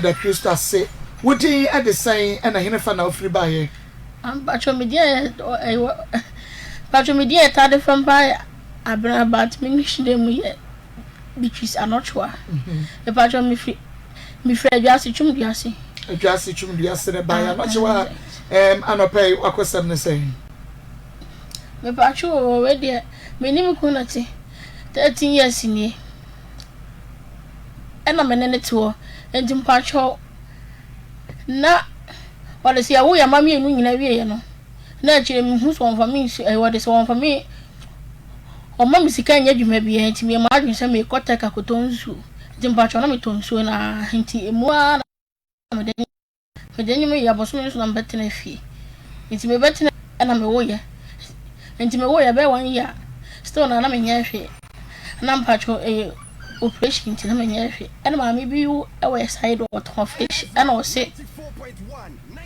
the Christa say, would he at the same and a hinna fan of free by here? I'm Patromedia Patromedia Tade from by about me, because I'm not sure. The patron me free. Me friend Jassy Chum Jassy. A Jassy Chum yesterday by a much Anopay Akosem the same. Me patron already, me name Kunati 13 years in ye. And I'm an tour, and in patron. Na, what is your way, mammy, and in a way, no. Naturally, who's one for me, what is one for me. Or mammy, she can't you may be to me, imagine some me got take a cotton shoe. Jim Patronameton soon, hinty more. But then you may have a small number 10 fee. It's me better, and I'm a warrior. And to me, warrior by 1 year. Stone and I'm in your fee. And I'm patro a operation till I'm in your fee. And mammy be you away side or fish, and I'll say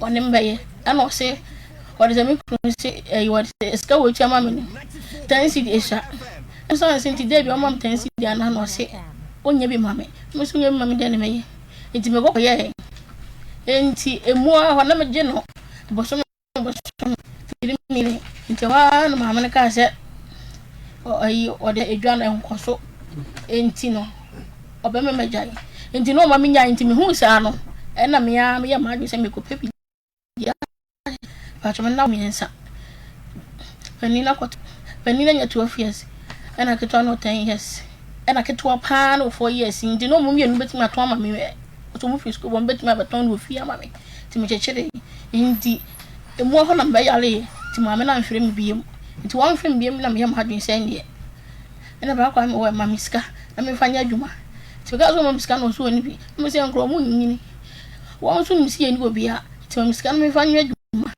on him by, and I'll say, what is a micro say, what is a scout with your mammy? Tennessee is shot. And so I sent to Debbie, your mom, Tennessee, and I say. Onye bi mame musu nye mame de ne meye enti me go ye enti emua ho na me je no boso firi mi enti wa na mame ne ka se ayi o de edwa na enkoso enti no obe me megya enti no mame nya enti me hu sa no e na me ya ma dwe se me ko pepi ya pa chama na mi ensa penina nya 12 years na ketwa no 10 years and I get to a pan of 4 years in the no mummy and bet my trauma me to move school one bet my baton with fear mammy to me chede in the more on by alley to my man and frame beam into one frame beam and him had been saying yet and about I'm away mamiska and me find Juma to got some scan or so any Monsieur Uncle Moon one soon see and go be out to scan me find Juma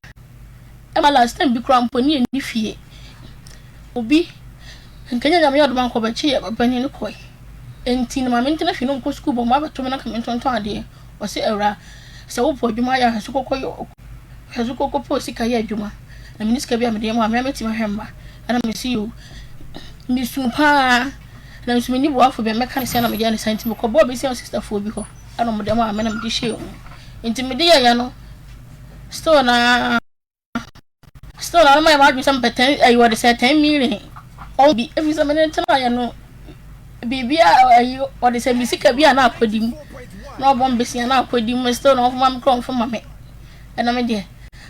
and my last time be crampony and fear Obi and can you have man cover chair but penny no coy and tin my maintenance you know school but my to me come into idea or say era so for Jumaya has to go has to go post Kaya Juma and Miss Kabia Medium I met my hammer and I see you Miss Supa and I'm many work for the mechanic and I'm a scientific Bobby sister for because I don't know I'm a dish intimidate yano still na my wife some pretend I would say 10 million. Oh, be every minute I know. Baby, or the same music be an apple. No one busy and apple, Mr. of Mam Crown for mammy. And I'm a dear.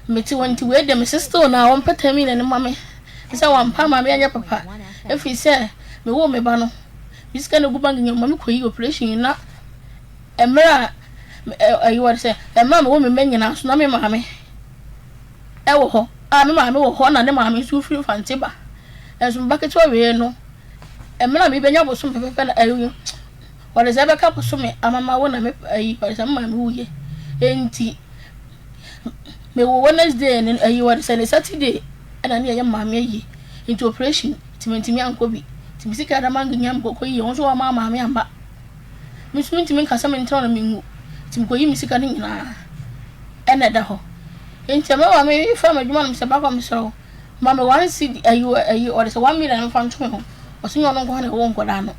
Me too want to wear them, sister now on Patamine and mammy. So I'm Pama, my papa. If he said, me woman, me bano. This kind of go banging your mammy, you operation, you know. And Mara, I would say, and mamma woman, men, and so no, mammy. Oh, I'm a mammy, or horn and the mammy, too free from Tiba. As some bucket away, no. And when I be able to some people, what is ever couple so me, I'm my one, I'm a some man who ye. Ain't he? Me Wednesday and you were sent Saturday, and I near your mammy into operation to maintain me and Kobe. To be sick at a man, young Boko, also a mamma, and back. Miss Minty has some internal me to go in sick and at the hole. Ain't you know I may find my woman, Mr. Bagam so. Mamma, one see you or is 1 million from home, or sing on one won't go down.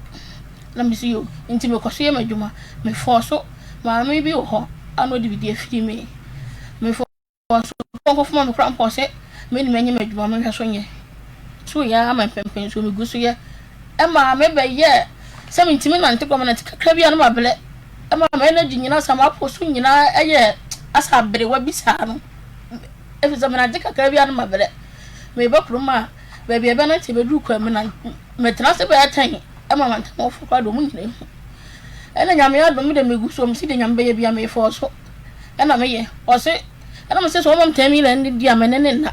Let me see you into my costume, Juma, may force so, mamma be hot, I know the dear female. May for of Mamma Crown Posset, many made woman has on ye. So, yeah, my pempins will be good to ye. Emma, maybe, yeah, some intimate to come and take a crabby on my belly. Emma, managing you know some apple swing, you know, a year, as I better what be sad. If it's a man, I take a crabby on my belly. Me back room, baby, a banana to be do criminal. Metrasa by a tiny, a moment more for Kwadwo Nkansah. And I am here, don't me go some sitting and baby, I may force. And I'm here, or say, and I'm says, woman, tell me, and the amen,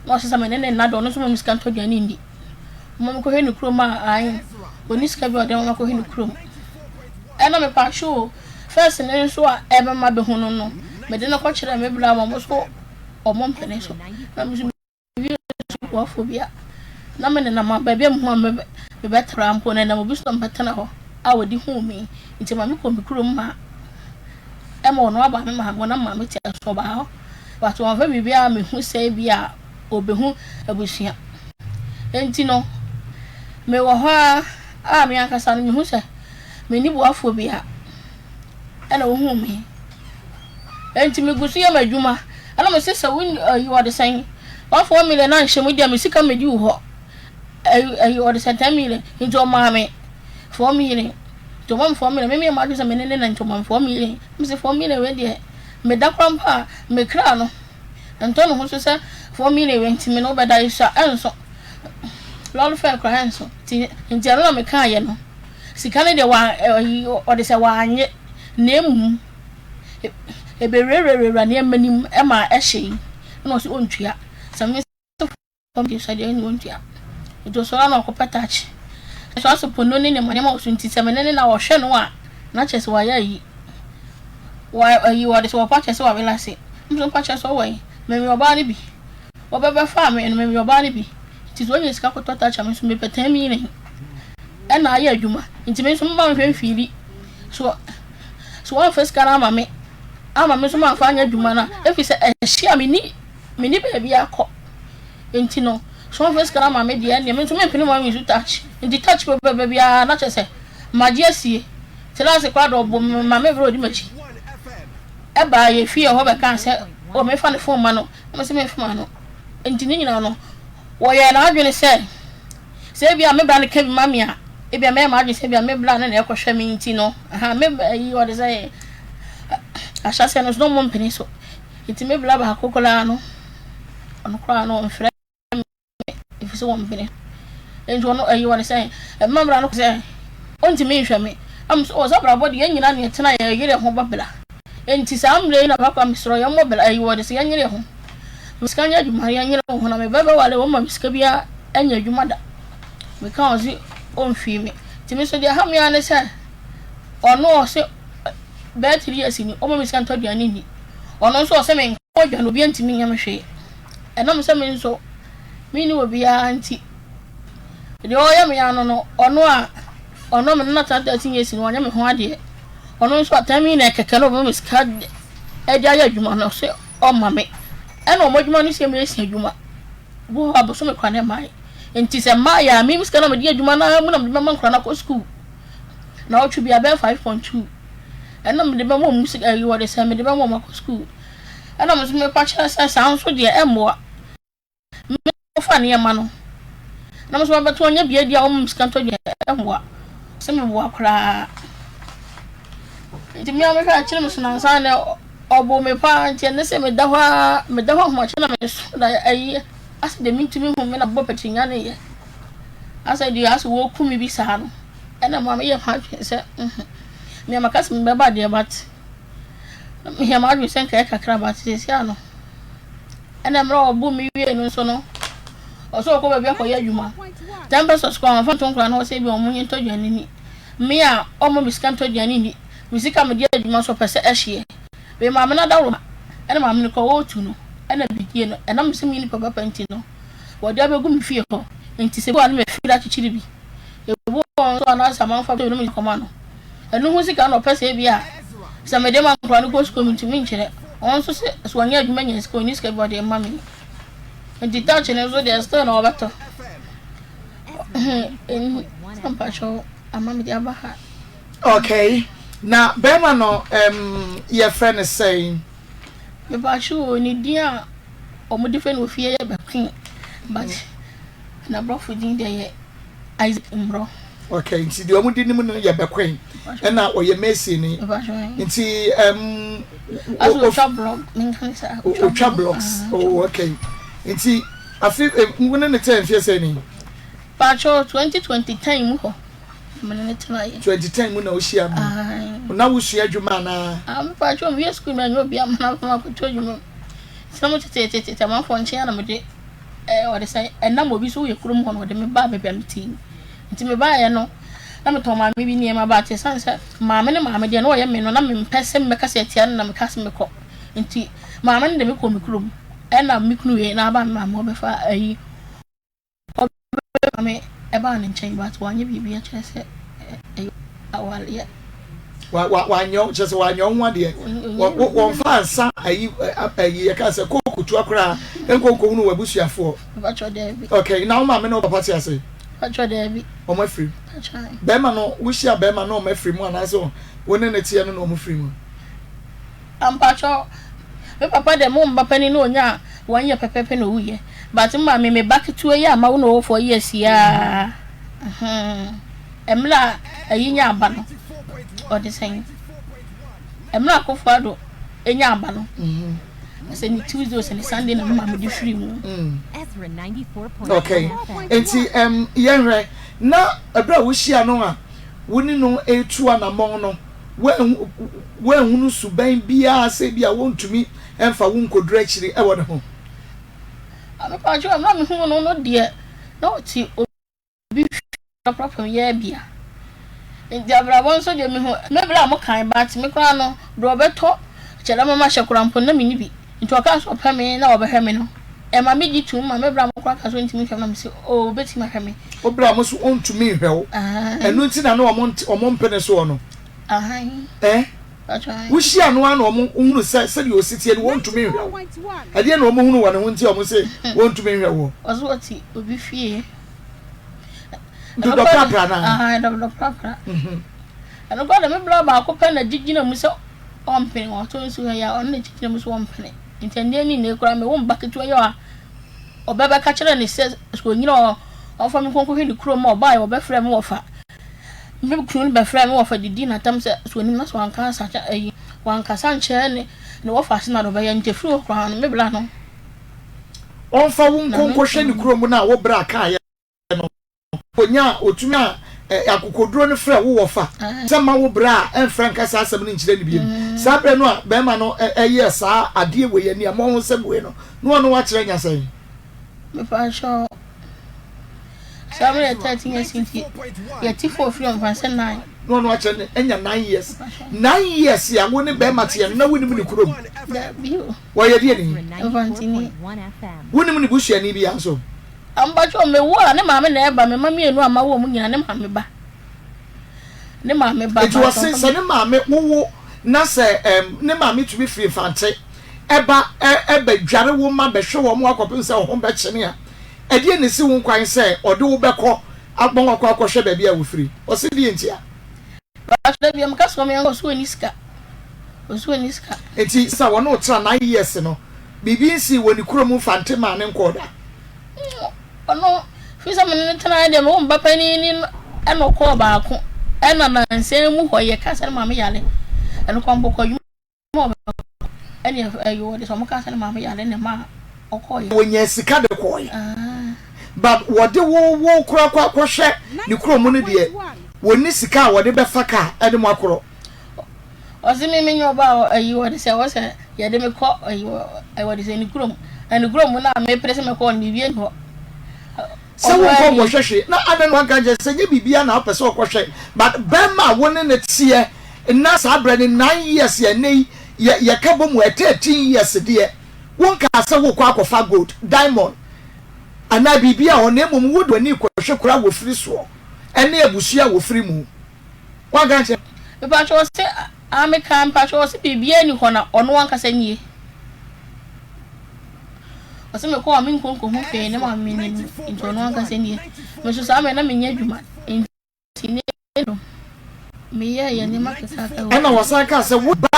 not some and not on some miscanto and indie. Mamma Cohen Croma, I when this cover down Cohen Crum. And I'm a part sure, first and then so ever my behono, but then a coach and maybe I almost go or Mom Peneso. Phobia. Naman na ma baby mo be better am po na mo bisto mbetana ho a wodi hu mi nti ma me ko mi kuro ma e mo no aba me ma go na ma me ti so ba ho but won fa bibia me hu sei bia obehu abusua enti no me wo ho a me akasa no me hu se me ni bo afobia e na wo hu mi enti me gusu ya madwuma ana me sesa win you are the same 1 million na nhye me dia me sika me di wo ho you are the same 10 million enti o ma me 4 million to mom 4 million me ma adwesa me ne na enti mom 4 million me se 4 million we dia me da kwampa me kra no ento no ho so se 4 million we enti me no beda isa enso lolu fe kra enso enti ana me kan ye no sika ne de wa o de se wa anye na emu eberererera ne manim e ma ehye no so ontua some from the side any ontua it so na okopatachi so asopo no ne ma ma so nti semene na wo hwe no a na chese wa ya yi wa yi wa de so pa chese wa bela se mso pa chese wa yi me oba ne bi obebe fa me me oba ne bi ti so yin sika ko tacha me so me petan mi ne e na ya adwuma nti me so mba me firi so one first karama me ama me so ma fa anya adwuma na efi se ehia me ni baby akọ enti no so one first karama me de ne me so me pini mo mi touch enti touch baby na chese magie sie telase Kwadwo bo ma me bro di machi e ba ye fi ho be kan se o me fa ne phone ma no me se me phone no enti ni nyina no wo ye na adwene se bia me bra ne ka bi mami a e bia me ma adwene se bia me bra ne na ekohwe me enti no aha me yi wo de say ashase no no mo mpini so enti me bra ba kokola no ono kra no mfre if so one mpini enti ono yi wo de say e mamra no say onti me hwe me am so so bra body yan nyina ne tena ye yire ho babla enti samle na bakwa misro ya mo bla yi wo de say yan yire ho miskanya adwuma yan yire ho na me baba wale wo ma miska bia anya adwuma da me kan ozi onfi me ti me so dia ha me ane say ono se betri asini o ma miska to duane ni ono so se me ko dwan obi antimi nyam hwe enam se me so me ni obi a anti de o ya me ya no ono me na tata tinye sini wanya me ho ade ono so atami na keke no bo miska e dia ya adwuma no se o ma me ena o modwuma no se me esi adwuma bo aboso me kwane mai enti se ma ya me miska na me dia adwuma na mu na me ma nkra na ko school na o twu bia be 5.2 ena me de be mo musika yi wo de se me de be mo ma ko school ena mo so me pa cha sa so de emmo me fa ne ma no na mo so ba to onya bia dia o musika to de emmo se me bo akra enti me ameka kire me so na san ne obo me pa nti ne se me da ho mo chena me so da ayi ase de mintimi hu me na bo petinya ne ye ase di ase wo ku mi bi sa no ena mama ye fa se me makasem be ba de bat me ma adwi sen ka kakra bat se ano ena mra obo mi wie no so no o so ko be bia ko ya adwuma tembe so ko ma fa ton kra no se bi o munye to dwane ni me a o mo miskan to dwane ni misika me de adwuma so pese ehye be ma me na dawo ena ma me ko wo tu no ena bidie no ena me se mi ni papa panti no wo de abegu mi fie ko enti se bo an me fie da chichiri bi e bo so na sama fa no mi koma no enu hu sika no pese bia se me de ma nkwa no go school mi ntimi nkyere on so se so anya adwuma nya school ni sika body ma me enti ta chene so de sto na obato en sampacho ama mi de abaha. Okay, now bema no your friend is saying me ba shu ni dia o mo different ofie ya bakin but na bro for din dey Isaac mbro. Okay, nti de omo dinim no ye bekwen na oye Messi ni nti Ocha blog Nkansah Ocha blogs. Oh, okay, nti afi ngune ne time fie say ni pacho 2020 time ho mene try 2010 mu na o hia mu na wo sua adwuma na pacho we school na nyo bia na ma ko to adwuma samo tete ma fo nche na me de o de say enam obi so ye kurum ho no de me ba bebia meeting nti me ba ye no na me to ma me bi nie ma ba te sansa ma me ne ma me de no ye me no na me mpese me kase atia na me kase me ko nti ma me ne de me ko me kurum na me kunu ye na ba ma mo be fa ayi me eba ne nchen ba to anye bibi a kire se awal ye wa nyo just wa nyo nwa de wo fa nsa ayi ye ka se ko kutu akra enkonko nu wabusuafo ba cho de bi. Okay, now ma me no papa ti ase ba cho de bi o ma free be ma no wo hia be ma no o ma free mu ana so woni ne tie no o ma free mu mpacho me papa de mo mbapani no nya wanya pepepe no wuye but ma me back to ya ma wo no for years ya emla ayinya aba no o de sen emla Akufo Addo enya aba no say ni Tuesday say ni Sunday na ma me di free mu Ezra 94.1 okay enti yenre na abra wo hia no a woni no etu anamon no we hunu suban bia se bia wontumi emfa wo nkodura chiri e wo ne ho mpacho amna me hu no de no ti obi problem ye bia ndi abrabon so de me hu me bra mo kan ba ti me kra no do beto chela mama hyekorampo na me ni bi nti o ka so pa me na obehwe me no e ma me gitu ma me bra mo kra ka so ntimi hwe na me se o beti ma hwe me o bra mo so ontumi hwe wo enu nti na no omo mpene so no wo hia no an omo hunu se de ositi ene wontumi hwe wo ade na omo hunu wo ne ho nti omo se wontumi hwe wo ozo oti obi fie do papra na do papra ano kwa me bra ba ko pe na gigina mu se ompene o to nsu ya on na gigina mu se ompene intende ni ne kura me wo mbaketu ya obeba ka kire ne se so nyina o fa me konko hwe ni kuro ma oba ya obefre me wo fa me kunu be frɛ me wo fa didi na tam se so nim na so anka sa cha ayi wanka san che ne wo fa se na do be ya ntefri wo kura no me bla no on fa wo konko hwe ni kuro mu na wo bra ka ya no onya otumi a akokoduro ne frɛ wo fa se ma wo bra en franka sa asem ne nkyire ne biem sa bre no a be ma no eye sa ade we ya ni a mo ho se we no no wa kire nya sai me fa sho Sabre 13 years into ya tifo free on fanse 9 no ache enya 9 years 9 years ya wo ne be mate ya na woni mu ni kurom da biu wo ye die ni Avantini woni mu ni bushia ni bi ya so amba cho me wo ne ma me na eba me ma me enu ama wo mu nyina ne ma me ba it was se ne ma me wo na se ne ma me to be free fante eba dware wo ma be hwe wo mo akopem se ho be chene a ade ne si wo kwan se ode wo bekọ agbon akọhwe ba bia wo free o se die ntia ba da bia mka so me ngo so niska eti sa wo no tra 9 years no bibi si woni kurom fante ma ne nkoda ono fisa me ne tana de me wo mba pani ni eno ko ba ko ena na nsem mu hoye ka se ma me yale eno ko mboko yu mo eni ayo de so mo ka se ma me yale ne ma okoye wonya sika de koye but wode wo kura kwa hwe ni kurom ne de woni sika wode be faka ene mo akoro ozimi me nyoba ayi wode se wo se ye de me ko ayi wode se ni kurom na me prese me ko ni wie no se wo ko wo hwehwe na adan wan kan je se nye bibia na opese wo hwehwe but bema woni ne tie na sa abrani 9 years ye nei ye ka bomu 13 years de wonka asa wo kwa akofa gold diamond ana bibia ona emum wo do ni kwhwe kura wo firi so ene abusua wo firi mu wa ganche me pa cho se ameka pa cho se bibia ni hona ono wanka sanye ose me ko amin konko ho fe ne ma me ni into ono wanka sanye me so sa me na me nya dwuma enti no me ye ni makasa ka ana wasaka se wo ba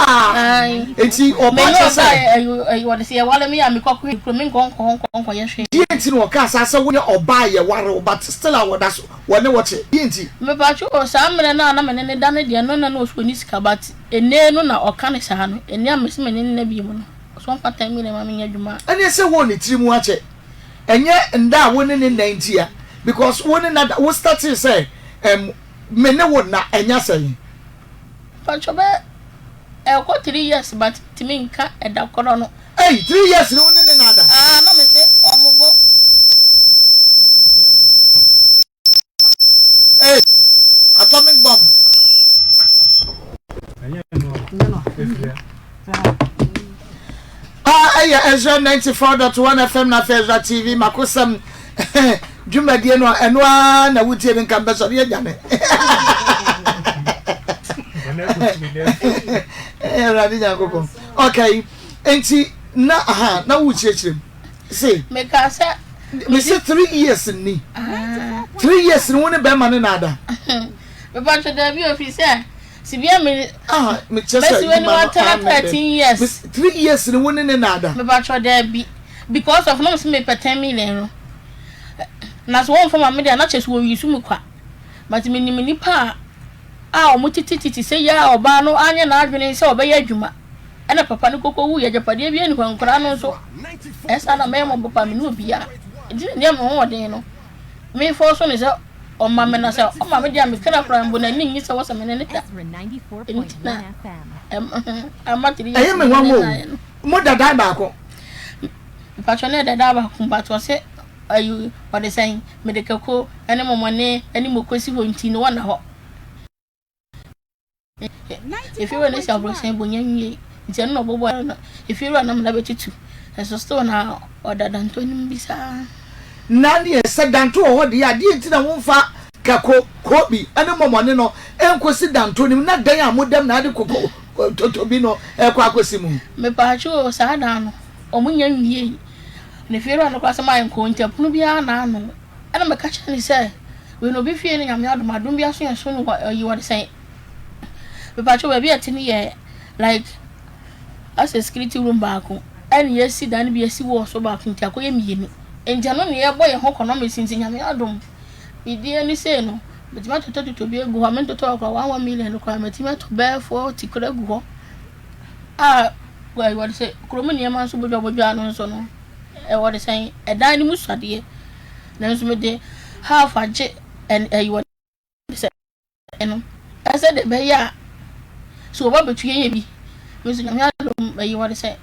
enti oba se ayi wode se wale me ya me kwa ko me konko ye hwe enti no ka sa wo ne oba ye ware but still a woda so wone wote enti me pa chu o sa mene na me ne dane de no na no so ni sika but ene no na o ka ne sa no ene amese me ne na bi mu no so pata mi ne ma me nya dwuma ene se wo ne tirimu ache enye nda wo ne 90 a because wo ne na wo start say mene wo na enya say pacho be ko 3 years but timi nka eda koro no 3 years no ne nada no me se omubo atomic bomb Ezra 94.1 FM na Ezra TV M'akosem Jumadie no eno na wutie nka beso ye jane Radija koko okay enti na wuchechirem say me ka se me say 3 years ni 3 years ni woni be ma ne nada me ba cho da bi office Sibia me me chese when you want 13 years 3 years ni woni ne nada me ba tro there be because of no me pay 10 million na so won for me dey na chese wo yisu mu kwa but me ni nipa a o mutititi se ya oba no anya na adwene se oba ya adwuma ana papa ni koko wu ya japade bia ni kwankora no so esa na me mo papa me no bia ndi ne me ho den no me for so ne se o ma me na se o ma me dia me kra kra mbo na ni nyi se wo se me ne ta amatiri aye me wanwo mo dada ba ko patron dada ba ko ba to se ayu what they saying me de kako ene momone ene mokosi ho nti no wana ho if you want to say abrosan bonya nwie nti no bobo if you want na betitu so still na order danto ni bisa nani ese danto ho de ade nti na wonfa kako kobi ene momone no enkosi danto ni na dan amodam na ade koko totobi no ekwa akosi mu me paacho sa da no omunya nwie ne fero no kwasa mai nko ntia punu bia na ano ana me kacha ni say we no bi fie ni nyame adom adom bia so yeso no you what say we paacho we bia tini ye like as a security room back and yes dan bia si wo so back ntia ko ye mienu enja no ne ye boy ho kono me sinsi nyame adom bi die ni say no betima to bi egu ha me to kwa 1 million kwa metima to bear for tikura gu ho we what say kromo ne man so bodwa no so no what they saying a dining musade na so me de half age and you what say eno I said the beya so what between ye bi me so nyame adom you what say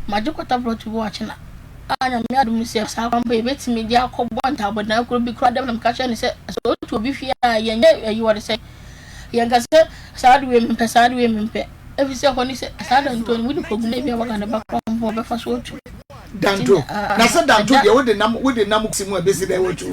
majikota brought to watch na anya me adom se sa kwamba betimi dia akobonta abodna kro bi kro dem na mkacha ni se so to bi fia yenye you what say yenga se saadu we mpe every say ko ni se saadu ntoni wudi program bi abaka na bakwambo be fa so otu danto na se danto de wode nam simu abesi da wotu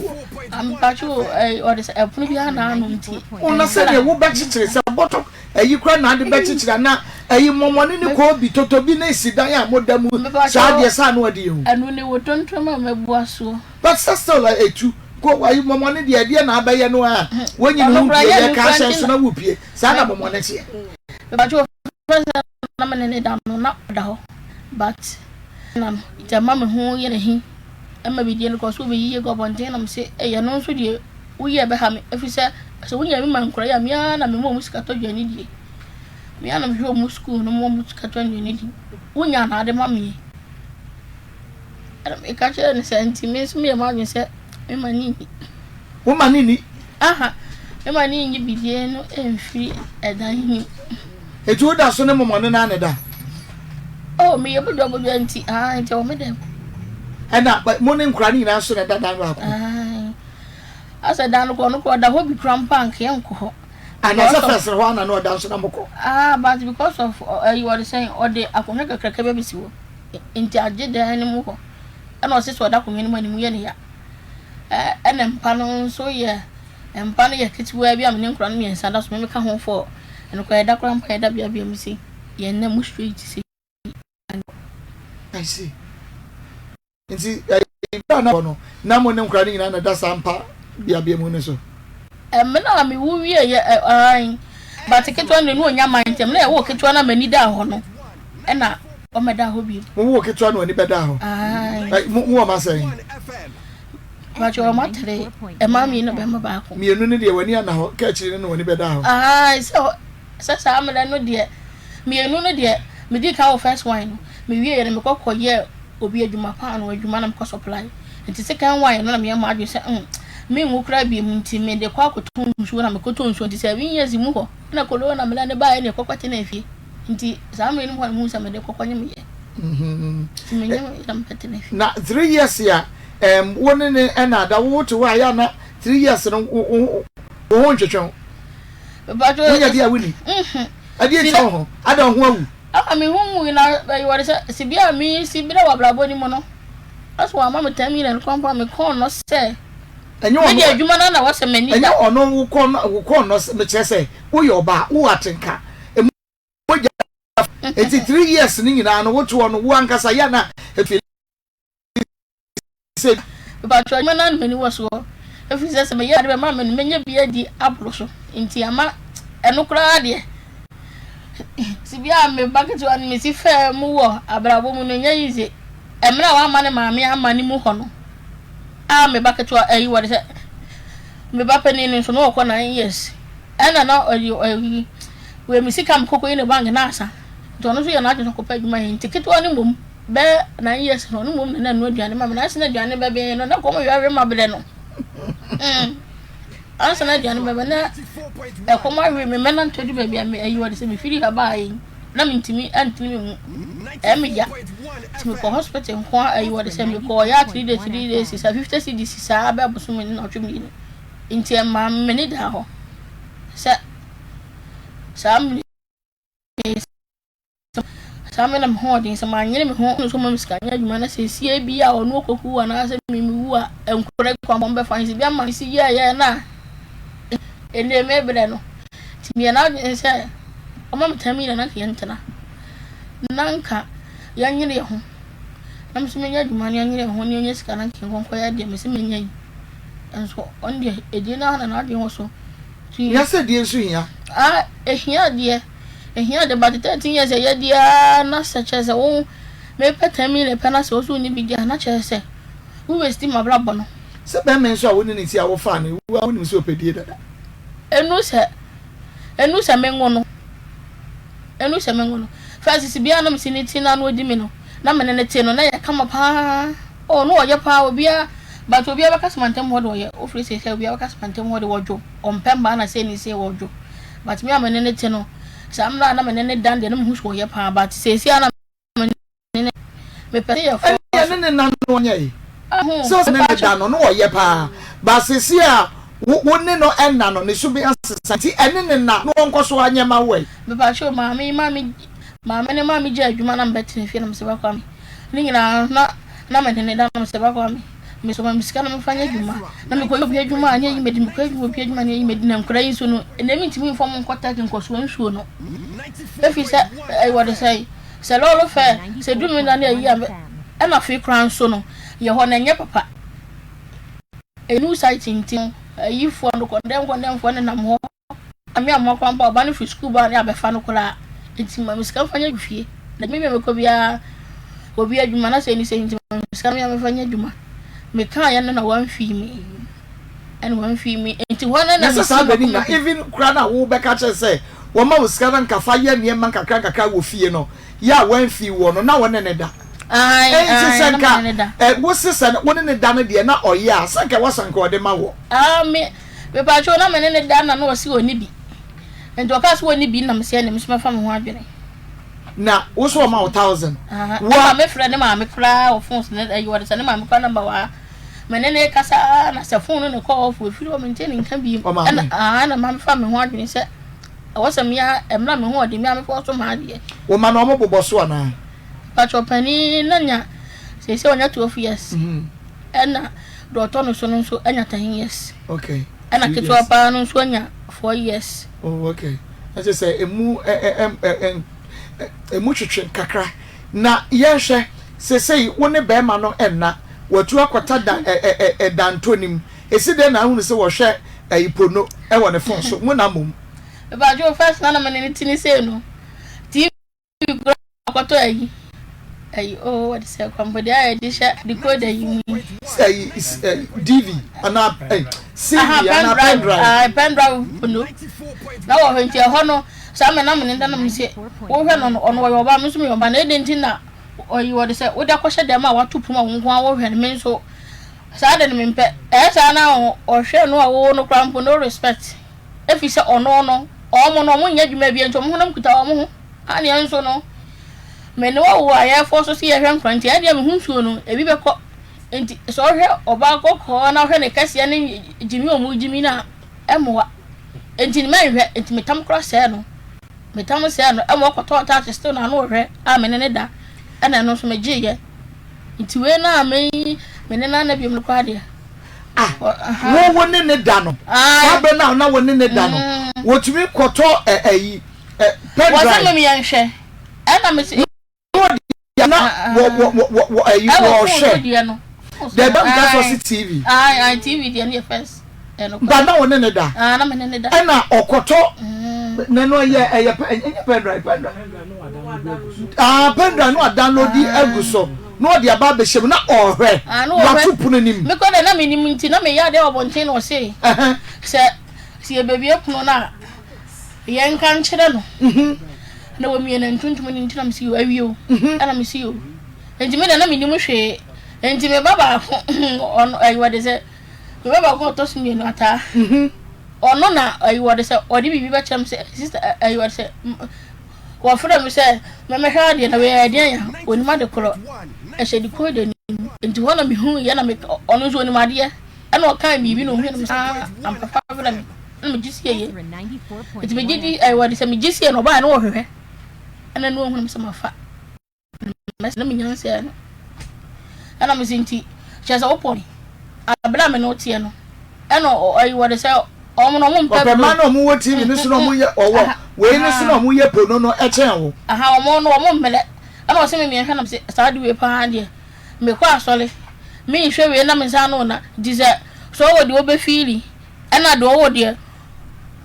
am pacho what is a punu bia na anu nti ona se de wo ba chichire se boto ayi kra na de ba chichire na ayi momone ni ko bi totobi na sidan ya modamu sa de sa na ode hu anu ne wo tontoma mabua so but still like etu ko ayi momone de na abaye no a wonyi no hu ye ka sha so na wupie sa na momone tie pacho na menene da no na da ho but nam jama me ho ye rehi ama bi die no ko so be yiye go bonten nam se ya no so die uye be ha me efise so wunya me mankora ya me na me mo musika to dwani die me na me hwo mu school no mo musika to dwani die wunya na ade ma me e ka chere ne senti me so me ma nyi se me mani wo mani ni aha me mani nyi bi die no emfi edan hi etu da so ne momone na ne da oh me ye bodo nti nti o me dem ana mo ne nkura ni na so ne da dan ba ko asa dan ko no ko da ho bi crampank ye nko ho ana sa fese ho ana no da so na moko but because of you were saying or the akonga kakra be bisi wo nti age dan ni mu ho ana o se so da konga ni mani mu ye ne ya ana mpa no so ye mpa no ye kitiwa bi am ne nkura no me nsa da so me ka ho fo eno ko da crampank da bia bia mu si ye na mu straight si I see. Nti no na mo ne nkura ni na da sampa bia mu ne so me na me wu wie ye but ketwa no no nya mantem na ye wo ketwa na mani da ho no e na o me da ho bi mo wo ketwa no ni be da ho mo ma say ma cho ma tere e ma mi no be ma ba ko mi enu ne de wani ana ho ka chiri no ni be da ho so sa me da no de mi enu no de me di ka o first wine me wie ye me kokko ye obi adwuma pa no adwuma na me ko supply nti second wine no na me ma adwe se me nwukra bi mu nti me de kwa akoto nsuo na me koto nsuo nti 7 years mu ho na kolo na me la ne ba ye ne kokwate na afie nti za me ni mu sa me de kokwanye me ye me nye na me pete na afie na 3 years ya woni ne na da wo to wa ya na 3 years no wo ntwetwe ba jo ya dia wini adi e cho ho ada ho awu me hu na you were say si bia mi si bia wa blabo ni mo no aso wa ma me 10 million kwampa me kon no say enyo me dia adwuma na wa se mani enyo ono wo kon no me che say wo yo ba wo atenka moja eti 3 years ni nyina no wo to no wo ankasa ya na efi se ba to adwuma na mani wo so efi se me ya de ma me nya bia di abro so nti ama eno kra de Sibia me bucket one me si fair mu wo abrabo mu no nya yize. Emra wa ma ne maame amani mu ho no. Me bucket wa ayi wo de se me ba pani ni so no ko 9 years. Ena na oyi we me sika mkoko ine bank na asa. To no so ye na adwo ko pa adwuma hin ticket wa ni mum be 9 years no mum na no aduane ma me na ase na aduane be be no na ko mo yawe ma bele no. Ansa na aduane be na e ko ma we me na ntodi be bia me ayi wo de se me firi ha ba yi na me ntimi antimi mu me ya timi ko hospital nko ayi wo de se me ko ya 3 days is 50 cedis sa ba boso me na otwemi ni nti ma me ni da ho Sam na mhodin sama nyene me ho so ma miskanya adwuma na sesie bia ono okoku na ase mimiwu a enkore kwa bombe fansi bia ma si ye na ene mebre no timi na se o ma mtami na ke ntena nanka ya nyere ho na msumenya adwuma na nyere ho ne onye sika na ke nkonko ya de msumenya yi enso onde edina na ade ho so ya se die nso hia ehia de but 13 years ya dia na seche wo me petami le pena so so ni bidia na che se we waste my brabo no se be men so woni ni ti awo fa ni wo woni so pedie dada enu se mengo no first bia na msi ni ti na no odi mi no na mene ne ti no na ya kama pa no oye pa obia but obia baka smantem ho do ye ofri se se obia baka smantem ho de wojo ompemba na se ni se wojo but me amene ne ti no samra na mene ne dan de no hu so ye pa but se se na mene me pete ye fo ne na no nya so se ne dan no wo ye pa but se se a woni no enna no ne so bi asesa ti ene ne na no nko so anya ma we me pa show mami ne mami je adwuma na mbeti ne fie na mseba kwa mi ni nyina na mene ne dan na mseba kwa mi me so ma misika na mfanya adwuma na me koyo bi adwuma anya yi medi me koyo bi adwuma anya yi medi na nkura yi so no ene mi ntimi inform nkota ke nkoso nsuo no efi se I what say se lolo fe se du mi na na yi e na fi kran so no ye ho na nye papa enu site ntin yi fo no kondem fo ne na mo ami amokwa mpa oba no fi school ba na abefa no kula nti ma misika mfanya gfie na me ko bia obi adwuma na se ni se nti misika me mfanya adwuma me kan ya na wan fi mi enti wana na se sa beni na even kra na wo be ka che se wo ma usika na nkafa ye ne man kakra wo fie no ya wan fi wo no na wona ne da wo sisa wona ne da no de na oye a sanka wasanka ode ma wo me pa cho na me ne da na no si oni bi enti o ka so oni bi na me se ne me so fa me ho adwene na wo so ma 1000 wa me frɛ ne ma me kra o phone ne ayi wa de ne ma me kra number wa menene kasa na se phone ne call off we firi o maintain nka bi na ma me fa me ho adwene se awasam ya emra me ho ode me me fa so ma ade wo ma na o mo bobo so na pacho pani na nya se onya 12 years ena do to no so no so anya 10 years okay ena ketwa pa no so anya 4 years okay I just say emu twetwe kakra na yehwe sesei woni be ma no enna watu akota da dantonim esi de na hunu se wo hwe ipono e wo ne fon so mu na mom ba jo first na me ne tini se no TV akoto ayi what is it kwambodi ayi disha decoder yi say DV ana CD ana pen drive no na wo hwenti ho no sama na me nda na me se wo hwe no ono wo ba me so me ba na edenti na oyi wo de se wo da kwhye dem a watopu ma wonko a wo hwe me so sa de me mpe sa na o hwe no a wo no krampo no respect efi se ono no o mo no mo nya dwuma bi ento mo honam kuta o mo ho ani enso no me no wo aye fo so se ye hwe nkranti e de me hunsuo no ebi be ko enti so hwe oba kokko na hwe ne kase ne jimi o mu jimi na emowa enti me hwe enti metam kro se no metam se no emo koto ta still na no hwe a me ne da ana no so me giye enti we na me ne na bi me kwa de wo ne ne da no sabe na wo ne da no wo tumi koto ayi pen drive wo se me yanhwe ana me se na wo ayi wo hwe de ba ga TV TV de ne first ba na wo ne da na me ne da ana okoto no ye pendrive pendrive no download di eguso no dia ba be shem na ohwe wa tupuno nim me ko na me nim nti na me ya de obonten no say se e baby epuno na ye nkan kire no na wo mi na ntuntum ni nti na me si awio ana me si yo enti me na me nim hwe enti me baba on ayi de say me baba ko to sumi no ata ono na ayi de say odi bibi ba cham say sister ayi de say wo fura me say me hwa de na we ade ya oni ma de kro e she di ko de ni enti wona me hu ya na me ono so oni ma de ana o kan bibi no hu na me am papa bra me na me gisie ye enti me gidi ayi de say me gisie no ba na wo hwehwe ana no hu na me say mafa na me nyanse no ana me sinti cheza oponi abla me no tie no eno ayi de say omo no mo mpa ma no mo woti ni so no mo ye owo we ni so no mo ye pono no e chen wo omo no omo mele ana o se me me hwa na me sa de we pa de me kwa asole me hwe we na me sa no na dize so wo de obefili ana de wo de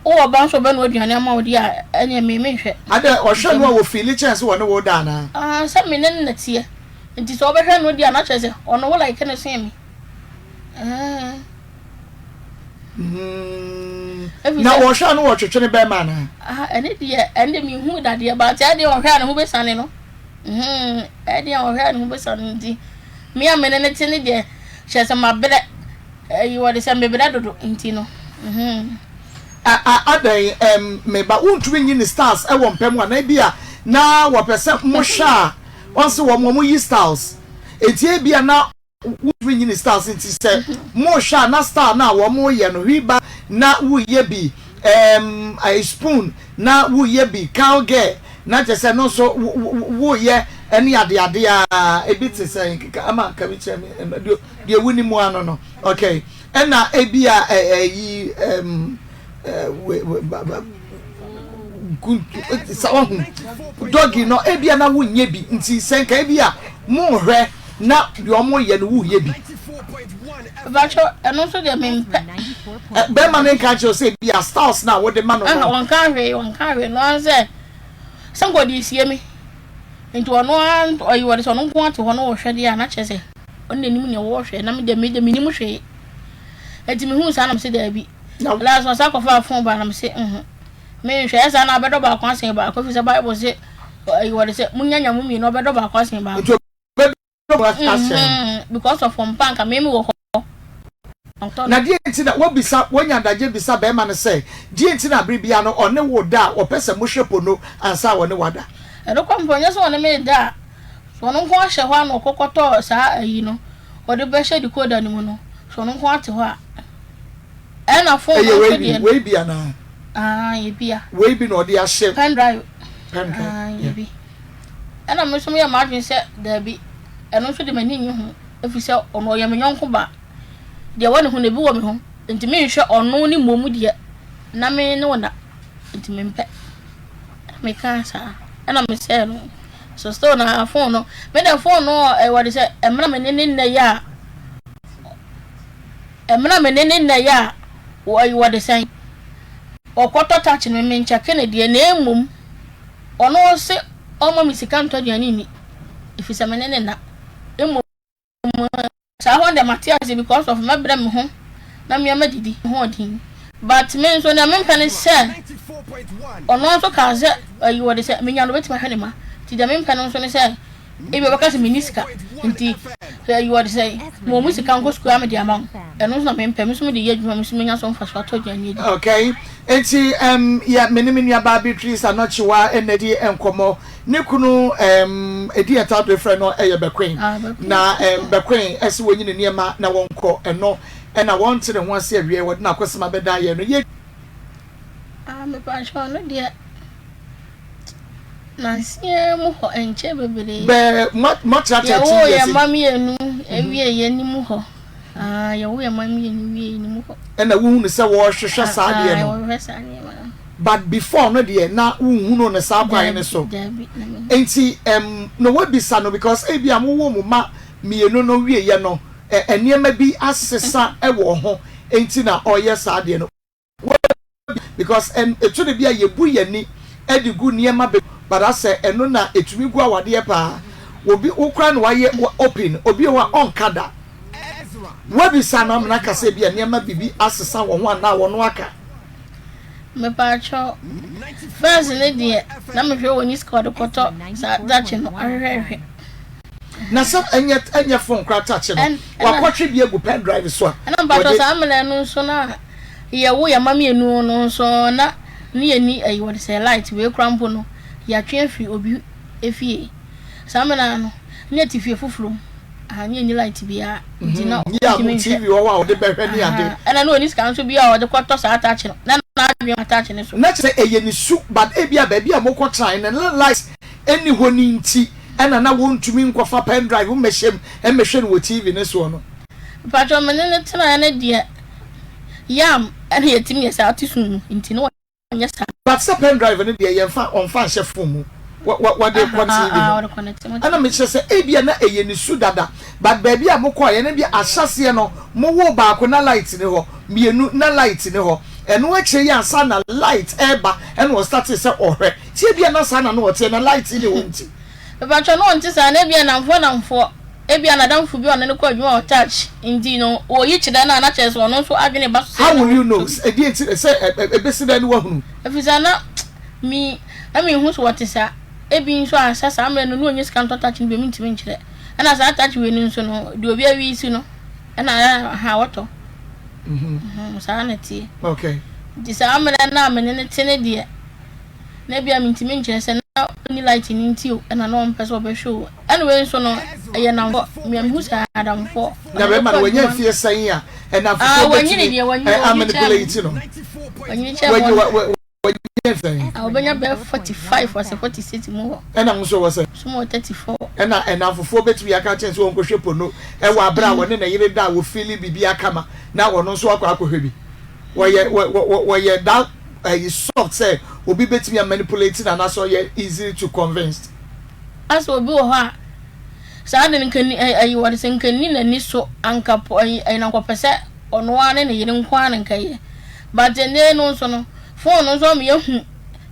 o ba so be no aduane ama wo de a enye me hwe ada o hwe no wo fili chance wo ne wo da na sa me ne na tie nti so obehwe no de ana chese ono wo like ne sen me na wo hwa no wo twetwe ne be ma na ene de ende mi hu da de ba ti ade wo hwa ne ho be sane no ade wo hwa ne ho be sane nti mi amene ne tene de chese mabere yi wo de se mebere dodo nti no adan me ba untwi nyi ni stars e wo mpem wa na bia na wo pese mo hwa once wo mo yi stars etie bia na untwi nyi ni stars nti se mo hwa na star na wo mo ye no riba na wo ye bi a spoon na wo ye bi cowgirl na je se no so wo ye eni ade a ebiti se ama ka bi che me de wuni mu ano no okay na ebia yi doggy no ebia na wunye bi nti senka ebia mo hwe na de omo ye no wuye bi bacho eno so de me be man nka cho say bia stars na wo de man no won kan hwe no say Sarkodie sie me nti ono an oyi wo de so no nko ate ho no wo hwe de na chese onne nim ne wo hwe na me de nim hwe eti me hu sa na me se da bi la so sa ko fa fon ba na me se me hwe esa na bedo ba kwa sen ba ko fi se Bible se ayi wo de se munyanya mu mi no bedo ba kwa sen ba because of from bank me wo na die nti na wo bisa wonya daje bisa be ma ne se die nti na bribia no one wo da wo pese mo hwepo ansa wo ne wada e do komponya so one me da so no nko ahye ho na okokoto sa ayi no wo de be hye di koda ni mu no so no nko ate ho a e na phone we bia na ye bia we bi no de ahye pen drive ye bi ana me so me ma adwen se da bi eno so de mani nyi ho efise ono ye me nyonko ba de wone ho ne bi wo me ho enti me hwe ono ni momu de na me ne wona enti me mpe me kansa ana me se no so sto na phone no me na phone no e wode se emra me ne nna ya wo ayi wode sen okoto touch me ncha kene de na emum ono se omo mi sika nto de ani ni efise me ne na emum sa ho de Matthias because of my brem ho na me amadidi ho din but me so na me mpane se ono so ka ze ayi wode se me nya no betima hwe ne ma ti de me mpane so ne se e be baka se miniska nti ayi wode se mo musika nko school am de amam eno so na me mpane so me de ye adwuma me so me nya so mfa so ato dwane di okay enti ya menemi nua ba Beatrice anochiwa enedi enkomo ne kunu edi etado frɛ no eye Bekwen na Bekwen ese wonyi ne niema na wonko eno na wonte ne ho ase awie wode na akosema beda ye no ye me pa sho no dia na sie mu ho enche bebere be motra tete ye mami enu ewie ye ni mu ho ye wo ye mami enu wie ni mu ho na wo hu se wo hwehwe saade no wo hwehwe saade ma but before no de na wo hu no ne sa kwan ne so enti no we bisa no because e bia mo wo mo ma mienu no wie ye no eniema bi asesa e wo ho enti na oye saade no because etu de bia ye bu ye ni edi gu niema be but ase eno na etumi gu awade pa obi ukra na waye open obi wa onkada wabi sanam na kase bia niema bibi asesa wo ho na wo no aka me pa cho first ne die na me hwe woni squad koto sa dachi no ahwehwe na some enya phone crack touch no wa kwatwe bi egu pen drive so na ba to sa amele no so na ye wo ya mama enu no so na ni eni ayi wo say light we krampo no ya twe free obi efie sa amele no ni tifie fufuro ani eni light bia ntina ya TV wo wa de behwe ni ade ana no oni scan so bia wo de kwato sa attach no na adwe attach ne so na say eye ni su but e bia ba bia mo kwotran na light eni honi nti ena na wontumi nkwafa pen drive wo mehwem emehwe no TV ne so no patro menene tena na dia yam ena yetimi yesa atisun nti no nya sa but sa pen drive ne dia yemfa onfa hye fomu what they want TV ana me say e bia na eye ni su dada but baby a mokọ ye na bia ahyase no mo wo ba ko na light ne ho mienu na light ne ho eno akyire ya sa na light eba ena wo start say ohwe tie bia na sa na no wote na light ne wonti patro no nti sa na bia namfo ebia na damfo bi one ne ko adwuma touch indi no o yi chida na chese ono so adwene ba so how will you know edi enti say ebesida ni wahunu efisa na mi hu so wotisa ebi nso asasa amre no onye scan touch ni be mi ntimi nkyere ana sa touch we ni nso no de obi awi si no ana ha woto sa na tie okay di sa amre na amene ne tene de na bia mi ntimi nkyere se na ni light ni ntio ana no mpese obehwe anyway nso no ye na mi am hu sa adamfo na be man wenye fie san ya na fo wenye manipulate no wenye che obenya be 45 or 46 mo ena nso wo se so mo 34 ena afofo betu ya ka chen so onkohwe pono e wa bra woni na yire da wo feel bibi akama na wono nso akwa bi wo ye that soft say obi betimi manipulating and so ye easy to convince as obi wo ha sa de nkani ayi wode se nkani na ni so ankapo ayi na kwapese ono ane ne yire nkwa na nkaye but ne no so no phone no so me hu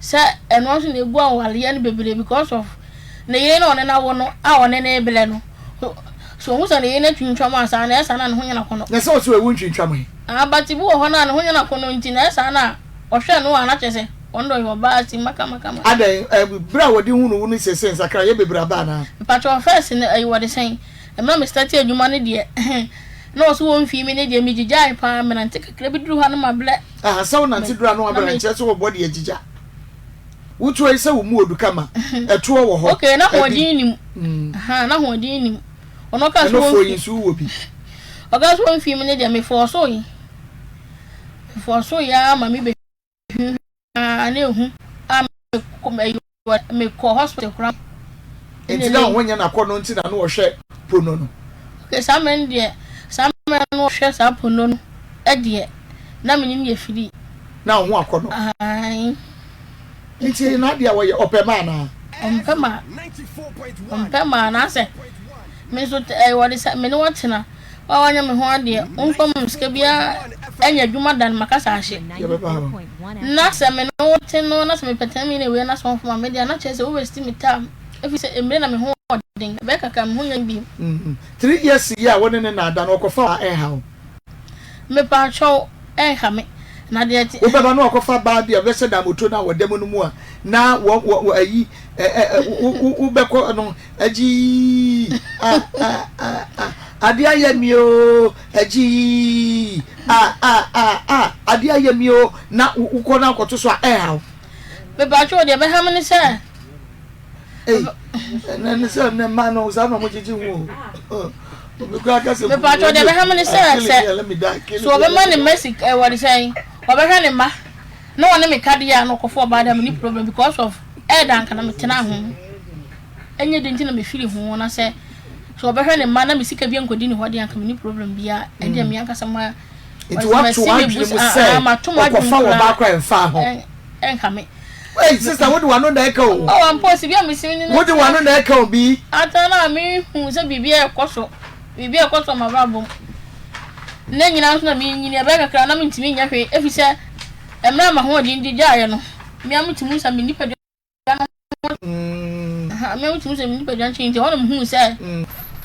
say eno so na egu awale ya ne bebere because of ne yire na one na wo no a one na ebele no so hu so ne yire na twintwam asa na esa na ne ho nya na kono na so so ewu twintwam but bu wo ho na ne ho nya na kono nti na esa na ohwe no ana chese ondo yo ba ti maka ada bra wodi hunu ni sese sakra ye bebra ba na patro first ne ayi wode sen e ma me start adwuma ne de no so won fi me ne de me gigya pa me nante kakra bi duru ha no mable so won nante duru no mable nche so wo body agigya wutu ese wo mu odu kama eto wo ho okay na hodin nim na hodin nim ono ka so won fi so wo bi oga so won fi me ne de me for so ya ma me be anehu me ko hospital kra enti na wonya na kono nti na no wo hwe pono no okay samen no hwe sa pono no e de na me ni afiri na ho akono ai enti na dia wo ye opema na ompema na se me so wode sa me no watena wanya me ho ade onfam ska bia enya dwuma dan makasa ahye na se me no teno na se me petami ne we na so onfam me dia na chese we waste me time if say emre na me ho den be kaka me ho yan bi 3 years ya woni ne na ada no kofa ha me pa cho ha me na de wo baba no kofa ba dia be se da moto na wo dem no mu a na wo ayi wo be ko no aji adia yemio aji adia yemio na uko na akoto so ha be ba cho de be ha me se na se na man no za no mo jiji hu me pa cho de be ha me se so be man Messi what is saying obehwe ne ma no one me card ya no kofo ba da me ni problem because of dan kana me tena ho enye de ntina me firi ho na se so obehwe ne ma na me sika bi ankodi ni ho de anka me ni problem bia ende me anka sama it what to want you say kofo wo ba kwa mfa ho enka me hey sister what do want no na eka o am post bi am si ni what do want no na eka o bi atana me hu se bibia ekoso ma babo na nyina nso na me nyini ebe kakra na me ntimi nya hwe efise Emra ma ho di jaye no. Me amutimu sa me nipa dwa. Me amutimu sa me nipa dwa nchi nti ho no hu say.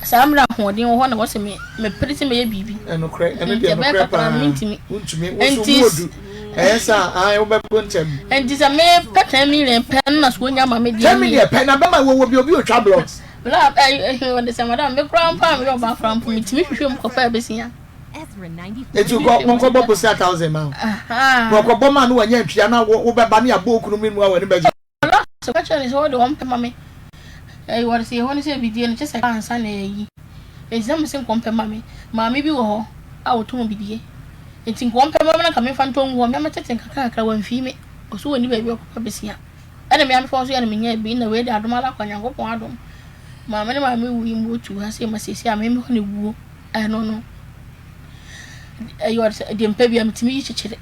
Samra ho di ho na wo se me pretty me ye bibi. No kre, ene dia no kre pa. Untumi wo so modu. Esa ai wo be pontem. Enti sa me peta mi le pen na so nya ma me di. 10 million pen na be ma wo bi obi o twa blocks. Bla when the madam me grandpa me oba from me timi hwehwe m kofa besia. Ezra 94. Etu go mo ko bobo 1000 ma. Mo ko bo ma no wanya ntwia na wo be ba na ya bo okunu mi mu a wani ba. So ka chale so do ompe mame. What say woni say bidie no chese kan sa na yi. Exam se nkompe mame. Mame bi wo ho a wo to bidie. Enti nkompe mame na ka me fa nton wo me matete nkaka wamfi me. Oso woni ba bi kofa besia. Ana me am fa so ya na me nya bi na we da adom kwa Nyankopon adom. Mama ne mama wu imbo tu ha se masesi ameme ho ne wuo no ayo de mpa bia mtimi yi chechire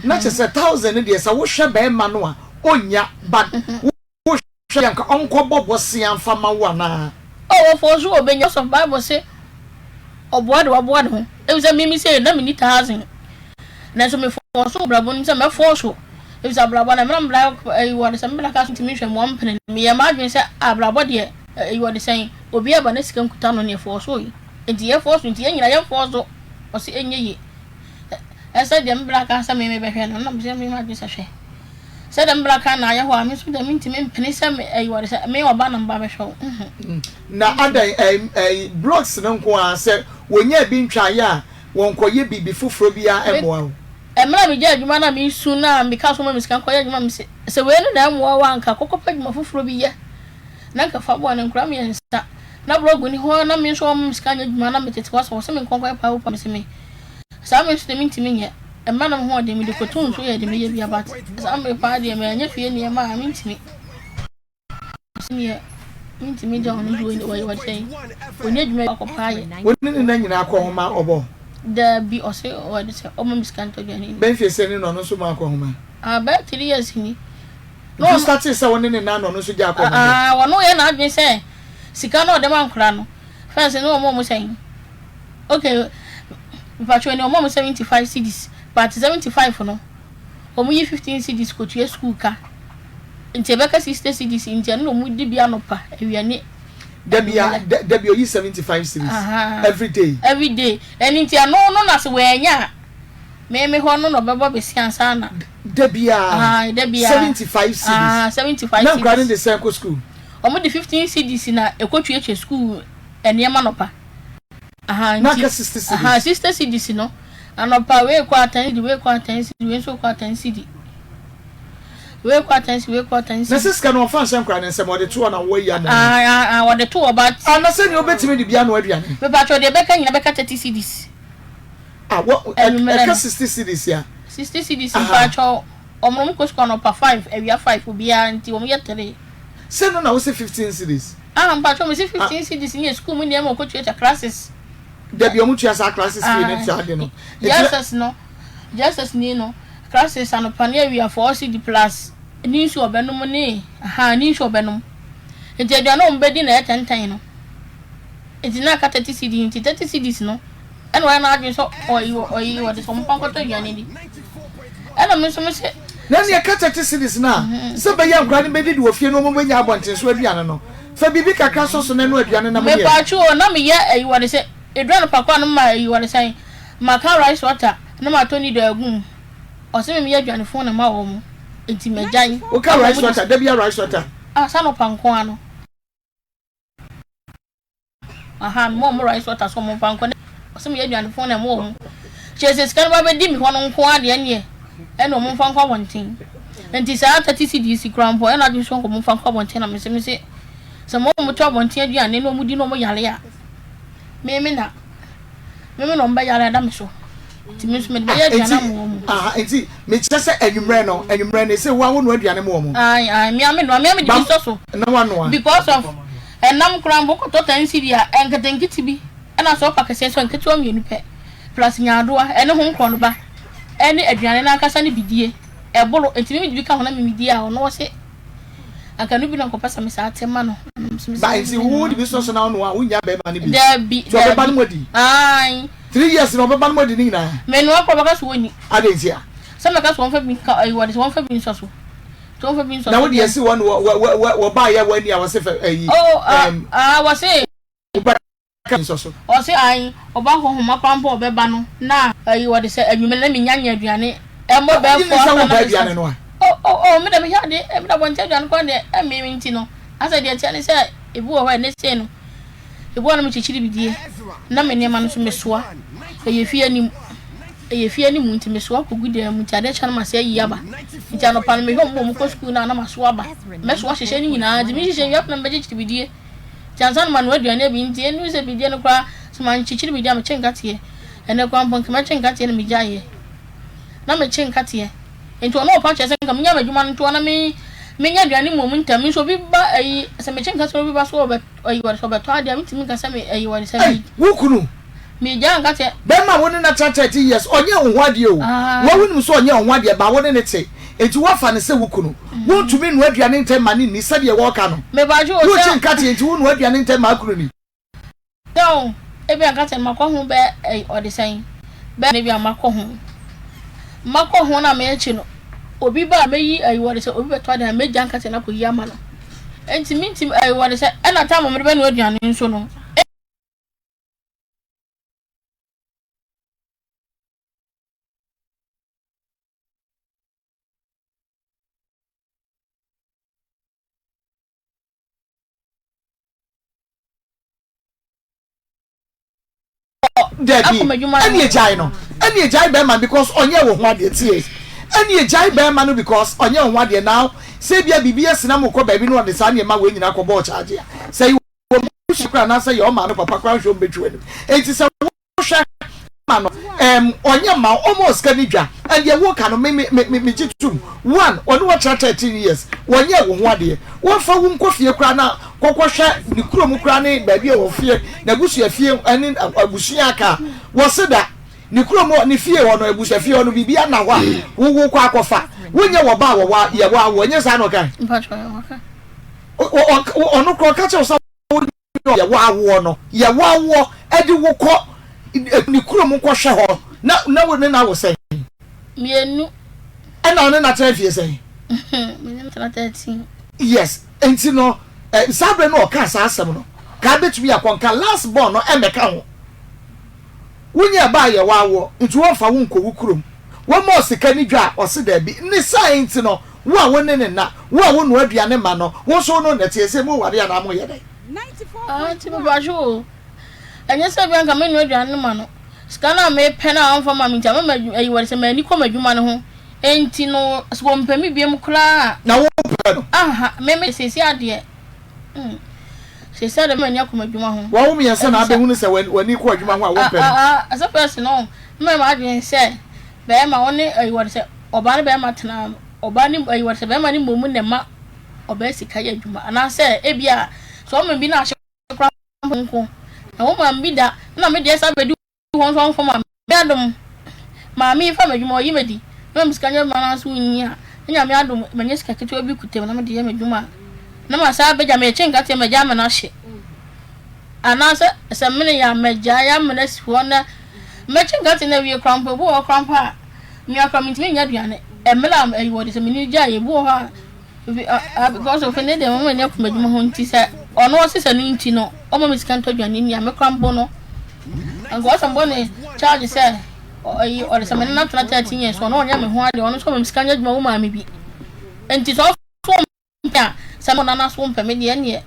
na chese 1000 de sa wo hwe be ma no a onya but wo hwe yanka onko bobo se amfa ma wo na o fo so obenya so Bible say oboade waboade ho e bisa mimi say na me ni 1000 na so me fo so brabo ni say me fo so e bisa brabo na me mbla ayo se mbla ka so ntimi hwe mo mpene me ya ma adwen say abrabo de you are the same obi aba na sika nkuta no ne for so yi enti ye for so enti ye nyina ye for so o se enye yi esa dem blaka sa me behwe no na me ma dwesa hwe se dem blaka na ye ho a me so dem ntimi mpene se me you are the same me oba na mba behwe na ada blocks no nko a se wonya bi ntwa ya wonkoye bibi foforo bia emoa emra me je adwuma na me su na me ka so ma me sika nkoye adwuma me se we no na emoa wa nka kokopa adwuma foforo bi ye na nka fa bo na nkura me nsa na blog ni ho na me so mo sika nya dwuma na me tete waso se me nkonko pa pa me se me sa me so me ntimi nye e ma na mo ho de me de kotun so ye de me ye bia bat sa me pa de me anya fie ne ma me ntimi se me ntimi ja ono do ni wo say onya dwuma akopa ye woni na nyina akọ obo da bi o se o de se o mo sika nto dwa ni ben fie se ni no so ma akọ homa ba 3 years ni no start say woni ni na no so ja akọ homa wono ye na adwen say sika no de man kra no fancy no mo say okay virtually no mo 75 cedis but 75 no o mo yi 15 cedis ko tu school ka nti beka 60 cedis nti no mo di bia no pa awiane Debbie you 75 cedis every day and nti no na se we nya me ho no bebo be siansa na Debbie 75 cedis 75 na grade the circle school omo di 15 cedis na ekotu eche school eniema no pa na ka 60 cedis 60 cedis no anopa we kwa 10 we kwa 10 cedis we so kwa 10 cedis we kwa 10 na siska no fa nsem kra ne nsem ode to na wo ya na ode to but na se ni obetimi di bia no aduane we ba cho de beka nyina beka 30 cedis what ka 60 cedis ya 60 cedis ba cho omro ko sko no pa 5 ewia 5 obia nti omo ye 3 se no na wo se 15 cedis mpa cho me se 15 cedis ni school mu ni e mo ko tueta classes Debbie omu tuya sa classes fee ne tiade no Jesus ni no classes anopa na ewia 4 cd plus ni nsu obenum ni ni nsu obenum enti aduana ombedi na etentan no enti na ka 30 cd enti 30 cds no eno wa na adwen so oyi wo de so mpankoto aduane di eno me so me se na ne ka 30 cds na se be ya nkra ne bedi di ofie no mo benya abonten so aduane no fa bibi kakra so na no aduane na mo ye me pa chu na me ye ayi wo de se aduane pa kwa no ma ayi wo de sai maka rice water na ma to ni do agum o se me ye aduane fo na ma wo mo enti mejan o ka rice water Debbie rice water sa no panko ano mo rice water so mo panko o se me ye aduane fo na mo wo Jesus kan ba be di mi ho no nko ade ne e no mo fanko wonten enti sa 30 cds krampo e na di so ko mo fanko wonten na me se se mo to wonten aduane no mo di no mo yare a me no mba yare da me so ti me so me be aduane mo enti me chese enwumre no se wa wo no aduane mo mo me di so na wa no because of enam krampo ko to 10 cd a enketenkiti bi e na so pa kese so enketi o mienu pe plus nyaadoa ene ho nkro no ba ene aduane na akasa ne bidie e bolo enti me bi ka ho na me bidie a no se aka no bi na kopasa me sa atema no ba enti wo di bi so na no a unya be ma ne bi Debbie so be ba no modi 3 years no be ba no modi ni na me no akro baka so woni adentia some ka so won fa bi ka what is won fa bi nso so to fa bi nso na wo dey see one wo ba ya wani a wo se fa was say nso so o say ai oba hohoma pampo obeba no na what is say anwume na me nyanya aduane e mo be fo na aduane no me da me ya de me da boncha aduane ko de me nti no asa de tia ne say ebu o wa ne say no ebu na me chichiri bidie na me nema no so mesoa eyefie ni mu nti mesoa ko gude mu nti ade cha na ma say yaba nti anopa no me hom mo ko school na masoa ba mesoa hyehyɛ ni nyina de me hyehyɛ yap na me chichiri bidie chansan man wa aduane bi nti enu se bidie no kwa so man chichiri bidie ma chenka tie ene kwa mpon kema chenka tie na me gyaye na me chenka tie nti ono pa kyese nka me nya madwuma no to na me nya aduane mu ntam so bi ba se me chenka so bi ba so obe wa so beto ade mi timi ka se me wa se bi wukunu me gya nka tie be ma woni na 30 years onye onwade o wo woni so onye onwade ba woni ne te enti wo fa ne se wukunu wontumi no aduane ntam ma ni se de wo ka no me ba jo wo chenka tie enti wo no aduane ntam ma kunu ni don ebi anka tie makọ hu be ode san be ne bi amakọ hu na me echi no obi ba meyi ayiwore se obi beto ade me gya nka tie na ko yi ama no enti mintim ayiwore se na ta mo me be no aduane nso no Debbie, any ejai no, any ejai be man because onye wo ho ade tie. Any ejai be man because onye wo ade now. Say bia bibia sina mo ko baabi no on the san ye ma we nyina ko bo charge ya. Say wo shukra na say your man no papa kwa hwo betwe no. Enti say wo hwe man no onye ma almost ka ni dwa. And ye wo ka no me gitum. One, onu wa 13 years. Onye wo ho ade. Wo fa wo nkofie kra na kokohwe ni kurom kra ne baabi e wo fie na busu afie ani abusu aka wo seda ni kurom ni fie wo no abusu afie wo no bibia na wa wo kwa akofa wonye wo ba wo ye wa wonye sa no kan onu ko ka che so ye wa wo no ye wa wo edi wo ko ni kurom ko hwe ho na wo ne na wo sei mienu ana one na tell fie sei mienu 13 yes enti no sabre no ka sa asem no ka betumi akonka last born no emeka ho wunya ba ye wawo nti won fa won kowu kurom won mo sika ni dwa ose da bi ni science no wo a won ne na wo a won no aduane ma no won so no na tie se mo ware na mo ye dai 94 ti ba jo enye se bi anka me no aduane ma no sika na me pe na on fa ma mi ntia ma ayi wore se ma ni ko madwuma ne ho enti no so mpa mi biem kra na wo pe no me sesi ade she said the man yakuma dwuma ho wa wo me se na abe hunu se wani ko adwuma ho a wo pe as a person no me ma adwen se be ma woni ayiwore se oba ne be ma tena oba ni ayiwore se be ma ni momu ne ma oba sika ya adwuma ana se ebia so me bi na ahye kra nko na wo ma mbi da na me de sa be di ho so fo ma me adom ma mi fa madwuma yi medi no me sika nya ma na so nya nya me adom manya sika keto bi kutem na me de ya madwuma na ma sa be jame chenka te me jame na hye ana se mene ya meja ya mena siwo na me chenka te na wie krampo bo krampa mi akramiti me nya duane emela ayi wodi se meni ja ye bo ha because of ne de mo me kuma djuma ho nti se ono o se no nti no o mo miskan to duane ni me krampo no ango sambo ne charge se ayi o se mena na 13 years ono onya me ho ade ono so mo miskan nya djuma wo ma me bi enti so ya samo na so mpa me de ne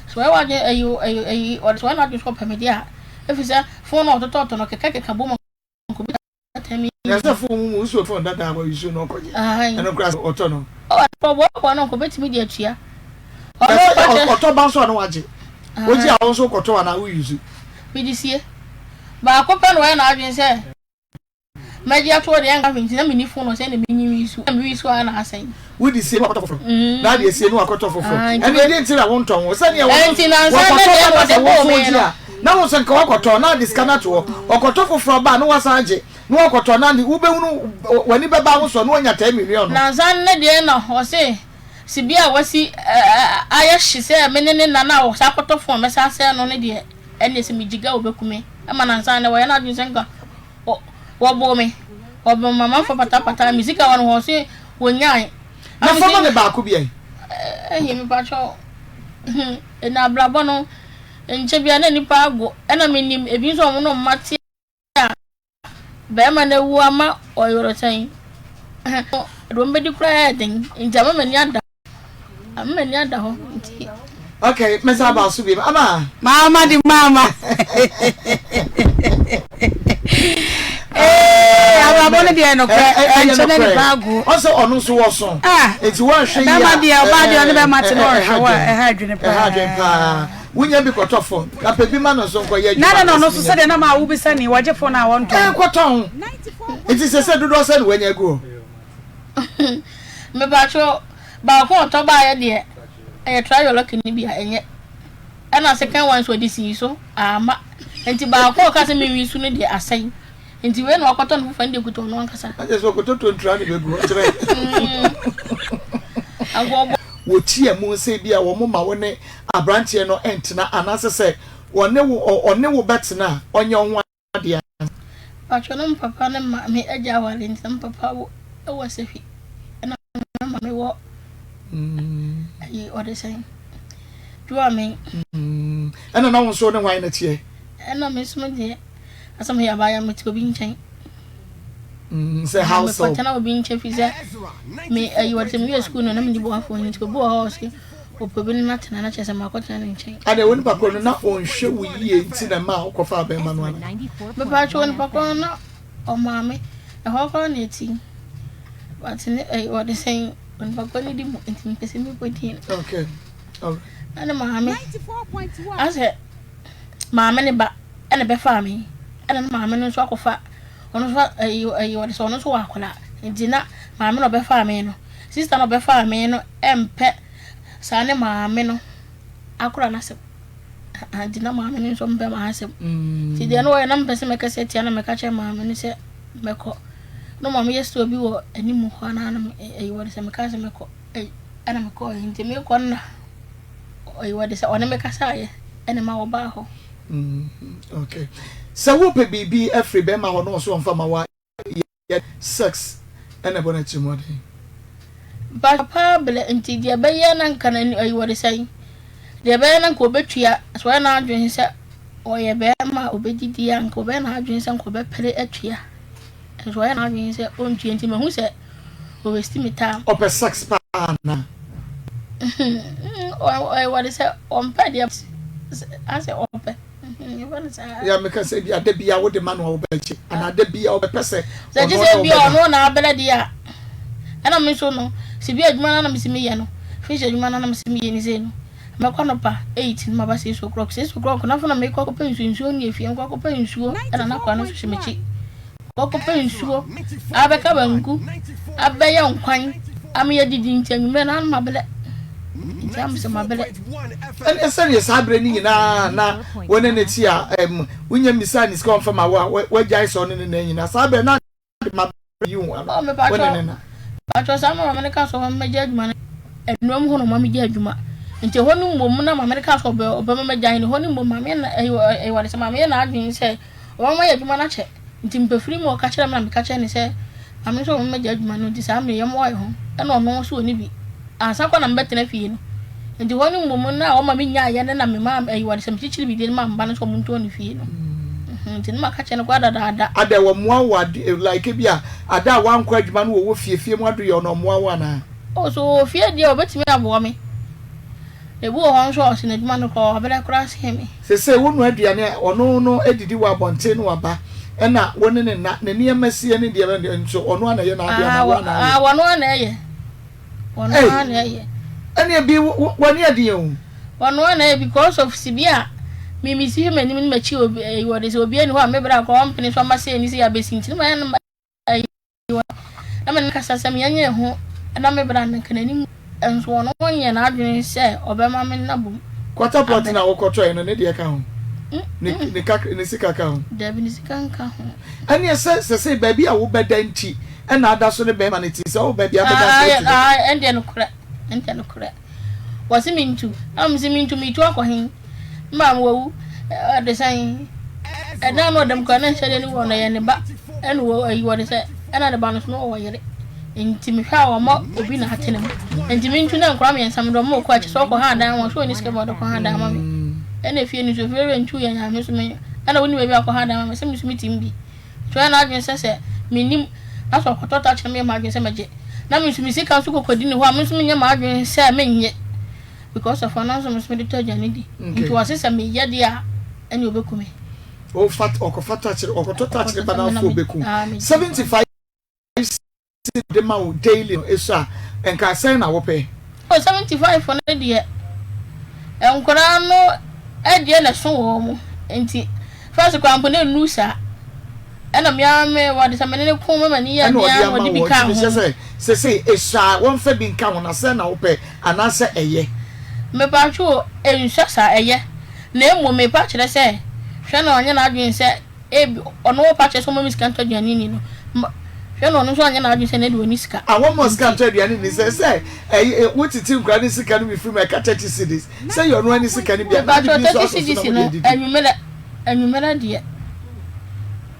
so I wa ayi o so na so mpa me de a efisa phone no toto no keke bo mo ko bi atemi ya se phone mu so phone data ba isu no ko je eno kra oto no o bo no ko betimi de atua oto ba so no waje oji a won so koto na wo isu bi disie ba ko pe no ya na adwen se maji ato de enka finti na mini phone no se na minyi isu mi isu ana asen we di se akoto foforo na de se no akoto foforo and they didn't tell won ton wo se ne wo enti na san de bo me na wo se nka akoto na de scanner to akoto foforo ba na wasa age na akoto na de ube hunu wani beba wo so na onya 10 million na san ne de na ho se sibia wasi aya hise menene na na wo akoto foforo me sa se no ne de ene se mijiga obekume ama na san ne wo ya na adwen se nka wo bo me obo mama for pata musica won ho se wonyan na fama ne ba ko bi ai me pa cho na blabo no enche bia na nipa ago na menim ebi so mo no mate a be ma na wu ama oyorotan do mbedi kura den njama mani ada ho nti okay mesa ba so bi mama di mama ababone dia no enche na nipa ago also onu so wo so enti wan hwe ya mama dia oba dia no be mate no hwe ha adwene pa wunya bi kotofo apebi ma no so nko ye no so se de na ma wo bi sani waje fo na won to koton enti se dodo se wanya go me ba cho ba ko to ba ye de e try your luck ni bi enye na second one so this so ama enti ba ko ka se me wi su ni de asai enti we no akoto no fa ndi kuto no ankasa aje so kuto to ntra ni be go tire agwo wotie mu se bia wo mo ma wo ne abrantie no entena anase se one wo betena onye onwa de pacho papa ne ma me Agya Wale nsem papa wo sefi na mama me wo ayi ode sen juwa me ana na won so ne hwan na tie ana me so de asam ya ba ya meti obi nchen say house so patana obi nchen fi se me ayi wate me school no na me di bo afo nti ko bo house o problem na tena na chese makota na nchen ade woni pa ko no na on hwe wo yie nti na ma ko fa ba ma no ana me pa cho woni pa ko na o mame e ho ko na eti but ne ayi wate sen woni pa ko ni di mo nti me pese me poti okay all right ana mame 94.1 ase mame ne ba ana be fa me ana mame no so akofa ono fa ayi wate so ono so akola nti na mame no be fa me no sister no be fa me no empe sane mame no akura na se dina mame no so mbe ma asem ti de no we na mpese me kase tia na me ka che mame no se meko no mame yesto bi wo animu ho na na ayi wade se me ka se meko ana meko nti me ko na ayi wade se one me kasa ye ene ma wo ba ho okay so wo pe bibi every be ma ho no so mfa ma wa sex ene bona chimode papa bele nti dia beye na nka na ayi wade sai dia beye na nka obetua so na adwen se oye be ma obedidi ya nka obe na adwen se nka obe pere atua so na adwen se ontue nti mehu se obestimita ope sex pa na oye wade se ompa dia ase ope ya me ka se bia de bia wo de manu wo ba chi ana de bia wo be pese se je se bia ono na abele dia ana me so no si bia adwuma na me si me ye no fish adwuma na me si me ye ni ze no me kwa no pa 8 ma ba 6 o'clock na fona me kwa ko pa nsuo ni efie kwa ko pa nsuo ana na kwa no so mechi ko ko pa nsuo abeka banku abeya nkwan ame didi ntanwume na ma bele jam se ma bele and serious abre ni na wona ne ti a wunya misa ni ska onfa ma wa jai so ne na nyina sabe na ma you wona ne na pacho sama ma ka so ma jaduma enum hono ma jaduma nti honu mbom na ma ka so be ma jai ni honu mbom ma me na e wale se ma me na adwin se o ma jaduma na che nti mpefiri mo ka kire ma me ka che ni se ma me so ma jaduma no di sa me ye mo ho e na ono so ni bi ansa kwa na mbetena fie no nti honu mbom na o ma me nya ye na me ma e wale se me chichiri bi de ma mba no so mo nto ni fie no nti ma ka che ne kwa dada ada wo moa like bia ada wan kwa adwuma no wo fie mu ado ye no moa wa na o so fie dia obetimi abo me ebu ho nso se na adwuma no ko abela kura se me se wonu aduane ono no edidi wa bonte no aba ena woni ne na ne niamasie ne dia nso ono ana ye na abia na na wono ana ye wono ana ye ene bi woni ade ye wono ana because of sibia mimi si meni ni machi obi wode se obi ani ho amebra ko ompene so ma se ni se ya besinti ma na na men kasa sam yanye ho na mebra na kanani enso wono wonye na adwen se obema men na bum quarter pot na wo koto eno ne de ka ho ne sika ka ho da bi ni sika nka ho ani se baby a wo beda nti na ada so ne be ma ne ti se wo baby a beda so ende no kura wasi mintu am si mintu mi to akwahin ma wo de san na no dem ko na nhyade ni wo na ye ne ba ene wo ayi wo de se ana de ba no no Oyere enti me hwa wo ma obi na hatene mu enti me ntu na nkra me nsam do mo ko achi so ko ha dan wo so ni skebo do ko ha dan ma me ena fie ni so fere ntu ya nya me so me ana woni be bi akọ ha dan ma me se me so meeting bi so na adwen se minim aso ko tota chi me ma adwen se maje na me so me sika so kokodi ni ho a me so me nya ma adwen se me nye because of announce me so me to jani di ntu asese me ye dia ene obekume o fat okofata chi okotota chi ba na fo obeku 75 de ma o daily eso enka sen na wo pe o 75 for na de enkora no e de na so wo mu enti first kwampo na nusa ena me wa de samene ne ko mama ni ya dia wo de bi ka ho se esa won fa bi nka ho na sen na wo pe anase eye me pa chu enhwa sa eye na emo me pa kire se hwe na onye na adwen se e ono pa kire so mama sika to duani ni no hwe na ono so onye na adwen se na de oni sika awon mo sika to duani ni se wotiti nkra ni sika no bi free me ka 30 cedis se yo no ani sika ni bi ba 30 cedis no anyumela de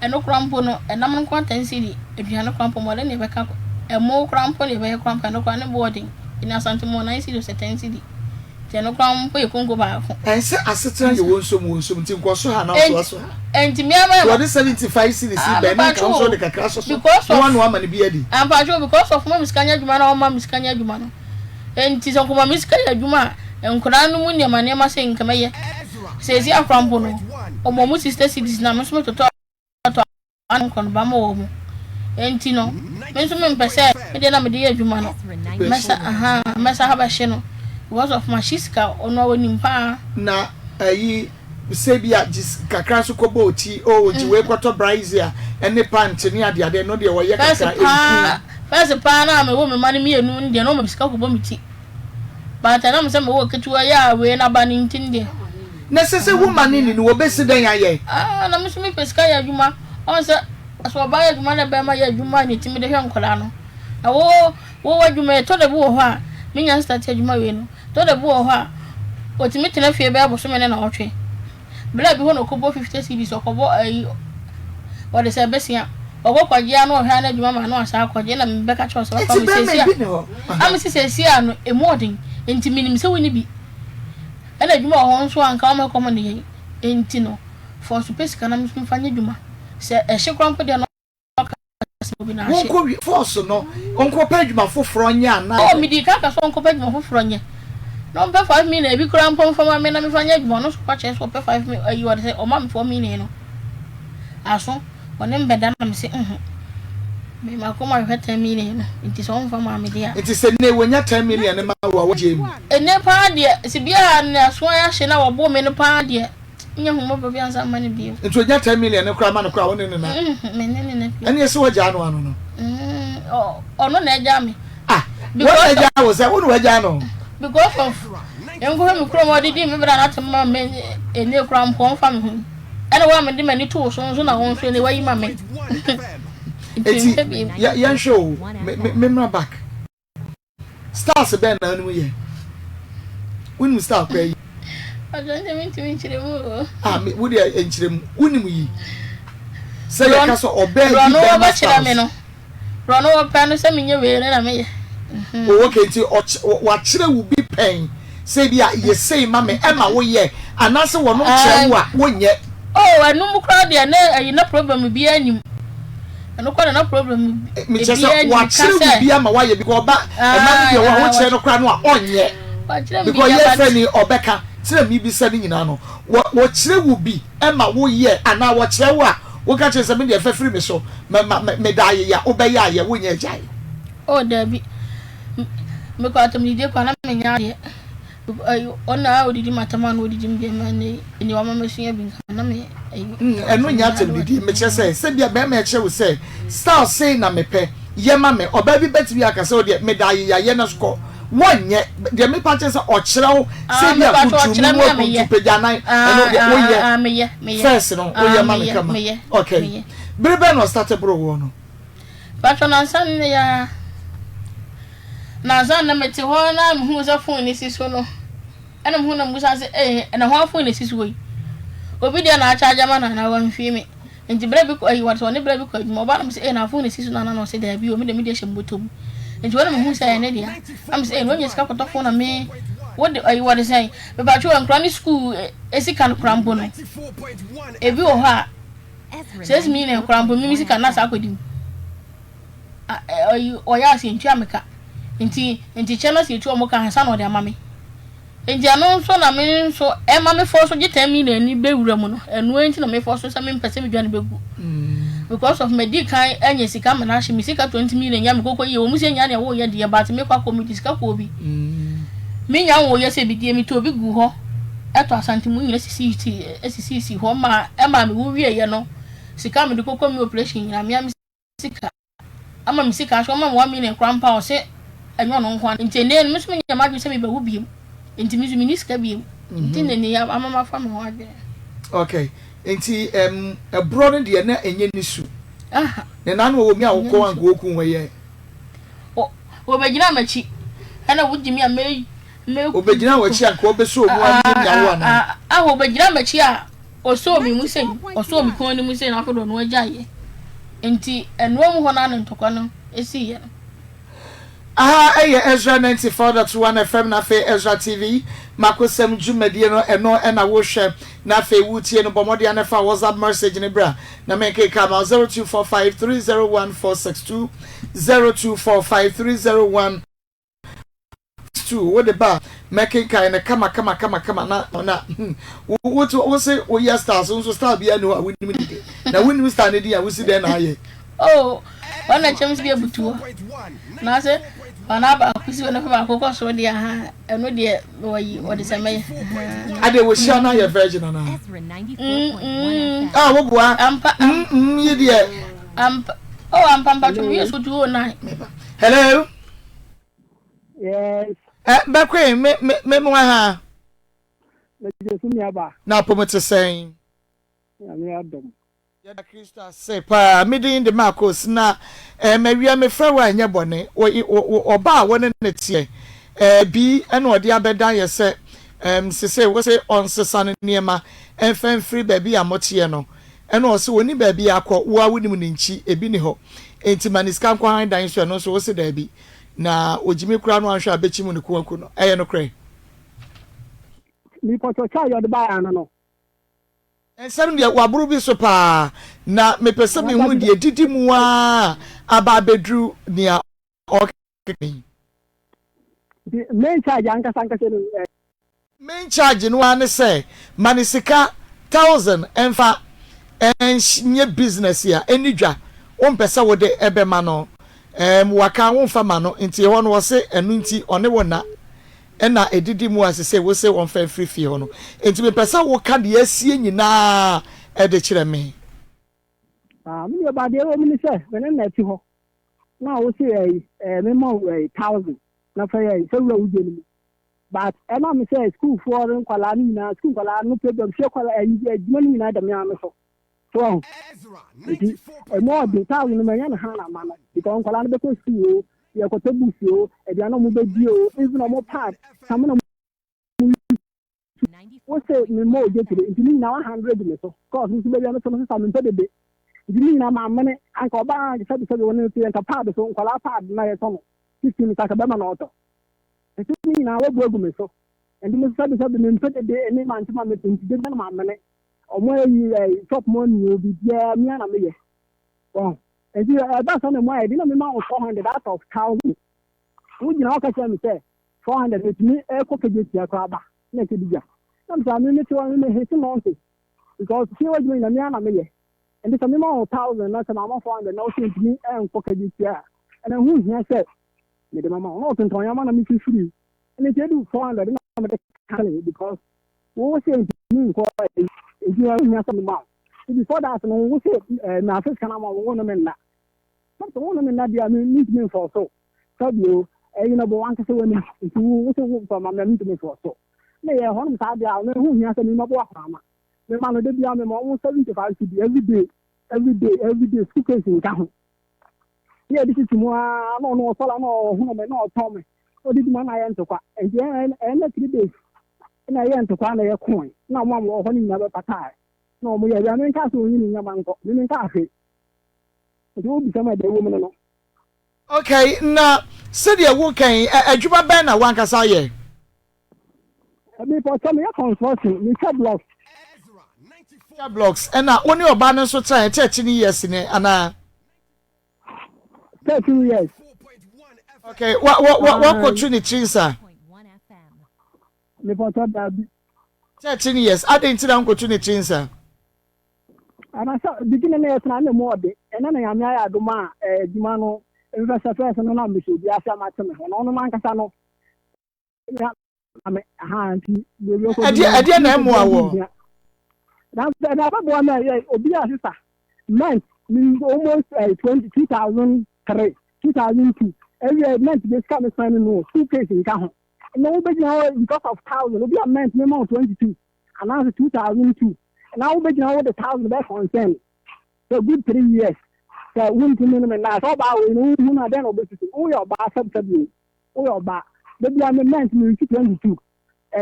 eno krampo no enam no kwanta cedi eduano krampo mo le ne be ka emo krampo le be krampo no kwa ne boarding ina asante mo 9 cedi 10 cedi no krampo e kongo ba ko ense asetra ye wonsom ntinko so ha na so enti me ama what 75 cedis be na ka so de kakra so one one man bi adi ampa jo because of mo miskanya djuma na o ma miskanya djuma no enti so ko ma miskanya djuma enkura no mu ne ma ne ma se nkamaye sezi akrampo no o mo mu sister cedis na me so to an kon ba mo wo mu enti no me so me mpese me de na me de adwuma no mesa ha ba hye no because of my shiska ono woni mpa na ayi sebia kakra so kobo oti o ji we kwato brazia ene pant ni ade no de wo ye kakra first pa na me wo me mani me enu de no me sika kobo miti ba ta na me se me wo ketuwa ya we na ba ni ntinde na sese woman ni wo besi den aye na me so me pesika ya adwuma on se aso ba ya adwuma na ba ma ya adwuma ni timi de hwe nkola no na wo adwuma to de bo ho a me nya start adwuma we no to de bo ho a otimi tena fie be abo so me na otwe bla bi ho no kobo 50 cedis okobo ayi o de se besia ogokwaje anu ohwa na adwuma ma na asa akwaje na me be ka cho so ba me sesia am sesia no emodin enti minim se woni bi ana adwuma ho nso anka o me komo ne enti no for space kana me fanye adwuma se ehye krampo de no wonko force no onko paguma foforo nya na o mi di ka so onko paguma foforo nya no pe 5 minutes e bi krampo mfama me na me fanya adwuma no so kwa che so pe 5 minutes ayi wa de o ma me 4 minutes no aso woni mbeda na me se me ma ko ma 10 minutes no nti so mfama me dia nti se ne wonya 10 million ma wa jemu ene pa de se bia na so ya hye na wo bo me no pa de nya humo ba bia nsa mane bio nti wonya 10 million kra ma no kra woni ne na me ne ene se waja no ano no ono na eja me because eja wo se wonu waja no because of enko me kro mo didi me bra na tema me ene kra mpo mfa me hu ene wa me de mani to so na won so ne wayi ma me eti yan show me mra back stars be na anu ye wonu star kwa yi ajonje mi chiremu me wodi enchiremu wonimu yi se ya ka so obe bi no ba chira me no rono wa pa no se menye we na me ye o okay ti wa chire wo bi pen se bia ye sei ma me e ma wo ye anase wo no chire wo a wo nye anu mu crowd de na ayi na problem bi anim anu kwa na problem me chese wa chire wo bi ama wa ye because ba e ma bi wo chire no kra no a onye because ye fe ni obeka chire mi bi se ni nyina no wo chire wo bi e ma wo ye ana wo chire wo a wo ka chese me de fe free me so me da ye ya obeya ye wo nye jai Dabi me ko atom de kwa na me nya de ona odidi matama na odidi mbe mane ni wa mama sua bi na me eno nya atom didi me chese se bia be me che wo se star say na me pe ye ma me oba bi beti bi aka se o de me da ye ya ye na sko wonye de me pa chese o kire se bia kutu mu kutu pejanan eno de wo ye me ye first no wo ye ma me kama okay brebe no start bro wo no patron san ne ya na zan na meti ho na me hu za phone ni siso no ana me hu na musa se na ho phone ni siso yi obi dia na charge ma na wan fi me nti bra bi ko ayi wat so ne bra bi ko adwuma oba na me say na phone si so na na say da bi o me de hye mbotom nti wona me hu say ne dia am say no nya sika kotọ phone na me what what is saying be ba chwo nkra ni school esika no krambo no ebi o ha says me na krambo mi sika na sa akodim oya si ntu ameka nti channel si etu o mo ka hansa no de amame nti ano so na me so e ma me for so je 10 million ni be wura mu no enu enti na me for so sa me mpese me dwane begu because of medical anya sika me na hye me sika 20 million ya me kokọ ye o mu se nya na wo ye de but me kwa community sika ko obi me nya wo ye se bi die me to obi gu ho eto asante mu nyina sisi ho ma e ma me wo wie ye no sika me de kokọ me operation nyina me sika ama me sika so ma 1 million krampa o se enyo no nko nti ne me so me nya ma dwe se me be wo biem nti me so me niska biem nti ne ne ya ama ma fa me ho ade okay nti abroad de na enye nisu ne na no wo mi awoko an go ku we o be gina machi ana wo jimi a me o be gina wachi an ko be so mu an nya wo na o be gina machi a o so mi mu sen o so mi kon ni mu sen akodo no ajaye nti eno mu ho na ntokwa no esi ye Ezra 94.1 FM na fe Ezra TV M'akosem jumedie no eno na wo hwe na fe wutie no bomode na fa WhatsApp message ne bra na make kama 0245301462 02453012 what the ba make kai na kama na wo say wo ya stars so star bia no awunim dide na wunim star ne dia wo si de na aye wana chems bia butuo na se bana ba kusi wona fa akoko so dia ha eno de wo de samaye ade wo shia na ye virgin na Ezra 94.1 wo bua ye de ampa to yeso tuo na hello yes ba kwe me mo ha na jesu mi aba na pomete sen ya mi adom ya da Krista se pa midin de Maa Akos na mawia me fra wa anya bone oba wona ne tie bi ena ode abeda ye se se wo se on sesane niema enfan free baby amotie no ena o se woni baby akọ wo awunim ne nchi ebi ni ho enti maniska kwa han dan so no so wo se da bi na ojimi kura no anhwe abechi mu ne kuanku no eye no kre ni poto cha yo de ba ya no ensem de waburu bi so pa na mepese me hu de didi mu a aba bedru nia okay main charge anka sanka se main charge no ane say manisika 1000 enfa enye business ya enidwa on pesa wo de ebe ma no waka won fa ma no nti ho no wo se enu nti one wona ena edidi mu asese wo se won fa free fee ho no nti me pesa wo ka de asie nyina e de kire me me ba de wo mi se we na ti ho na wo se me mo 1000 na fa ye se wo uje ni but e ma me se school for nkwala ni na school kwala no problem se kwala adwuma ni na da me am so so more than 1,000 no manya na hana mama because nkwala no be ko school ye ko tebusi o e dia no mo be di o even no mo part some no wo se me mo je tire ntini na 100 me so cause nsi be no so no sa me pe bebe ntini na ma mane anka oba je sabi woni ti enka pad so nkwala pad na ye so no 15 ka be ma na oto ntini na wo bogu me so and me sabi me pe de eni ma ntima me tinti de na ma mane omo yi top money obi bia mi na me ye oh and you that's on my idea me ma 400 out of 1,000 we you know ka say me say 400 with me e ko keje ti akwa ba na ke bija na me say me ti wan me hit nonsense because see what you na me na me ye and this me ma 1,000 na say ma 400 na o say me e ko keje ti a and who here say me de mama no to ton ya ma na me free and it do 400 na me de because we say me ko you are some ma before that no we say na face kana ma wo no me na so wo no me na dia me need me for so you know bo wan ka se woni wo so wo for ma me need me for so na ye ho no sa dia no hu hia se me ma bo akwa ma me ma no de bia me ma 75 cedi every day school case in ka ho ye this is mo no so la no hu no me no to me o di ma na ye ntokwa e na 3 days na ye ntokwa na ye coin na mo ho ni na be patai No, we are in Castle in Yamanko, in Cafe. It will be some of the woman. Okay, now, said you working a Juba Banner one Casaye. Before some consortium, we have blocks. Blocks, and now only your banners for 13 years in it, and 13 years. Okay, what opportunity, sir? Before 13 years. I didn't see them opportunity, sir. And I saw beginning of the more day, and then I am Duma, Dimano, investor first and non issue, the Afia Schwarzenegger, and on the Mancasano. I'm Auntie. I didn't know more. That's another one. Obia sister. Month means almost 2003, 2002. Every month they come and sign no 2 cases in Cajon. Nobody now because of 1,000. Obia month minimum 22. And now 2002. And now we know the 1,000 back on 10. So good 3 years. So wontumi minimum now. So about we know then obesity. Oh your bar subsidy. Oh your bar. But the month means 22.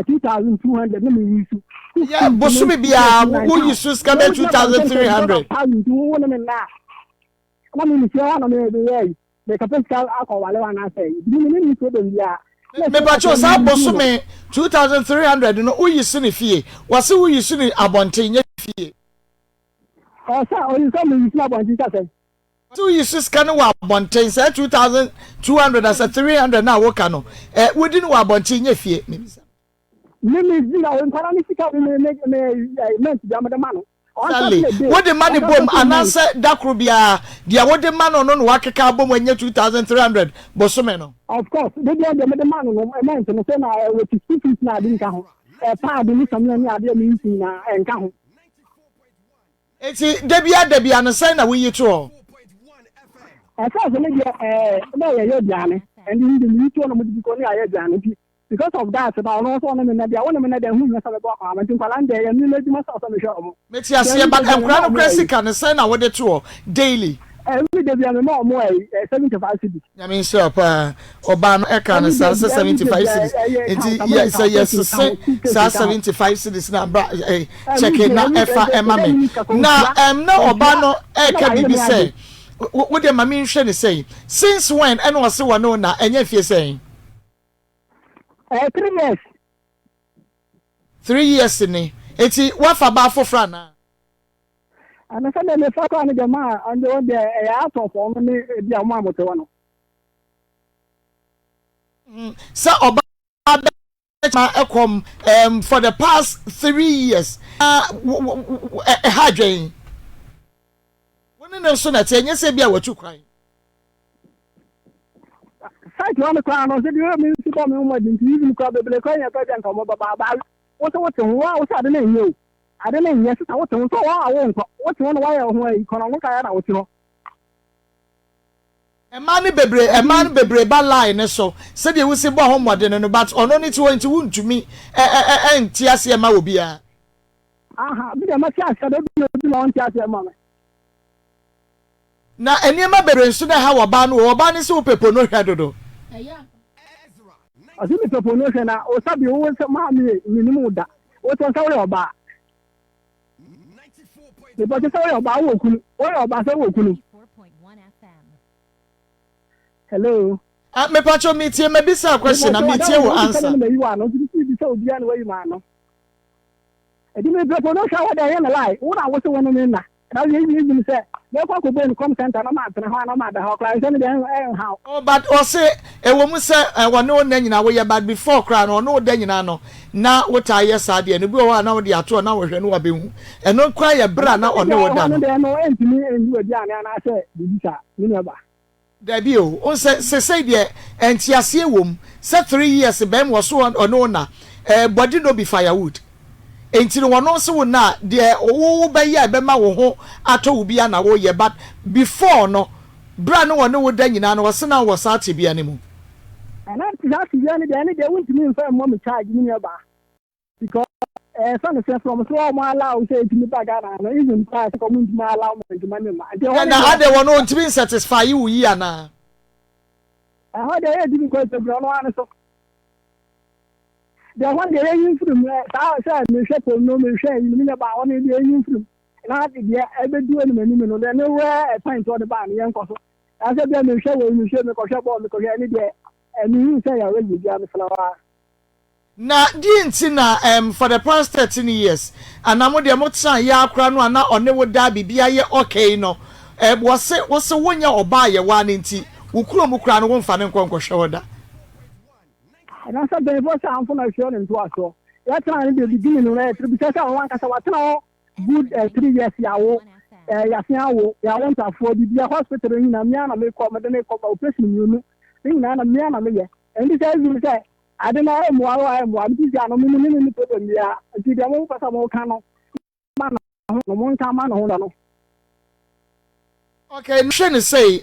2,200. Let me use. Yeah, Bosumi Bia, who you should come 2,300. I mean, if you want to make a fiscal alcohol, I say, you to them, yeah. But you said Bosumi 2,300, you know, who you see fee. Was who you see Abontin fee. Oh, sir, you saw me, it's not one thing. So you see scanning Abontin, say 2,200 as a 300 now, what can we didn't want Abontin fee. What the money boom and answer that could be what the man on Wakaka boom when you're 2,300 Bosomeno. Of course, they get the man on a man to say, which is 2 now didn't count. A pardon, some idea means and count. It's Debbie and a sign we you too. As far as your Johnny, and in the new tournament, because of that, about also on the media, one minute, who has about I think Palande and you let myself on the show. Metia, but I'm proud of Classic and a sign out with the tour daily. Every day, we are more 75 cities. I mean, sir, Obama Ekan is 75 cities. Yes, 75 cities now. Checking now, F.A. Now, no Obama Ekan be say. What the Mammy Shen say? Since when and was so unknown and if you're saying 3 years. 3 years in it. It's what for about for Frana. And I said, the fuck on the man and the out of only the mamma to one. So, Akoma for the past 3 years. Hadjane. When no sooner, 10 years, be what you crying. On the crown, I said, you have me to come in with you, probably crying a present from Baba. What's I don't know. I don't know, yes, I want to so I won't. What's one wire away? You can look at what you know. A man bebre bad line, so said you will say, Bo home, but on only to wound to me, and Tiasia Maubia. Aha, be a much I don't belong to your mamma. Now, and you may be sooner how a ban or ban is so people no shadow. I think it's a promotion or something always a mammy, Minimuda. What was our bar? The budget about Wokun or about Wokun. Hello. Me Pacho meet you, maybe some question. I meet you answer. You are not so beyond where you are. I didn't know what I am alive. What I was the one in that. Now you say, no one could be in content and no matter how class how. Oh, but or say a woman say, I want no then in our way about before crown or no then you know. Now what I yes I did and we are now the atu now we know about and not cry a brand now or no done. No end to me and you were done and I said, you never. Debut, on say there and Tiasia womb, said 3 years a Ben was so on owner, but did not be firewood. Until one also na there oh be ya be ma wo ho ato bia na wo ye but before no bra no one wo dan nyina no was na was ate bia ne mu and that bia ne they want me in firm mom charge me ba because son say from so ma allow say to me bag na even price come to ma allow me to money ma and ade one no to be satisfy you yi ana how they do because the bra no an so the one the yin from say me share to no me share you mean about one the yin from na the ebe do any many no there no where a pint or the ban yen koso I said me share me share me ko share ball me ko any there and you say you already be am flower na di ntina for the past 13 years anamo de motsan ya akra no ana one wo da bibia ye okay no wose wonya oba ye wa ne nti wukuro mu kra no wo mfa ne nkonko hwewoda na sa be bo sa amfo na hwe ne nto aso ya tana ne de beginning no na tribi sa wan kasa wa tana good 3 years yawo ya fiawo ya want afo bibia hospital ni na mia na me ko me de ne ko operation nyunu ni na mia na me ye endi say you say I don't know why I'm one piece. I don't mean to be here. See, the one person will come on. One time, man, okay, Shane say,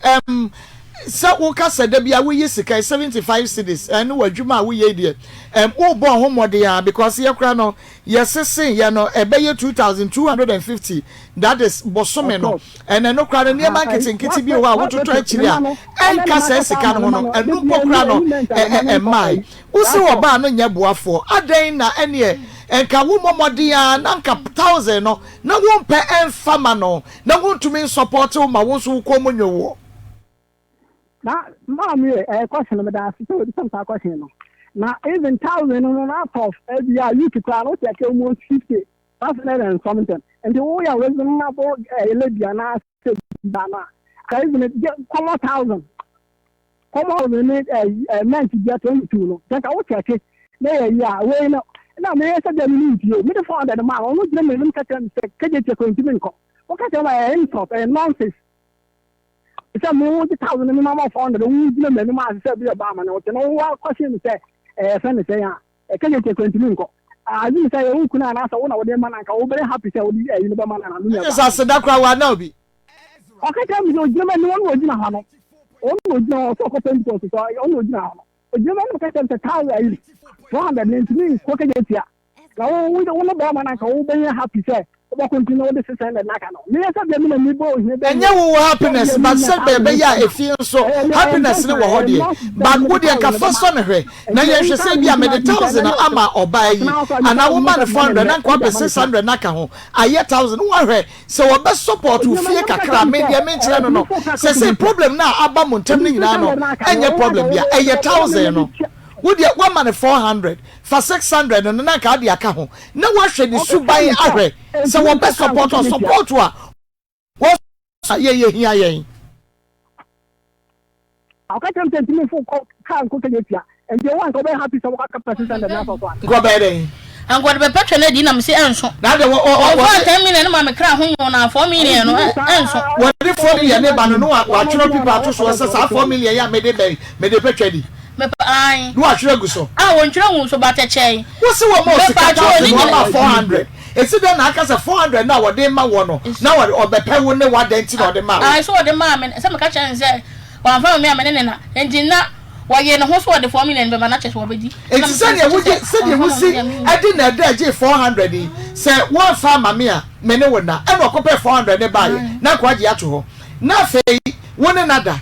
so Woka said there be a we 75 cities, and what Juma we ye all born home they because here crano, yes, say, you know, a bay 2,250. That is Bosomeno, and no crowd near marketing kitty be what to try Chilia, and Cassas Canono, and no crano, and my. Uso oba no nyaboafo adan na ene enka wo momodia na nka 1000 no na wo mpe enfama no na wo ntumi support wo ma wo so ko monyowo na mami question me da so di some question no na even 1000 no na of ya you to cry no take almost 50 that's and something and the way you reason na bo elebia na say dana ka even come 1000 come on we need meant to get 22 no take I check it there yeah we no na me say dem need you me the 400 man no dey me nka tell say keje check into me nko o ka tell my insult and nonsense it's a me 1000 me mama 400 we dey me ma say be ba ma no no wa question say friend say ya keje check into me nko you say you kuna na so na we dey man nka we very happy say we dey you be man na no yes as that crowd wa na obi o ka tell me you dey me no one go na ha no onu no so ko pen ko so onu na o je ma ka tell ta wa 490 ko ka je tia la o we no ba ma na ka o be happy say o continue with the 600 na ka no me say be me na mi bo he be enye wo happiness but say be ya efie so happiness ni wo ho de but wo de ka fa so ne hwe na ye hwe say bia me de 1000 ama oba yi ana wo ma 400 na ko be 600 na ka ho aye 1000 wo hwe so wo be support wo fie kakra me de me kire no no say problem na aba mo ntem ni nyina no enye problem bia aye 1000 no would you 1 man 400 for 600 and na ka dia ka ho na wo hwe ni subai ahwe so wo be support wa wo ye hia yen I can't tell me for can ko ke tia and you want to be happy so ka person and na so so go be dey and go be petro na di na me say enso na de wo 10 million ma me kra ho na 4 million no enso wo de 4 million ne ba no wa chiro people to so say 4 million ya me de petro di me ai do ahwere guso won twere hu so ba teche wo se wo mo 400 esi dem na aka say 400 na wo de ma wo no na wo obepe wo ne wa denti na wo de ma ai so wo de ma me se me ka chen say wa fa me amene ne na enti na wo ye ne ho so wo de 4 million be ma na che so wo bedi enti se ne wo si adi na de je 400 yi se wo fa ma me a me ne wo na e no ko pe 400 ne ba ye na ko agi ato ho na fe wo ne nada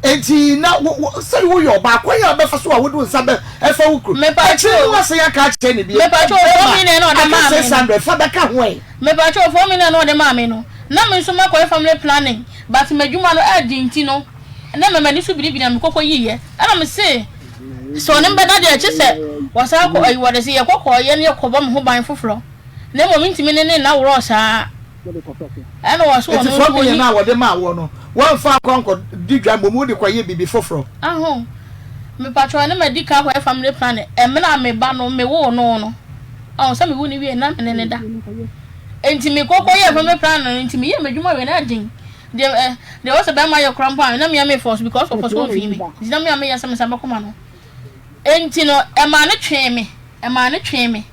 enti na say wo yo ba kwanya be fa so a wo do nsa be e fa wo kru me pa cho wo se ya ka che ne bi me pa cho 4 million no de ma me 600 fa be ka ho e me pa cho 4 million no de ma me no na me so ma ko family planning but me dwuma no adi nti no na me mani so biribi na me kokko yiye ana me say so ne mbeda de che se wasa ko ayi wode se ye kokko ye ne koba me ho ban foforo na mo minti me ne na woro sa ana waso no so ko ye na wode ma wo no one fa konko digwa mo mu de kwa ye bibi foforo aho me patro na me dika kwa family plan e me na me ba no me wo no so me wo ni wie na me ne da enti me kokko ye family plan no enti me ye medwuma we na din de was be my crampa na me force because of school fee me na me ya se me koma no enti no e ma ne twe me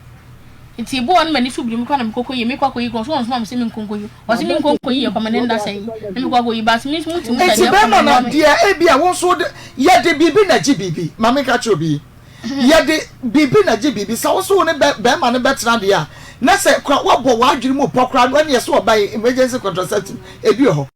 iti bo on mani subiri mi kwa na mkoko yi mi kwa ko yi ko so on so am se mi nkonko yi o se mi nkonko yi kwa mane nda sai mi kwa ko yi ba se mi muti mu iti be no na dia e bia won so ye de bibi na ji bibi mama ka cho bi ye de bibi na ji bibi sa wo so ne be ma ne betra dia na se kwa wo bo wa adwiri mu pokra no ne ye so obai emergency contraceptive e bi ho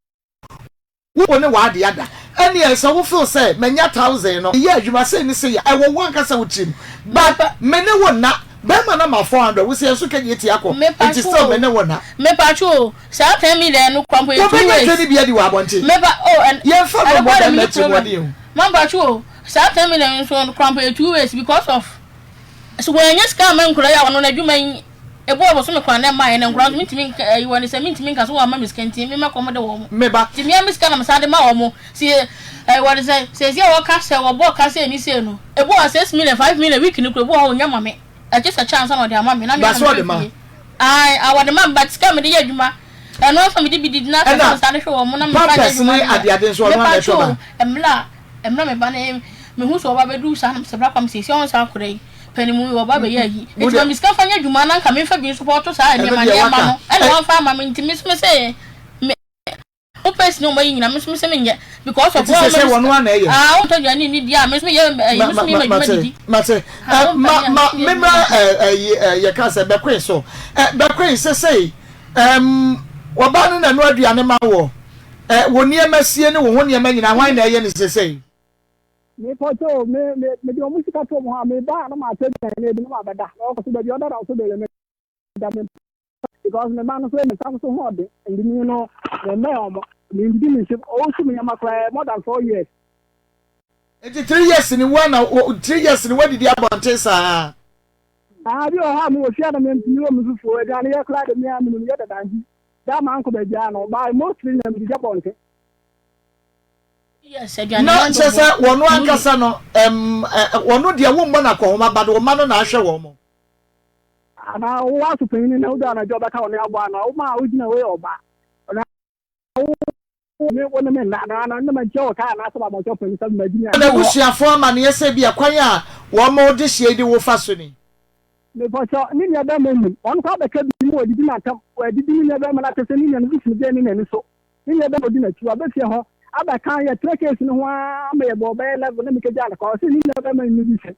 wo ne wa de ada any else I will feel say many 1,000 no yeah you must say ni say I will one kasa with but many one na Bema na ma 400 we say so can yet yako it is still many one na me pacho say 10 million no kwampo e 2 ways me be the wa bonti me ba oh and yeah for the problem man pacho say 10 million so kwampo e 2 ways because of so when you scam man kura ya wono na dwuma yin e bo bo so me kwan na ma yin nkura so mitimi you want say mitimi nka so wa ma miskenti me makomo de wo me ba timi am miska na msade ma wo mo see what say wo ka say wo bo ka say ni say no e bo 6 million 5 million week ni kura bo ho nya ma me just a chance on the amount. That's what the man. I want the man, but scam the yaduma. And also, me did not understand show on my personally at the other one. Emla, me who's over do some Sabrakam sessions are correct. Penny move over ye. It's when Miss Cafania Jumana coming for being supporters. I am my and one farmer into Miss Messay. No person no way in a Miss Messing because of one. I want to need ya Miss me. Mate, member ya kasa bekwe so bekwe say wabanu na no aduane ma wo woni amasie ne wo ho ne ma nyina hwan na ye ne say me poto me di omusika to mo ha me ba na ma se ne bi na ma bada o ko so be oda so be me da me because me man so me sam so ho de ndi ni no me omo me ndi me o so me yamakra more than 4 years. 3 years in one 3 years in what did you about sa bi o ha mo ofia na me ntini o mfufo e dan ye kra de me amunu ye da danji da man ko be ja no by mostly na me Agyapong yes again no say wono ankasa no wono de wo mbo na ko homa bado wo ma no na ahwe wo mo ana wo asupin ni na uda na joba ka woni agba na wo ma ojina we oba me wona me na ma je o ka na so ba mo chopin sa ma jinya na busuafo ma na yese bia kwan a wo ma odi hie di wo fa so ni me bocho ni ne ba menu on ka be ka bi mo odi na tam o di ni ne ba ma na tese ni ne bi ni ni ne so ni ne ba odi na tuwa be fie ho aba kan ya trekes ni ho ama ye bo be level na mi ke ja na ko si ni ne ba menu bi se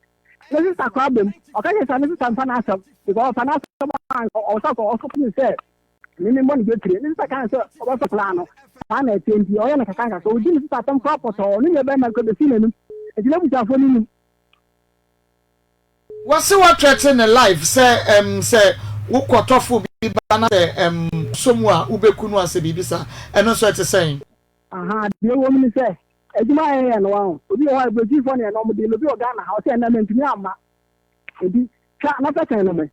na si ta ko abem o ka ye sa ni si ta na asam because fa na asam o sa ko o so ni se ni mo ni be kire ni ta kan so o ba so plano ana etendi o ya na kaka so odi ni ta tam ko poto ni ne ba ma ko be si ne ni e di na buta fo ni what's what threaten in life say wo kwotofo bi ba na somu a ubekunu ase bibisa eno so ete saying aha de wo mi say ejuma ye no wa obi o ha beji fo ne no mo de lobi o Ghana ha o say na mentimi amma ebi ka na pete no me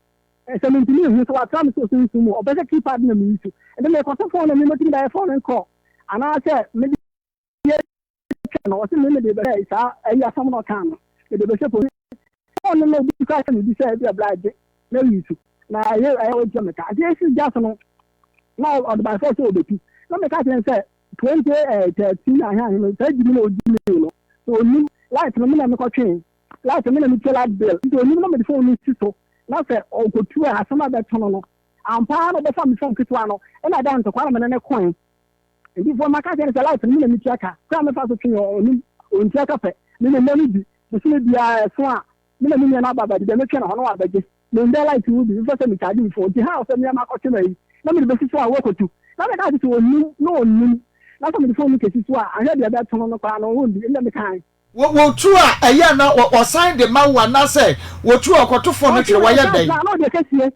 se mentimi hu so atam so sunsumu o be se keep pad na mi isu e de me kwotofo na mi moti da phone nko ana say me ye no o se me de be sa ayi asam no kan no de be se po no no bi ka se bi say bi ablage na yisu na ye o jameka ade esi just no now on by force obetu na me ka say 2013 aha no say jimi no jimi no so ni light no me na me ko twen light me na me tell bill so ni no me phone ni so na say o go tu a sama be tono no ampa no be fa me phone kitwa no e na dan to kwa me na coin ndi fo maka say light me na me tiaka kwa me fa so twen o ni on tiaka pe ni na me bi so ne bia so a me na me na baba de me twen no no abaje me nda light wo bi fa say me charge me phone ti ha so me ma ko twen na me be so a wo ko tu na me ka ti o ni no ni na so me phone ke si so a ahia de be tono no kwa no wo bi na me kan wo tu a eya na o sign the man wa na say wo tu okotofo no kire wa ya dai na no de kesie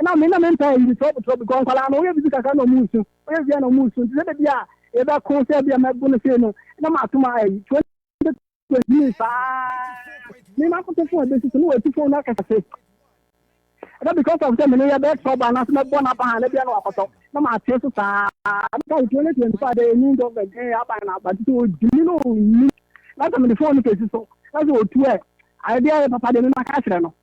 na me nta yi so because kwala no we bi kaka no musu we bi na musu de de bia e ba ko se bia ma bu no se no na ma tuma ai 20 fa ni ma ko te phone de so no we tu phone na ka se that because of them no ya be trouble na so me born up ha na bia no akoto na ma tie so sa na 2025 de ni do be aba na ba to jimi no ni na ta me the phone ke so na so otu e idea papa de na ka kire no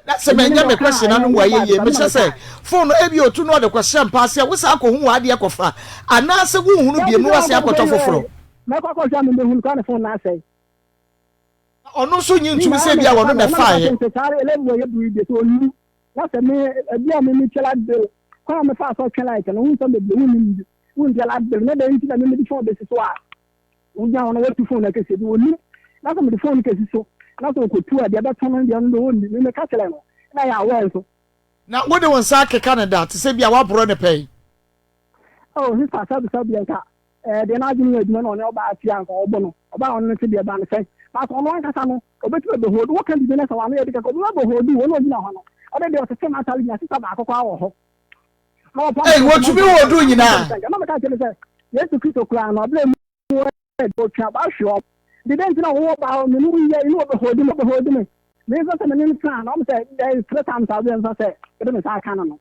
that's a me me question anu wa ye me say phone e bi otu no de question pass ya wo sa ko hu wa de kofa ana se wo hu no bi mu wa se akoto foforo me ko sha me hu ka na phone na say ono so nyi ntu se bia wo no na fa ye na se me bia me chela de kwa me fa so chela ite no hu so be hu ni chela de na de nti na me di phone be so a unya ono wetu phone na kesi wo ni na so me di phone kesi so na so ko tu a de be tono de no wo ni me ka chela no na ya well so na wo de won sa ke Canada to se bia wa bro ne pay oh his fa sabi sabi yanka de na adwene adwuma no ne oba afia nka obo no oba on no se de ba ne sen but ono ankasa no obetime be hold wo kan business wa no ye de ka obi ba hold wo no gina ho no ode de o se ma tali na sisa ba akokwa wo ho hey what you be hold do nyina na me ka tell say Yesu Kristo kra no ble mu do twa ba hwo de den na wo ba me no ye no be hold me me so se me ni plan no me say there is 3 times I do say de me sa kan no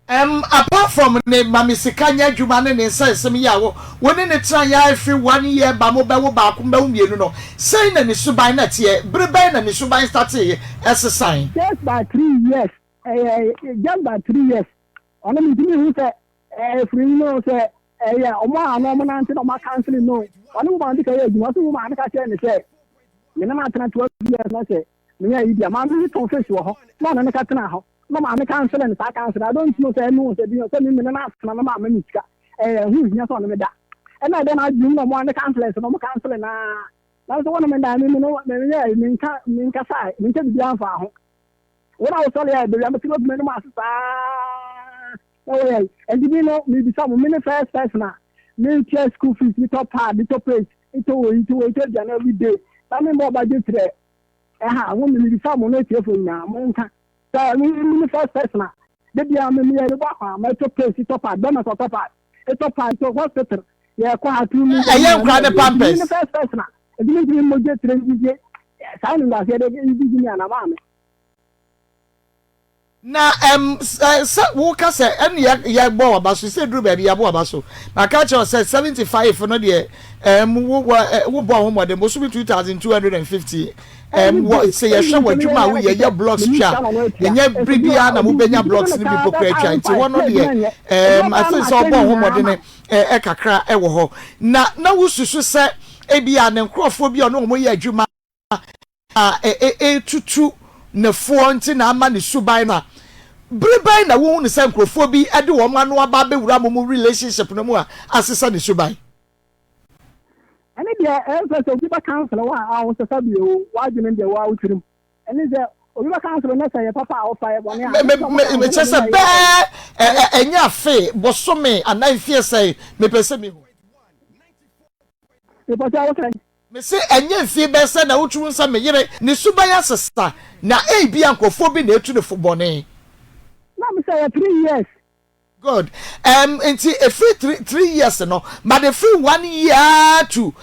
apart from ne mamisikanya adwuma ne nsensem ya wo woni ne tran ya every 1 year ba mo be wo ba ko be mienu no say na ne suban na tie brebe na ne suban start exercise just by 3 years just by 3 years ono mi dimi hu say free no say yeah omo ano mo na nti no ma cancel no ono mo ba ndi ka ye adwuma so mo ma ka che ne say me na ma tena 12 years na say me ya idia ma mi to face wo ho na na ka tena ho no ma me cancel and sa cancel I don't know say no say bi say me na na ma me mika hu nya so no me da e na den adwum no mo na cancel so mo cancel na so wona me da me no me ya me nka sai me nka bi anfa ho wona wo so le ya be ya me tilo me no ma sa oh yeah and you know me be some me first person me check school fees me top pad me top page it every day na me mo budget re wo me be some no tie fo nya mo nka me first person the dia me me le ba ma to place to part do na to part to part to hospital ya ko atu me ayen kra de pampers me first person e bi me mo je trendije sai ni ga se de bi ni na ma me na wo ka se en ya gbo abaso se duru ba bi ya bo abaso na ka che se 75 no de wo bo ho modem bo so bi 2250 what say ya show adwuma wo ye blocks twa enya bribia na mo benya blocks ni bi pokra twa nti wono de I think so bo ho modem kakra wo ho na wo susu se ebia ne nkrofo bi ono mo ye adwuma tutu na fo nti na ama ne suban na bribai na wo ne se nkrofo bi ade wo ma no aba be wura mo relationship no mu a asesa ne suban ani dia so obi ba cancel wa a so sabi o wa dwene dia wa utrim ani ze obi ba cancel na say papa o fa e bone a me chese be enya fe bosome anan fie say me pese me ho e pata o kan me say enya fie be say na utru nsa me yire ne suban asesa na e bia nkofo bi na etu ne fo bone na me say 3 years good until a free 3 years no but the free 1 year to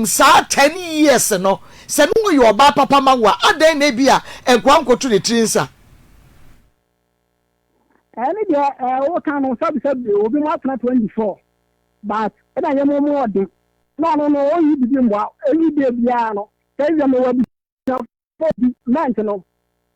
sa 10 years no se no yo ba papa ma wa adan na bia enkwa nkoto ne trinsa ani dia o kan no sabi obi no atna 24 but e da yemo mo ode no o yi bi mwa eyi de bia no say yemo wa bi month no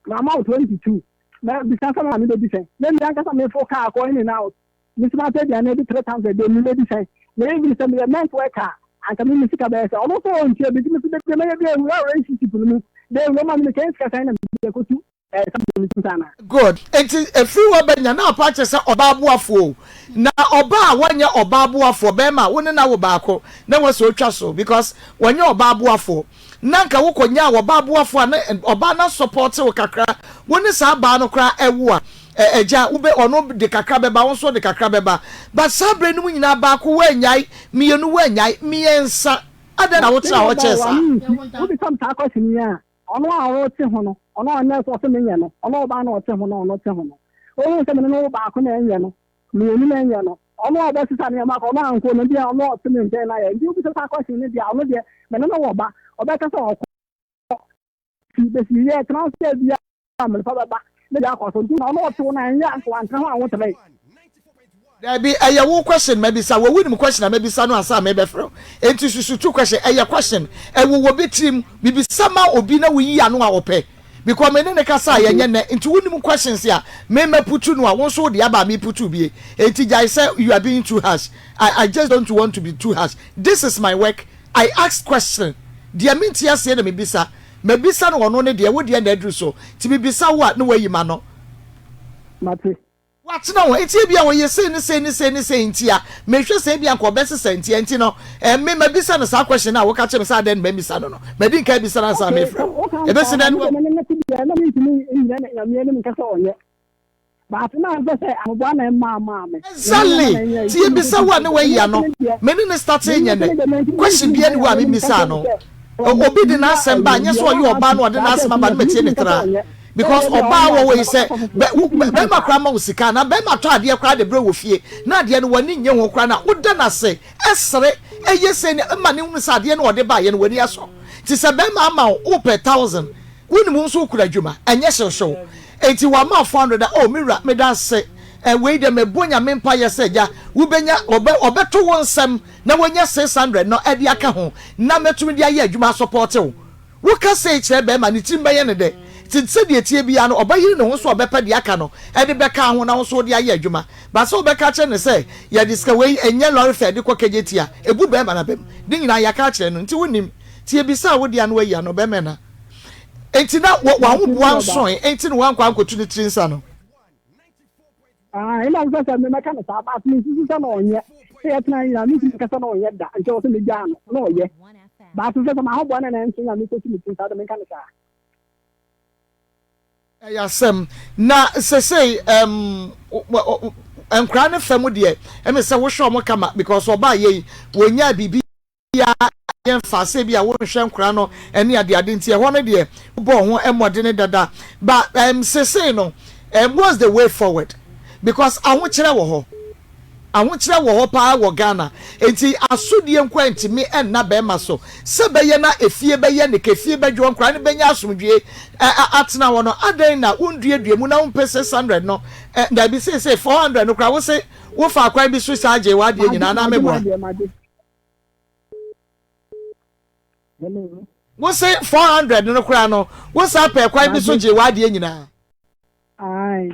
na ma 22 na bisansa na mi do disen na mi anka me for car ko in now mi smart dey na be 3 times a day mi dey disen na even some month worker anka mi sika be say almost on tie be mi dey me dey we are relationship no dey no ma mi can sika sign na mi ko tu something mi sana good enti every one benya na pa che say oba aboafo na oba a wanya oba aboafo be ma woni na wo ba ko na wo so twa so because wanya oba aboafo nanka wo konya wo ba aboafo na oba na support wo kakra woni sa ba no kra ewo a eja wo be ono de kakra beba wo so de kakra beba but sabre no nyina ba ko wanyai mienu wanyai miensa ada na wo tra wo chesa wo be come ta question ya ono a wo te ho no ono na so se menye no ono ba na wo te ho no ono te ho no o se me no ba ko na enye no mienu na enye no ono oba sisa ne ma ko no anko no dia ono te me nte na ya ndi wo be ta question ne dia ono dia me no wo ba oba ka so si be si ye transfer dia am fa ba le ya ko so ndi ono to na nya anko antra ho awon tele there be wo question maybe sa wo win question maybe sa no asa me be fro enti susu two question question wo betrim bibi sama obi na wo yi anu a ope because me ne ka sa ye nye ne enti woni questions ya me putu no a won so de aba me putu bie enti jai say you are being too harsh. I just don't want to be too harsh. This is my work. I ask question dia minti ya se na me bisa no ono ne dia wo dia na adru so ti me bisa wo a no wayi ma no mate what no enti bia wo ye say enti a me hwe say bia ko bese senti enti no me bisa no sa question na wo ka che me sa den me bisa no me din ka bisa na sa me fro e bese den But now I say I'm one and mama. Exactly. See, you be someone way ya no. Many ne start saying yende. Question be anyone me misa no. Obi di na nsem ba nye so you oba no de na nsem ba me tie ne tra. Because oba wo we say be ma kra ma usika na be ma to ade kra de bre wo fie. Na ade no wani nye ho kra na woda na se. Esere eye se ne ma ne hu sa ade no ode ba ye no wani aso. Ti se be ma ma o per 1000. Woni mu nso kura dwuma. Enye show. Enti wa ma 400 oh mira me dan say we dem ebonya me mpa ye seja wo benya obeto won nsem na wonya 600 no e dia ka ho na metumi dia ye adwuma support wo ka say kire be ma ni timba ye ne de titse de tie bia no obayiri ne ho so obepa dia ka no e de beka ho na ho so dia ye adwuma ba so obeka kire ne say ye diska we enye lorry fare de kokege tia ebu be ma na bem de nyina ya ka kire no nti wonim tie bi sa wo dia no we ya no be me na enti na wa ho bua nso enti no wan kwa ankotu ne trinsa no ina nza me meka na sa ba mi sisi sa no onye se tena ina mi sisi kasa no onye da nti o se me gya no onye ba so se ma ho bua na na nso na mi so mi trinsa da me ka na sa ya sem na se enkra ne fam de e me se wo hwe o kama because oba ye wonya bibi ya fa se bia wo hwe nkra no ene ade nti e ho no de bo ho emode ne dada but say no what's the way forward because ahokere wo ho pa wo Ghana enti asodie nkwa ntimi enna be ma so se be ye na efie be ye ne kefie be dwo nkra ne benya asomdwie atena wo no adan na undue mu na umpe 600 no da bi say 400 no kra wo se wo fa akwa bi so sa age wa de nyina na mebo wo say 400 no kra no wo sa pa akwa bi so je wa de nyina ai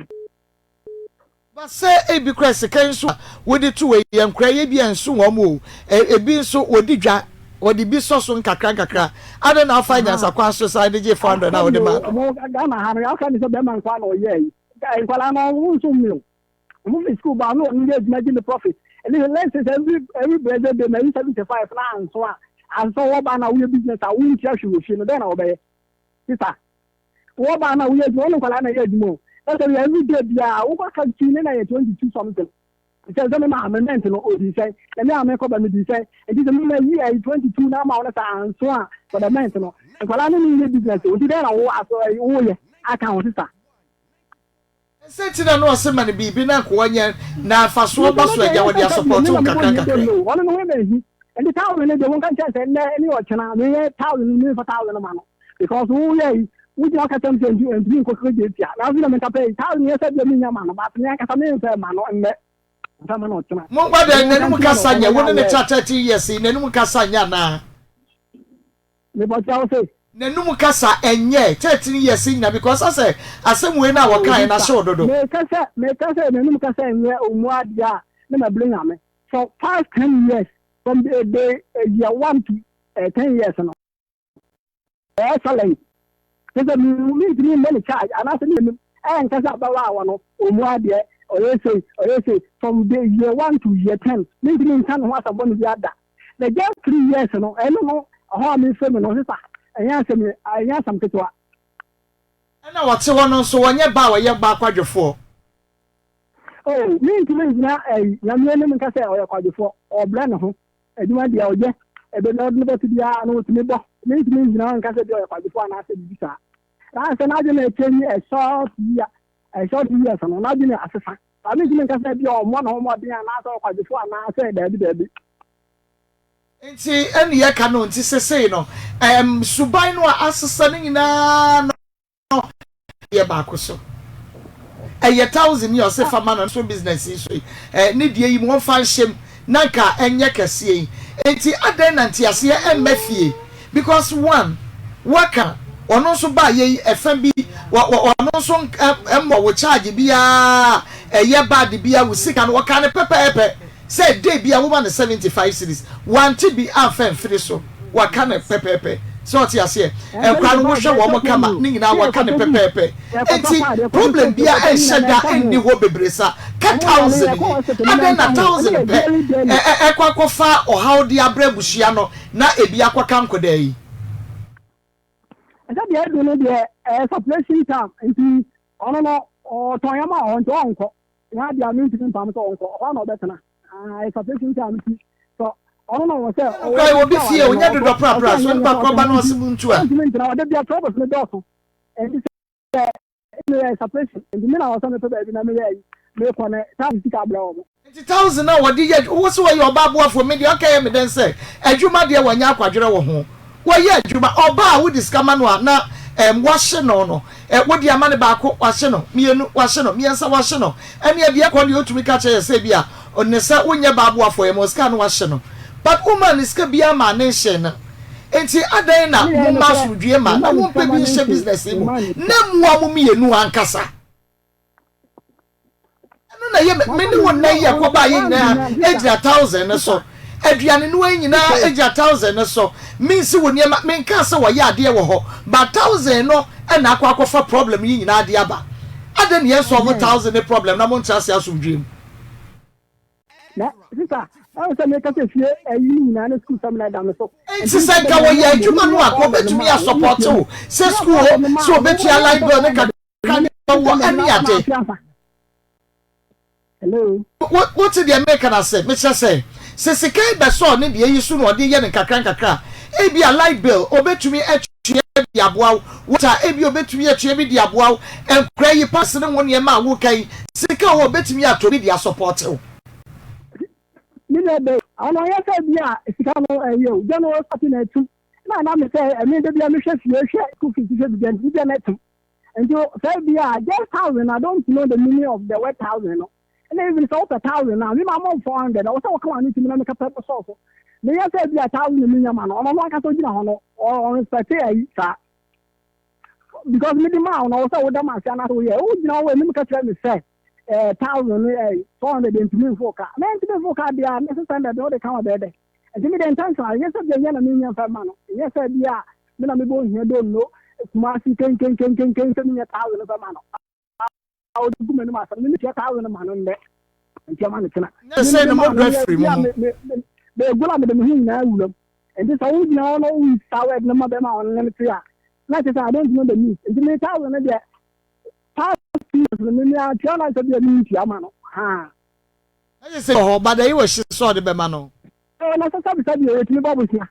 ba se ebi kwese kanso wodi to we yankra ye bi anso wo mo ebi nso wodi dwa wodi bi soso nkakra ada na afa nyansa kwa so sa de je 400 na wodi ma mo ga na ha no ya ka ni so be man kwa no ye ga nkwala no nso mi mo fi school ba no ni dey imagine the profit and the lenses every brother dey na 75 na anso anso wo ba na we business a we ntia hwe hwe no dey na wo be sister wo ba na we do no nkwala na ye adimo that's why every day bia wo ka kini na 22 something because them ma amendment no o di say and me ameko ba me di say it is me year 22 na ma wona sa anso a for the month no nkwala no ni business o di dey na wo aso wo ye aka wo sister Setina no asema ne bibi na kwanya na faso baso agya wodi support kakaka wona no we mehi and the town ne de won kan chance na any o chana me 1000 me 4000 ma no because wo ye we do aka tam sendu and bin ko je tia na vi na me ka pay 1000 ye se de mi nya ma no ba me aka me fe ma no emme sama no chana mo gba de nenu ka sanya woni ne 30 years nenu ka sanya na me bo cha o se nenum kasa enye 13 years nya because asem we na wakan na show dodo me kasa nenum kasa enye omu adia na ma bring am for 5-10 years from the year 1 to 10 years no excellent because me money charge and I say me kasa ba wa no omu adia or say from the year 1 to year 10 me kan ho asabon bi ada the just 3 years no I no how me say me no say anya sam ketwa na wate wono so wonye ba wa ye ba kwadwefo oh me ntime na na me ne nka say o kwadwefo o bra ne ho aduma dia oje ebe na odno beti dia na otime bo me ntime na nka say dia o kwadwefo na ase bibisa na ase na je na echenyi a short year so na je na asesa na me ntime nka say dia o mo na ho mo dia na ase o kwadwefo na ase dabi nti eni ye ka no nti sesei no suban no asesa ne nyina no ye ba akoso eye 1000 ye ose fama no so business so ne die yi mo fa hyem na ka enye kase yi nti adan na nti ase emmafie because one waka ono so ba ye efam bi ono so emmo wo charge bia eye bad bia wo sika no waka ne pepepe say day bia woman 75 cities one to be afem free so waka ne pepepe so what you say kwa no hwe wo mo kama ni nyina waka ne pepepe enti problem bia e sheda enni ho bebresa ka 1000 and then 1000 pe kwa kofa o how dia abrabushia no na ebi akwaka nkoda yi esa bia do no de supply time enti ono no or Toyama on to uncle. You had the amusement from uncle, one or better. I sufficient time. So, I don't know what's that. Okay, we'll be here. We need to drop our price. When Bakoban was soon to us. There'll be a trouble with the doctor. And this is sufficient. And the minute I was on the baby, I make one 20,000 now. What did you? What's why your babu for me? Okay, me then say. Ejuma dear when you quadra home. Why, yeah, Juma, or bar with this command now. Washing no. What the money back washing no. Me and washing no. Me and so washing no. And yet, dear, when you to me catch a sabia on the set when your babu for a moscan washing no. But woman is can be a man nation. And see, I then now, woman should dream man. I won't pay me business. No more me and no Ankasa. No, yeah, many one day you go buy in there, 8,000 or so. Adrian no way na 8,000 or so. Means when you make cancer wa ya dear wo, but 1,000 no, and aqua for problem in Adiaba. I then yes over 1,000 a problem. I won't trust you some dream. Sister, I was a make us a fear a union school some like that. It's a second way, you man walk over to me as support too. Say school, so bet you like burn any. Hello. What did the American say? Mr. say, say, the son in the year soon or the yen and kakra. A be a light bill, obey to me at Diabwa, what are a be obey to me at Diabwa, and cry your person 1 year man, okay, sick or bet me out to be their support. I know, I said, yeah, it's you, general starting at 2. Now, I'm saying, I mean, the ambitious Kofi TV, and you say, yeah, just 1,000. I don't know the meaning of the word 1,000. And even so, 1,000 now. We are more 400. I also come on to make a purpose also. They have said, be 1,000 million man. Or no, I can tell you, or respect because minimum also with them, I cannot hear. Oh, you know, when you can say 1,400 into me for car. Then to me for car, they are necessary that they come there. And to me, the intention, yes, they are a million per man. Yes, yeah, then I'm going here, don't know. Kumasi can 1,000 per man. I would do many matters. 1,000 man on there. And German cannot say the more free. They're going to be now. And this old now, we started no more than on Lemtria. Like I don't know the news. And the 1,000 a day. Past years, the million journals of the news, Yamano. Ha. I say, oh, but they were saw the Bemano. Oh, and I said, you're a bubble here.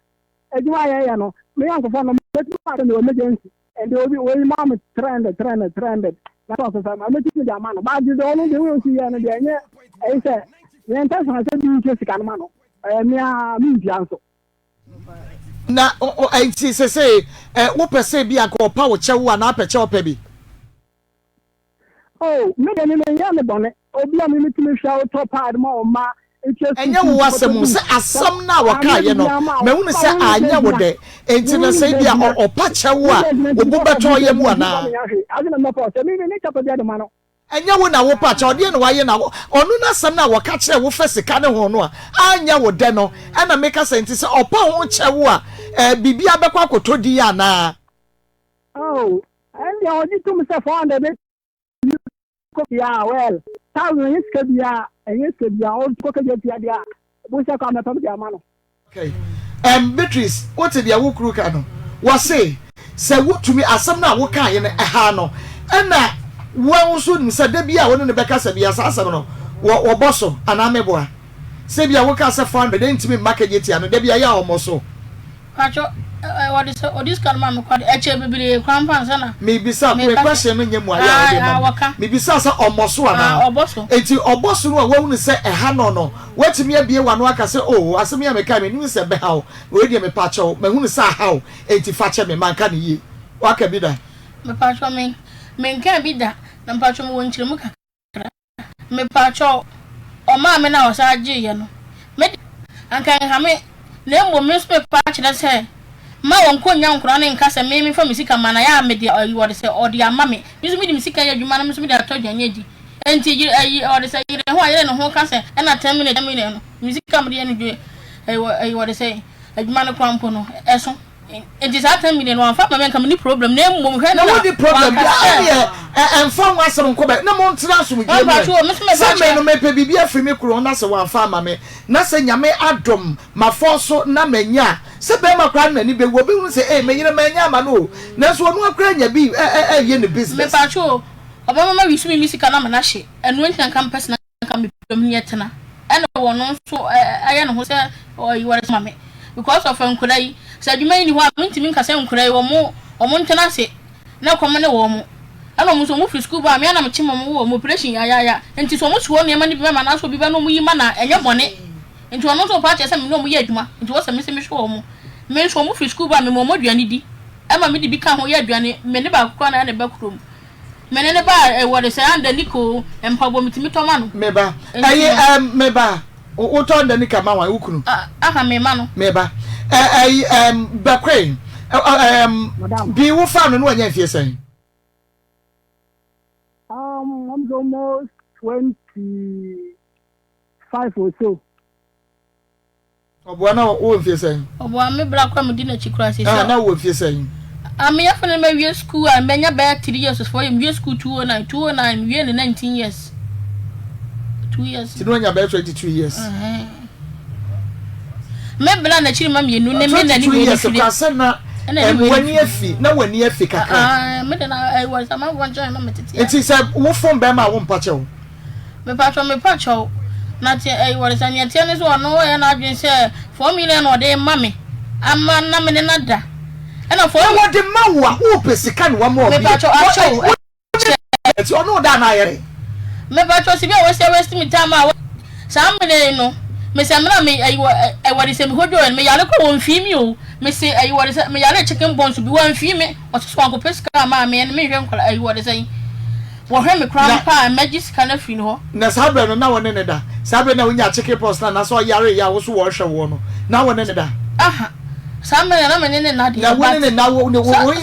And you are, no, me uncle found a emergency. And they will be way mamma trended. That's also I'm making the man. But you don't know see and the I said, the intention I said you just can man. Na I say what per se be a go power chew and up a chop baby. Oh, me and young bonnet, Obi to shout top hard more ma. And you was some now a car, you know. Me who say I know there. And to say be or pachawa, Bubatoy Yamwana. I don't know for the other man. And you will now patch or the why now. Or no, some now will catch her with first a cannon or I know deno, and I make a sentence or pound chawa, Bibia Baquaco to Diana. Oh, and you only to myself on the bit. Yeah, well, 1,000 years could be and yes, could be all cook the idea. Which I come from the man. Okay. Beatrice, what did your work cano? Was say what to me as some now work in a hano. And now, one soon said, Debia, one in the back as a biasano, or bosso, and ameboa. Say, be a work as a fund, but then to me, market yet, and Debia almost so. What is this kind of quite actually grandpa? Maybe some question in your maybe Sasa or Moswana or Bosso. It's your Bosso won't say a hanono. What to me be one work I say, oh, as me, I'm a coming, you say, how, radio me pacho, me who say how, 80 fatcher me man can ye. What can be that? Me pacho me can't be that, and pacho won't you look at me pacho or mamma now, Sarkodie, and can have me. Then will miss me patch that say. Ma wonko nya nkura ne nkasa meme fa misika mana ya media or say or dia mame misu mi misika ya dwuma na misu mi da to dwanye di enti or say ire ho ayere no ho kasa e na 10 minutes no misika me no dwe or say adwuma ne kwampo no eso enti sa 10 minutes no fa mame kam ni problem na mmom hwe na no problem and from was some come na mo ntra so dwe me no me pe bibia free me kuro na se wan fa mame na se nyame adom ma forso na manya se be makra na ni be wo be hu se me nyina manya ma no na so no akra nya bi ye ne business me pacho Obama we sumi misika na manahye. Eno ntina campus na ka me pem ni etena. Eno wo no so aya no ho se oyiware mame. Because of nkurai. Say adwuma ni ho a mentimi nka se nkurai wo mo ntena se. Na komo ne wo mo. Ana mo so mo fi school ba me ana me chimo mo wo operation ya. Enti so mo so ne ma ni be ma na so bi ba no mo yi ma na enye bone. Enti ono so pa che se me no mo ye adwuma. Enti wo se me hwe mo. Me so mo fi school ba me mo aduane di. Ema me di bi ka ho ye aduane me ne ba kwa na ne ba krom. Me ne ba what say and Nico empabo mitimi to ma no. Meba. Meba. O to and Nika ma wan ukunu. Aha me ma no. Meba. Bakwen. Bi wo fa no anya fie sen. I'm almost 25 or so. Obo na wo fie sen. Obo me bra kwa me di na chikura se. Na wo fie sen. Me afene me wie school and benya be 3 years for him wie school 209 wie 19 years. 2 years. Ti no anya be 22 years. Me bla na chiri ma me nu ne me na ni wo fie kwase na wani afi na wani afi kaka. Me de na was am wan join ma metete. It is wo phone be ma wo mpache wo. Me pacho na ti was an yete ne so no ya na adwen se 4 million o de ma me ama na me na da. Ena for what the man who pesika no mo me pacho acho eti ono da na yere me pacho si be wo se waste me time a sam me no me se amna me what is me hodo me yale ko won fi mi o me se what is me yale chicken bones bi won fi me o so anko pesika ma me me hwe nkola what is wo hwe me crown pa magic kana fi no na sabre no na won ne da sabre na wonya chicken post na so yare ya wo so wo hwe wo no na won ne da aha Samana na menene na dia. Na woni na wo ni woni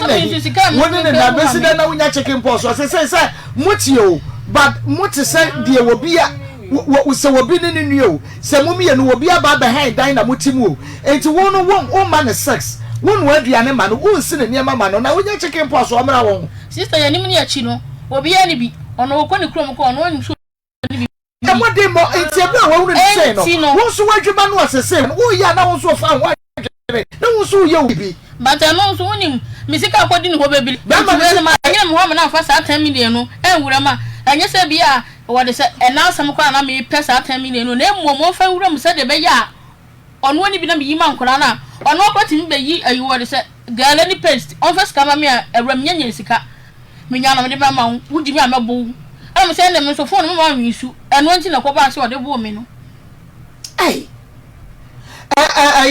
na besida na wonya chicken pox so say muti o but muti say die wo bia wo se wo bi ni nuo se mumi ye no wo bia ba behind dan na muti mu o enti wo no won man sex won wo aduane ma no won si ne niam ma no na wonya chicken pox so amra won sister ya nim ni achi no obi ya ni bi ono wo koni krom ko ono onyu so ni bi e mo de mo enti e bra wo ni say no wo so wadwuma no asese wo ya na wo so fa no so ye obi but no so wonim misika akodi ni ho bebili but we ma anya me ho me na fa sa 10 million no enwura ma anya se bia wo de se na asam kwa na me pesa 10 million no na mo fa nwura mu se de be ya ono oni bi na me yima nkora na ono akwati me be yi ayi wo de se gala ni paste on fa ska ma me awura me nya sika me nya na me de ba ma wudi mi amebo ana me se na me so phone me ma wisu eno nti na ko ba se wo de bo me no ai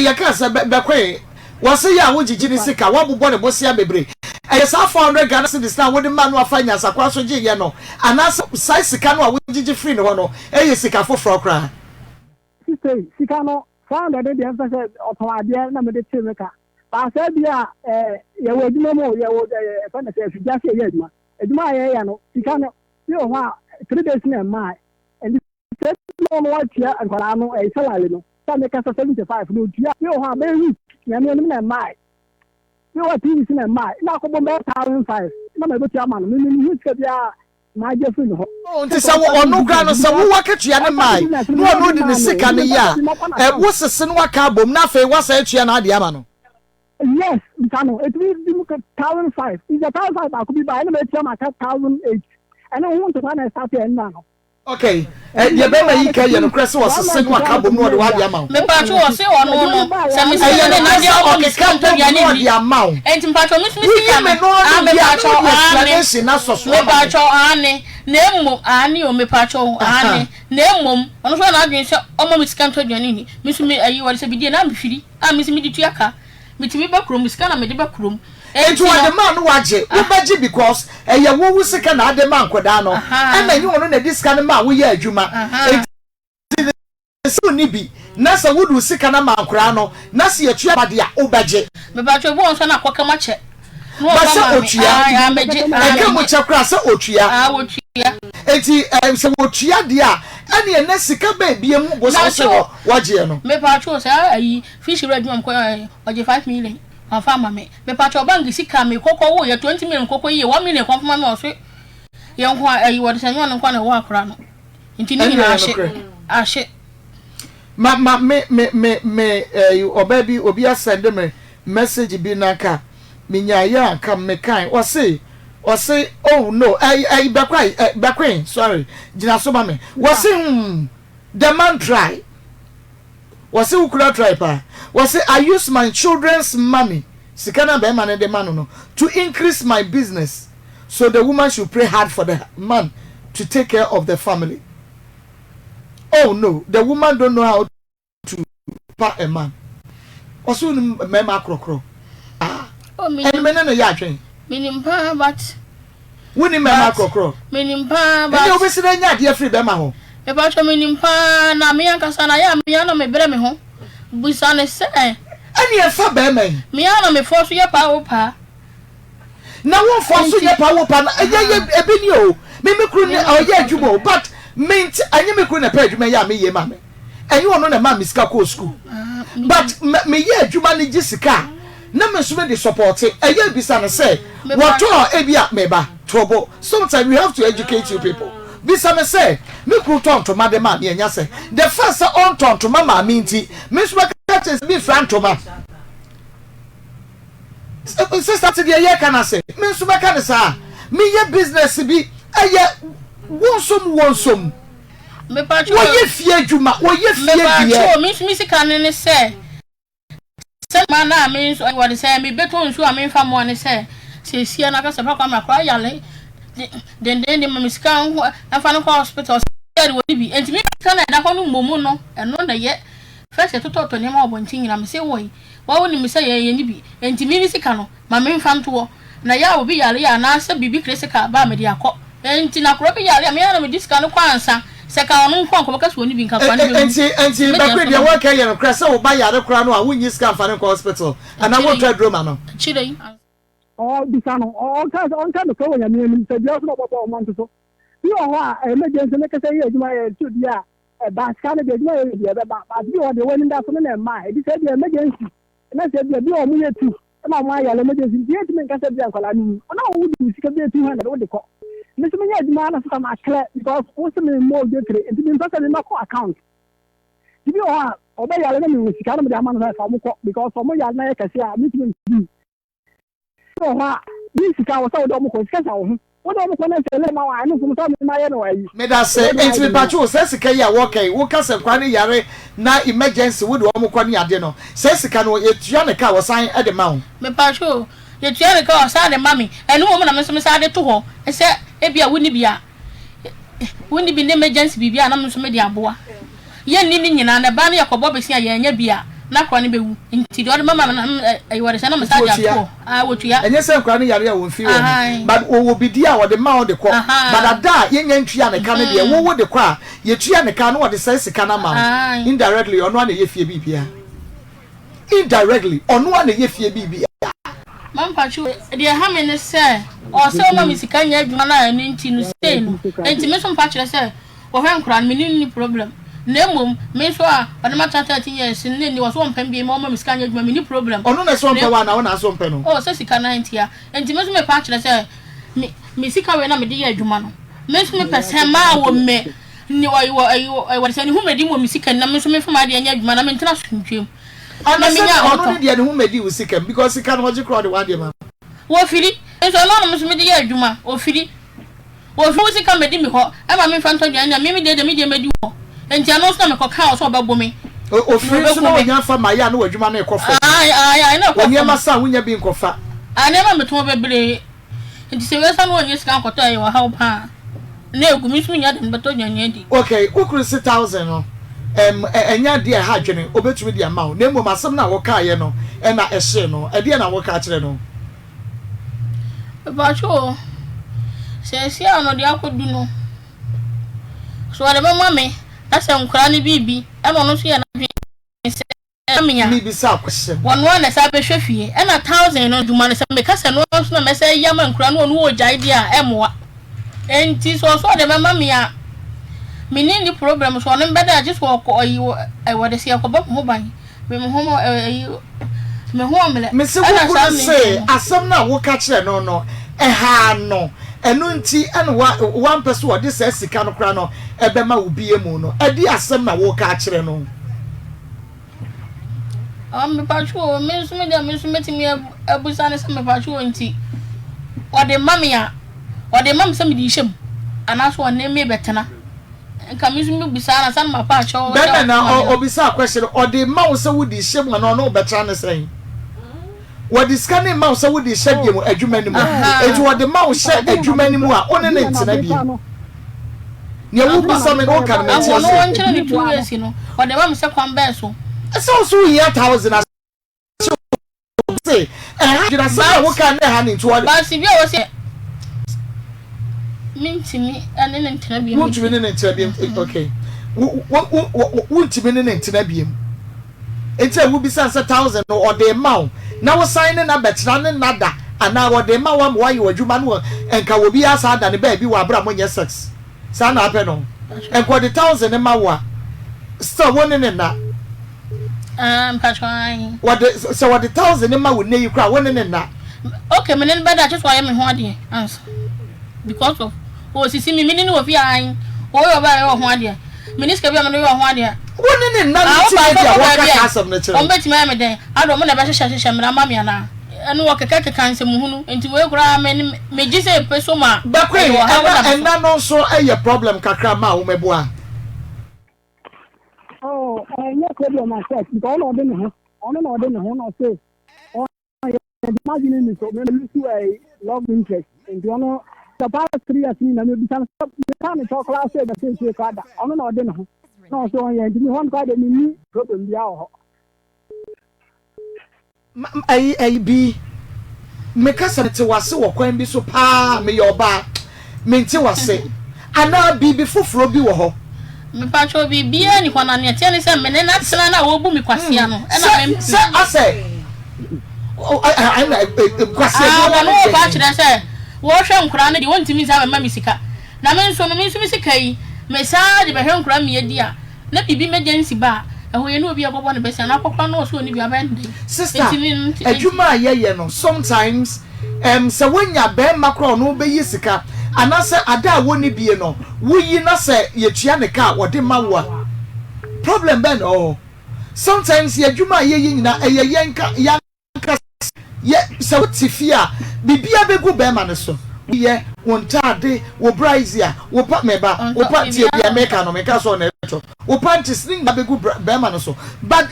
yakasa bekwe wase ya wo jijini sika wabubo ne bosia bebre sa 400 Ghana cedis na wodi manu afanya sakwa so giye no ana size sika no a wo jiji free no no sika foforo kra sika no 400 de emphasis otwade na me de chemeka ba sa bia ye wo adwuma mo ye wo fa na se fija se ye adwuma ye no sika no ye ho a 3 days na mai and the no what here and kwala no salary no so make us 75 no dia ye ho a be week ya me na mai ye what is na mai na ko bo 1005 na me go tia man no ni sika bia ma je free no nti se wo onu gra no se wo wakatua ne mai no onu di ne sika ne ya wo sese no waka bom na fe wasa atua na ade ama no yes no it will be 1005 is a 1005 I could be buying me tia ma 1008 and I want to find a start here now. Okay, ye be ma yika ye no krese wo sese no waka bom no de wa ade ama me pa cho wo se ono no se me se ne na dia o ke kan to ya ni di ama enti pa cho me ya me no me pa cho explanation na so so me pa cho ane na emu ani o me pa cho ane na emu ono so na adwen se o mo me kan to ya ni me su me ayi wo se bi die na me firi me se me di tuaka me ti me ba krom sika na me de ba krom enti wa de man no waje wo baji because ye wo wusika na ade man koda no e na nyi wono na disika na ma wo ye adwuma enti so ni bi na sa wudu sika na man kora no na se atua bade a wo baje me ba cho bo nso na kwaka ma che no ba se otua ya meje eke mo che kora se otua otua enti se otua de a ane na sika ba bia mu bo se waje no me pa cho se ayi fish ready am ko waje 5 million afama me pacho bangi sika me kokko wo ye 20 million kokko ye 1 million konfirma me oso ye nko ayi wo de sanyo no kwa na wo akra no nti ni na ashe me obabi obi asende me message bi naka minya ya ka me kan o say or say oh no backray sorry jina so mame was say the man try was say who could try pa was say I use my children's money sikana be man the man no to increase my business so the woman should pray hard for the man to take care of the family. Oh no, the woman don't know how to pay a man. Also mema krokro and men no ya twen minim pa but woni mema krokro minim pa but e obi se na nya de free be ma ho e ba cho minim pa na me ankasa na ya me na me bere me ho busa ne se ani e fa be man me na me fo so ye pa wo pa na wo fo so ye pa wo pa na ye ebi ni o me kru ni o ye adwumo but mint anye me kru na pa adwuma ya me ye ma me enyi wono na ma miska ko school but me ye adwuma ni gisika na me so me dey support e ye bisa na say what to e bia me ba trouble sometimes we have to educate you people bisa me say me kru tonto ma de ma me nya say the first on tonto ma me nti me so catch me franto ma sister to the ye can say me so can say me ye business bi e ye wonsom me pa cho wo ye fie adwuma wo ye fie bia me sika ne say man na me so what say me beto nsu a me fa mo ne say se sia na ka se pa kwa makra yale den me sika ho afa no hospital say wo bi enti me ka na da ko no momu no eno na ye first to ne ma obontin nyina me say wo woni me say ye ni bi enti me sika no ma me fa nto na ya obi yale ya na se bibi kresika ba me de akọ enti na kro bi yale me ya na me disika no kwansa seka onu nko anko bakaso oni bi nka kwa ni enti bakwe dia work here no krasa wo ba yare kra no a wonyi scan fa ne hospital and I want to drama no chire oh bisano oh ka no ko nya mi se dia so bobo mo nto so bi o ha emergency ne kese ye adwuma ye tu dia ba scan de adwuma ye dia ba bi o de woni nda so na ma e bi se dia emergency na se dia bi o mu ye tu na ma ya le emergency dia ti men ka se dia kwala ni ona wo di sika bi 200 wo de ko me so me ya adwuma na so ma clear because wo se me mo de kre enti me pesa me ko account bi o ha oba ya le na me sika na me ama na fa mo ko because mo ya na ye kase a me ti me so ha bi sika wo sa wo do mo ko sika sa wo wo do mo ko na se le ma wa no so me ma ye no wa yi me da say enti me pacho se sika ya work wo ka se kwa ne yare na emergency wo do mo ko ne ade no se sika no etua ne ka wo san e de ma wo me pacho ye tua ne ka wo san de mami enu mo na me so me sa de to ho e se e bia woni bia woni bi ne emergency bibia na me so me de aboa ye ni nyina na ba na yakobo besia ye nya bia na kwa ne bewu nti de mama na wore se na me sa de ato wotua enye se kwa ne yare ya won fi wo but wo bidi a wo de ma wo de ko but ada ye nya ntua ne ka ne de wo de kwa ye tua ne ka no wo de se sika na ma indirectly ono na ye fie bibia indirectly ono na ye fie bibia man pachu de ha me ne se o se o ma mi sika nya adwuma na enu nti no stay no enti me so pachu se wo hwe nkura me ni problem nemum me so a bana mata 13 years ne ni wo so mpam bi ma o ma mi sika nya adwuma me ni problem ono na so mpam wa na wo na so mpam no o se sika 90 a enti me so me pachu se me sika we na me de ya adwuma no me so me pese ma wo me ni wo se ni hu me di mo mi sika na me so me fama de nya adwuma na me ntra so ntwem ana me nya ono de hu me di wo sika because sika no hoji crowd one dey ma wo firi enso na no me de ya adwuma o firi wo sika me di me ho e ma me fa nto dwan na me de me di ho enti ano so na me ko ka o so ba bo me o firi so no nya fa ma ya no adwuma na e ko fa ai na ko oni ma sa wonya bi nko fa ana ma me to bebre enti se we sa no onye sika nkoto ayi wa ha pa na egumi so nya de beto nya di okay ukru 6000 no enya de ha dwene obetumi de amaw na emo masem na wo ka ye no e na ehye no e de na wo ka kire no ba cho se ano de akodu no so ade mama me asa nkura ne bibi e no no so ye na dwen se amia bibi sa kwese wonu na sa be hwefie e na 1000 no duma ne se me kasa no so na me se yama nkura no no wo jai dia e moa enti so ade mama me a mini ni problem so no beda just wo ko ayi wo de se akoba mo ban me ho ayi me ho amle me se wo se asem na wo ka kire no no e ha no enu nti ene one person wo de se sika no kra no e be ma ubie mu no e di asem na wo ka kire no me pacho me so me de me so metimi abusa ne se me pacho nti or the mammy or the mum some disham and ask one name me better. And come me beside and my patch or beside question or the mouse would the shame and no better than saying. What the scanning mouse would the shed you a human more. It's what the mouse said a human more on an internet. You will be some all kind of 2 years, you know, or the mum said come back so. It's also here 1,000 as say, and I said, what can they hand into what? But if you was it, mean to me, and then interview. Won't you in interview? Okay. Won't you in interview? It's a will be 1,000 or the amount. Now we're signing a bet, running nada, and now what the amount why you were Juman and can be as hard than the baby were Bram your sex. San Apeno. And for the 1,000 in Mawa. Still one in that. Patron. So what the 1,000 in my would name you cry one in that. Okay, my name better just why I'm in Hawdy. Because of you see me meaning of your eye, or your Hawdy. Minister of your Hawdy. One in that. I'm betting my day. I don't want to better share mammy and walk a cancer moon into where many may just say Pesoma. But and then also a problem, Kakrama, Umeboa. Oh, no problem myself. All of them, all of them, I say, oh, imagine it. So maybe to a love interest. And you know, the past 3 years, and maybe some talk class, but since you got on or dinner. No, so I didn't want quite a new problem. I be Mekasa to was so can be so pa me your bar. Minty was say, and now be before Frobi wo. Me patcho be anyone on your tennis and men not Sana will boom Quasiano. And I say, oh, I'm like Quasiano. I say, wash and crown, you want to miss our mamisica. Now, men so means Missy Messa, the Baham Grammy, dear. Let me be emergency bar. And we know we are one of the best and Akoma knows when you are bending. Sister, and you my no sometimes so when you bear McBrown no be yesika and I say ada woni be no we na say ye tua ne car or de mawa problem ben oh sometimes ye adwuma ye nyina yenka yanka ye so tifia bibia begu be ma ne so ye wontade wo brazia wo pa meba wo pa tie bia meka no meka so na eto wo panties ring abegu be ma no so but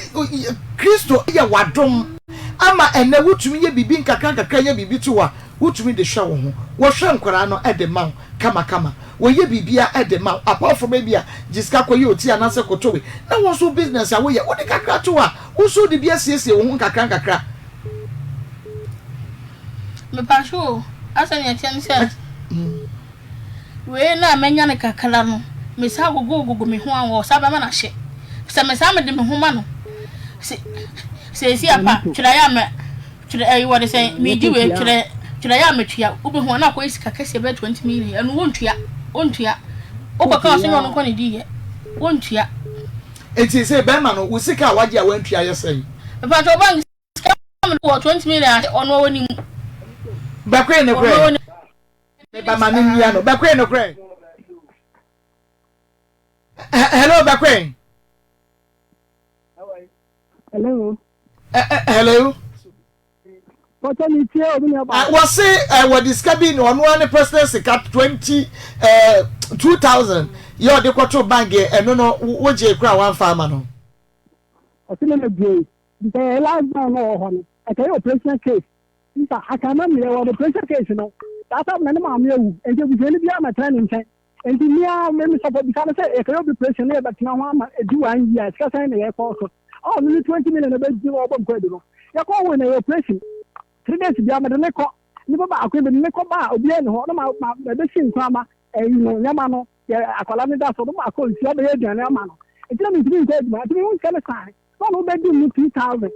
Kristo ye wadom ama ene wutumi ye bibi nkakra ye bibi tuwa wutumi de hwa wo ho wo hwe nkwara no ede ma kama wo ye bibia ede ma apart from bibia jiska koye oti anase kotowe na wo so business a wo ye wo de kakra tuwa wo so de bia siesie wo ho nkakra me pasho asa nya tiam se we na menya ne kakra no me sa gogo me ho anwo sa ba ma na hye se me sa me de me ho ma no se apa tira ya me tira ai what say me di we tira ya me tua ube ho na ko isika kase be 20 million anu wontua o ba ka so no ko ne di ye wontua enti say be ma no usika waje a wantua ye say but o bank 20 million ono woni bakwe ne kre ba ma ne nia no bakwe ne kre hello bakwe hello hello what are you saying about was say what discarding on one president cap 2000 you the quarter bank and no wo je kra one farmer no o ti me be the last man no ho I tell you operation case I can't remember the operation case no that am na ma me wu and you be bia ma training nchen and the near me support because say e can be operation na but na ho ma do 1 year ska say na e for so oh me 20 million be di wo bom kwado no ya ko wo na operation 3 days bia ma de ne ko ni ba akwe be ne ko ba obi ani ho no ma be shin kwa ma e no nyama no ya akwala ne da so no ma ko nsi obe ye duane ama no e tira me tiri ko eduma tiri won kele sai no be di mu 2000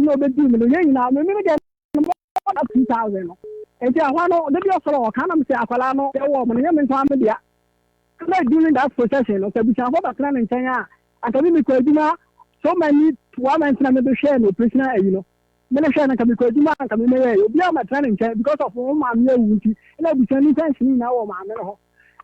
no be di me ye nyina me me de 2000 no e ti ahwa no de bi osoro o kana me se akwala no e wo mo ne me ntwa me dia na during that process no se bi chan ho ba kana ne nchen a akabi me ko eduma so many women na me be share no prisoner you know me share na kabi ko eduma ka me me obi am training nchen because of wo ma me awu nti na bi chan ni tension na wo ma me no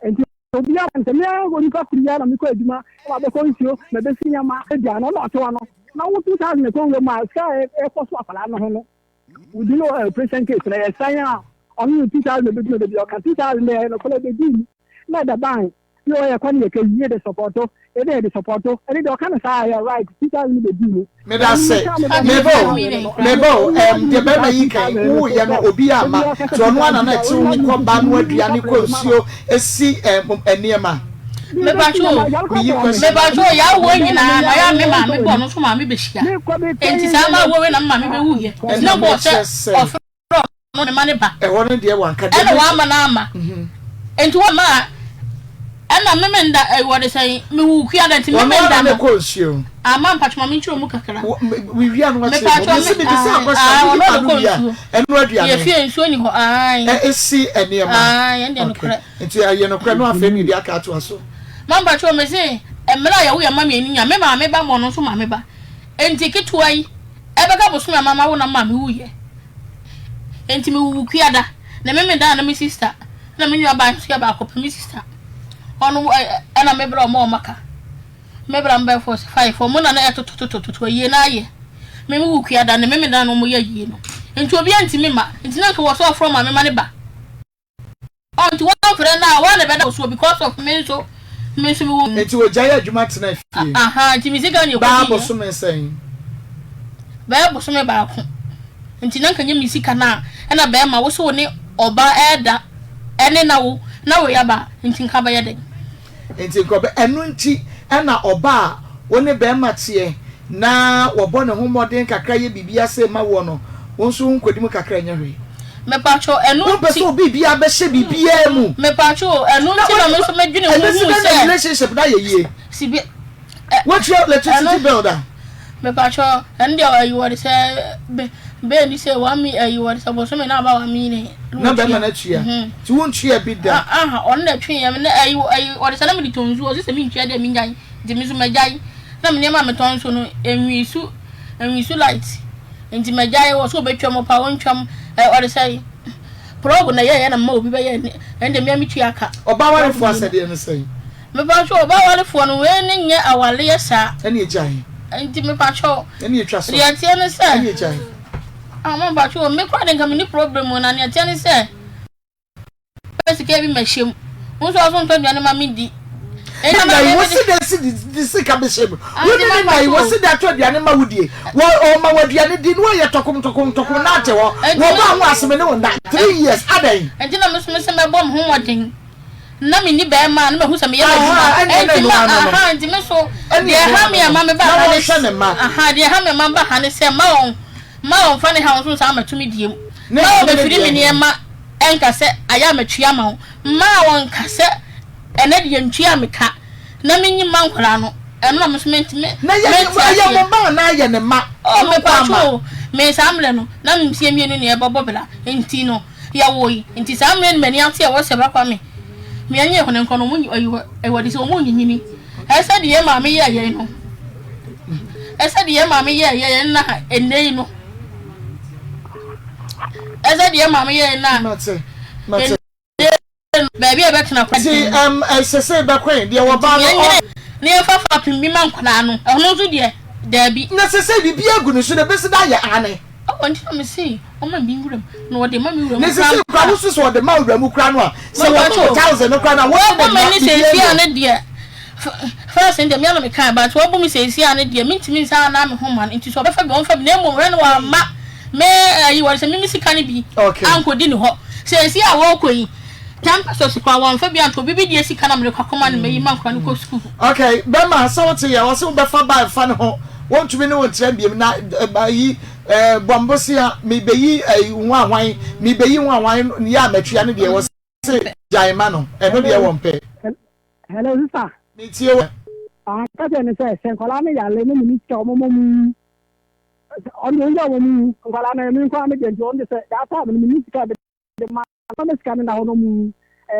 enti obi am nti me go ni ka priya na me ko eduma ma be ko nsio me be sinya ma e dia no no to no na wo 2000 ko wo ma ska e ko so akwala no ho no we do no present case na yesanya onu 2000 be do be o ka 2000 no kola be di na da ban yo ya kwani e ka yie de supporto e de supporto e de o ka na say right 2000 be di me da say mebo de be ma yi kan wo ye no obi ama to no ana na ti wo ko ba no aduane ko nsuo esi eniema me ba cho ya wo nyina na ya me ma me bo no so ma me be hia enti sa ma wo we na ma me be wu ye no bo se ofro no ne ma ne ba e wono de wa nka de e wa ma na ama enti wo ma ana me nda e wo de say me wu kua da enti me nda na ko nsuo ama mpatcho ma me nchiro mu kakra we wi anu wa se me bi se akosa bi pa no ya enu aduane ye fie nsuo ni ho esi eniema ye ndi no kra enti aye no kra no afa mi di aka ato aso mamba cho me say emra ya wo ya mama eni nya me ma me ba mo no so ma me ba enti ketua yi ebeka boso me mama wo na ma me wu ye enti me wu kuada na me da na me sister na me nwa ba so ya ba ko me sister onu ana me bra mo maka me bra mba for 5 mo na na etotototo ye na ye me wu kuada na me da no mo ya yi no enti obi anti me ma enti na ko wo so from ma me ma ne ba onti one friend na wa na be da so because of me so enti wo jaya adwuma tena fie enti mi sika ni ba bo so me sen ba bo so me ba ko enti na kanya mi sika na na ba ma wo so ne oba eda ene na wo ya ba enti nka ba ya de enti ko be enu nti na oba wo ne ba ma tie na wo bo ne ho modern kakra ye bibia se ma wo no wo so nkodim kakra nya hwe me pacho enu ti wo bibia be hye bibia mu me pacho enu ti na me so medwene wo mu se relationship da ye ye si bi what your electricity bill da me pacho and you what say be ni say wa mi you what say so me na ba wa mi ne na be ma na tua ti won tua bi da on na twe ya me na ayi what say na me tonzu o say me tua da mi nyan de mi so majai na me ma me tonzu no enwisu light enti majai wo so be twam pa won twam or say progo na ye na ma obi be ye ende me tua aka oba wale fo asede no say me ba so oba wale fo no we ne nye awale ye sa ene ejai enti me pa cho ene etwa so ya tie ne say ene ejai ama ba cho me kwa de ngam ni problem na ne tie ne say pesi ke bi mahiem mo so so nto duane ma me di ena ma wo se de se ka be shem wo ne na wo se da to duane ma wudie wo o ma waduane di no ye tokom na ate wo ba ho aseme ne won da 3 years adan enti na me so me se me bom ho modin na me ni ba ma na me hu se me ye enti me so de ha me ma me ba ha ne de ha me ma ba ha ne se ma on fa ne ha so sa ma tumi diem ma o be firi me ne ma enka se aya matua ma ma won ka se ene de ntua me ka na me nyi ma nkwara no eno na me so menti me na ya mo ba na ya ne ma o me pa cho me samle no na me sie mienu ne ebobo bela enti no ya woyi enti samle ne mani ate e wo se ba kwa me anye ho ne nkono mu e wodi se o mu nyini esa de ye ma me ye no esa de ye ma me ye na enei no esa de ye ma me ye na mate baby e betna kwa si sese be kwen de wo ba no ne fa fa pimbi man kwana no ono so de dabi na sese bibia gu no so de besi da ya ane o nti me see o ma bi nguram no wo de ma mi wuram ne sese kwa wo so de ma wuram kura no a se wo 2000 no kura na wo de ma ni sese ane de first in the me me kan but wo bu mi sese ane de mintimi sa na me ho man nti so be fa bi on fa bi na mo re no wa ma me ayi wo se mi sika ni bi anko di ni ho sese a wo koyi tampa so sikwa wan fa bi anto bibi die sika na me kwakoma ne meyi man kwa ni ko school okay be ma so what ya wo se be fa ba fa ne ho won tumi ne won tira biem na yi bombosia me beyi nwanwan me beyi nwanwan ya matua ne de wo se jaima no e no de won pe hello sister me tie wo ka je ne se kola me ya le me ni ti o mo mu on yo wo mu kola na me kwa me je on de se da ta me ni ti ka de ma na sika na ho no mu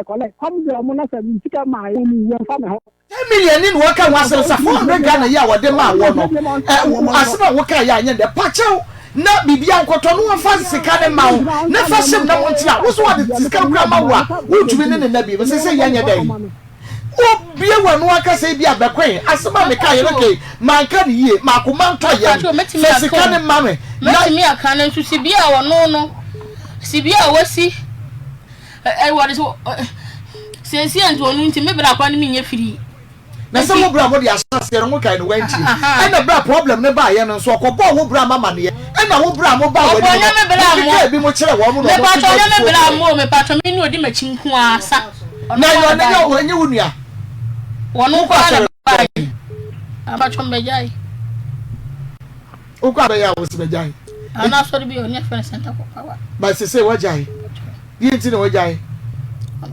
kola kom de mo na se sika ma yo mu wo fa me ho 10 million ni wo ka wa se 400 Ghana ya wo de ma wo no asema wo ka ya nya de pachew na bibia nkoto no wo fa sika ne ma wo na fa shem na mo ntia wo so wa de sika kura ma wo a wo tumi ne na bi se ya nya dai o bie wa no aka se bia bekwen asema me ka ye no ke man ka ne ye ma ko man to ye sika ne ma me na mi aka na nsu si bia wo no no si bia wo si what is since and one to maybe I can't mean free. Na some bra mo dey assess ye no kind went you. And the bra problem ne ba ye no so okobo wo bra mama ne ye. And na wo bra mo ba we. Obonya me bra mo. Bi mo kire wo mo no. Me patro me bra mo, me patro me ni odi machi nko asa. Na yo ne yo enye wunua. Wono kwa na ba. Patro me jai. O kwa ba ya wo se be jai. Ana so bi on friend center ko power. Ba se say wo jai. Di enti na wo jai.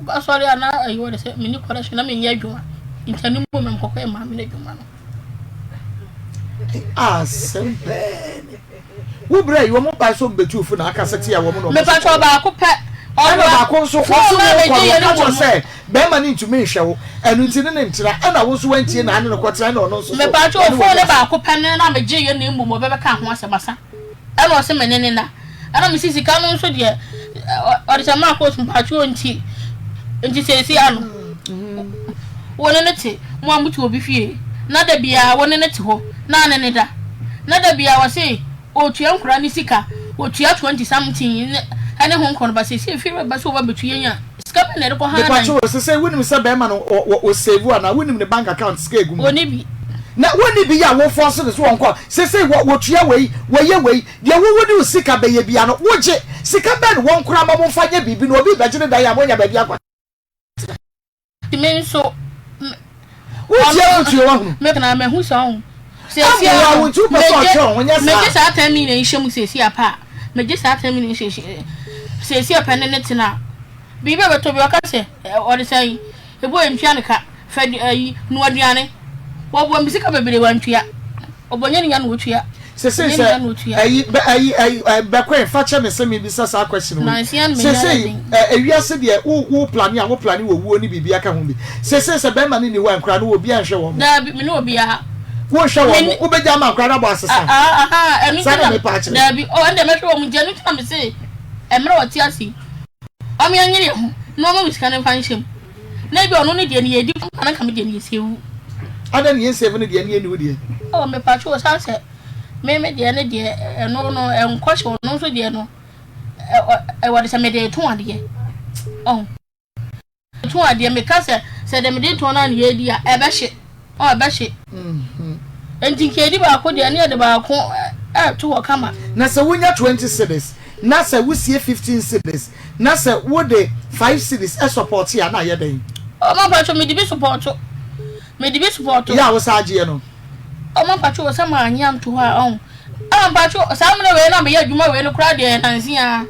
Ba sorry ana ayo de say me ni correction na me nya adwuma. Intani mo mem kokwe ma me na adwuma no. Sempe. Wo bra yi wo mo pa so betu fu na aka sete ya wo mo no. Me patro ba ko pe. Ana ba ko so ko so ko say be ma ni ntumi hwe wo. Enu ntini ne ntira ana wo so wantie na ane no kwotira na ono so. Me patro fo ne ba ko pe na me je ye na mbu mo be ka ho asebasa. Ana o se menene na. Ana me sisi ka no so de Ezra M'akosem patro nti sesi ano. Wona ne te mo amutu obi fie na da bia wona ne te ho na ne da na da bia wo se o tua nkura ni sika o tua 20 something ane ho nkon ba se fie ba so ba betu yenya sika be ne ko ha na patro se say wonim se be ma no o save ana wonim ne bank account sika egum oni bi na woni bi ya wo force ne so wonko se say wo tua wei de wo wodi sika be ye bia no wo je sika be ne won kura ma mo fa nya bibi no obi be gine da ya mo nya ba bia kwa dimenso me kana me hu so sesi a wo tu person wonya sa me je sa tami na ihye sesi apa me je sa tami na ihye sesi apa ne netina bi be beto bi waka se o de sai ebo entwa ne ka fa ayi no aduane wo bo mbisika bebere wantua obonya ne nya no wotua sesi ayi be kwen fa che me se me bi sa question wo sesi ewiase de wo plan ya wo plan wo wuo ni bibia ka ho bi sesi se be ma ni wa nkra no obi anhwe wo da bi me no obi a wo hwe wo wo be jama nkra na bo asesa enu da bi o ende me hwe wo mu je no twa me se emre woti asi o me anyire ho no mo bisika ne fanhim na bi ono ne de ne yedi kana ka me de ne sewu ada ne yesave ne de ne ni wo de o me pa cho sa se me de ne de eno no enkwahye no so de no wo de se me de to ade oh to ade me ka se de me de to na ne yedi a ebehye o ebehye enti kedi ba ko de ne de ba ko to wo kama na se wonya 20 cedis na se wusie 15 cedis na se wo de 5 cedis e support ya na ye den o ma pa cho me de bi support ya wo sa age no o ma pa cho se ma anyam to ha on pa cho sa me we na me ya adwuma we no kra de nansia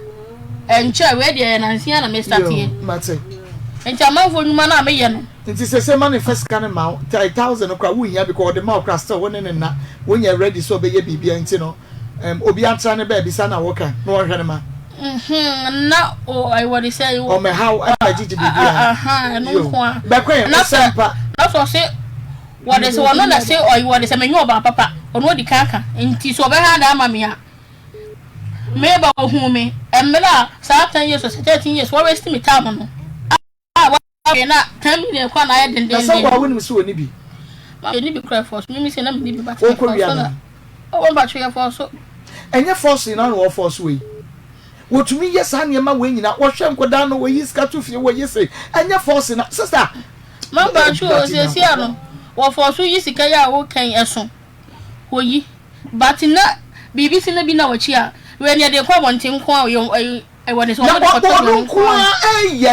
enche we de nansia na me start here mate enche amanfo nyuma na me ye no nti se manifest kan ma 3000 okra wo hia because the ma okra still won na when you ready so be ye bibia nti no obi antra ne ba bisa na woka no wo hwe ne ma na o I what say o me how agiji bibia no ho a ba kwen na sempa na so say what is one na say o what is me nyo ba papa ono di kaka nti so be ha da ama me a me ba hu me emela sa 10 years or 13 years what waste me time no na 10 million kwa na ya den so kwa woni so ni bi ma ni bi cry force me say na me ni bi ba o ko wi na o ba twa force so enye force na no force we wotumi yes ha niam we nyina wo hwe nkoda no we yiska to fie we yese enye force na sister ma ba twa se ano wo force yisika ya wo kan eso wo yi but na bibi si na bi na wachi a we ne de kwa bontin kwa I want to say,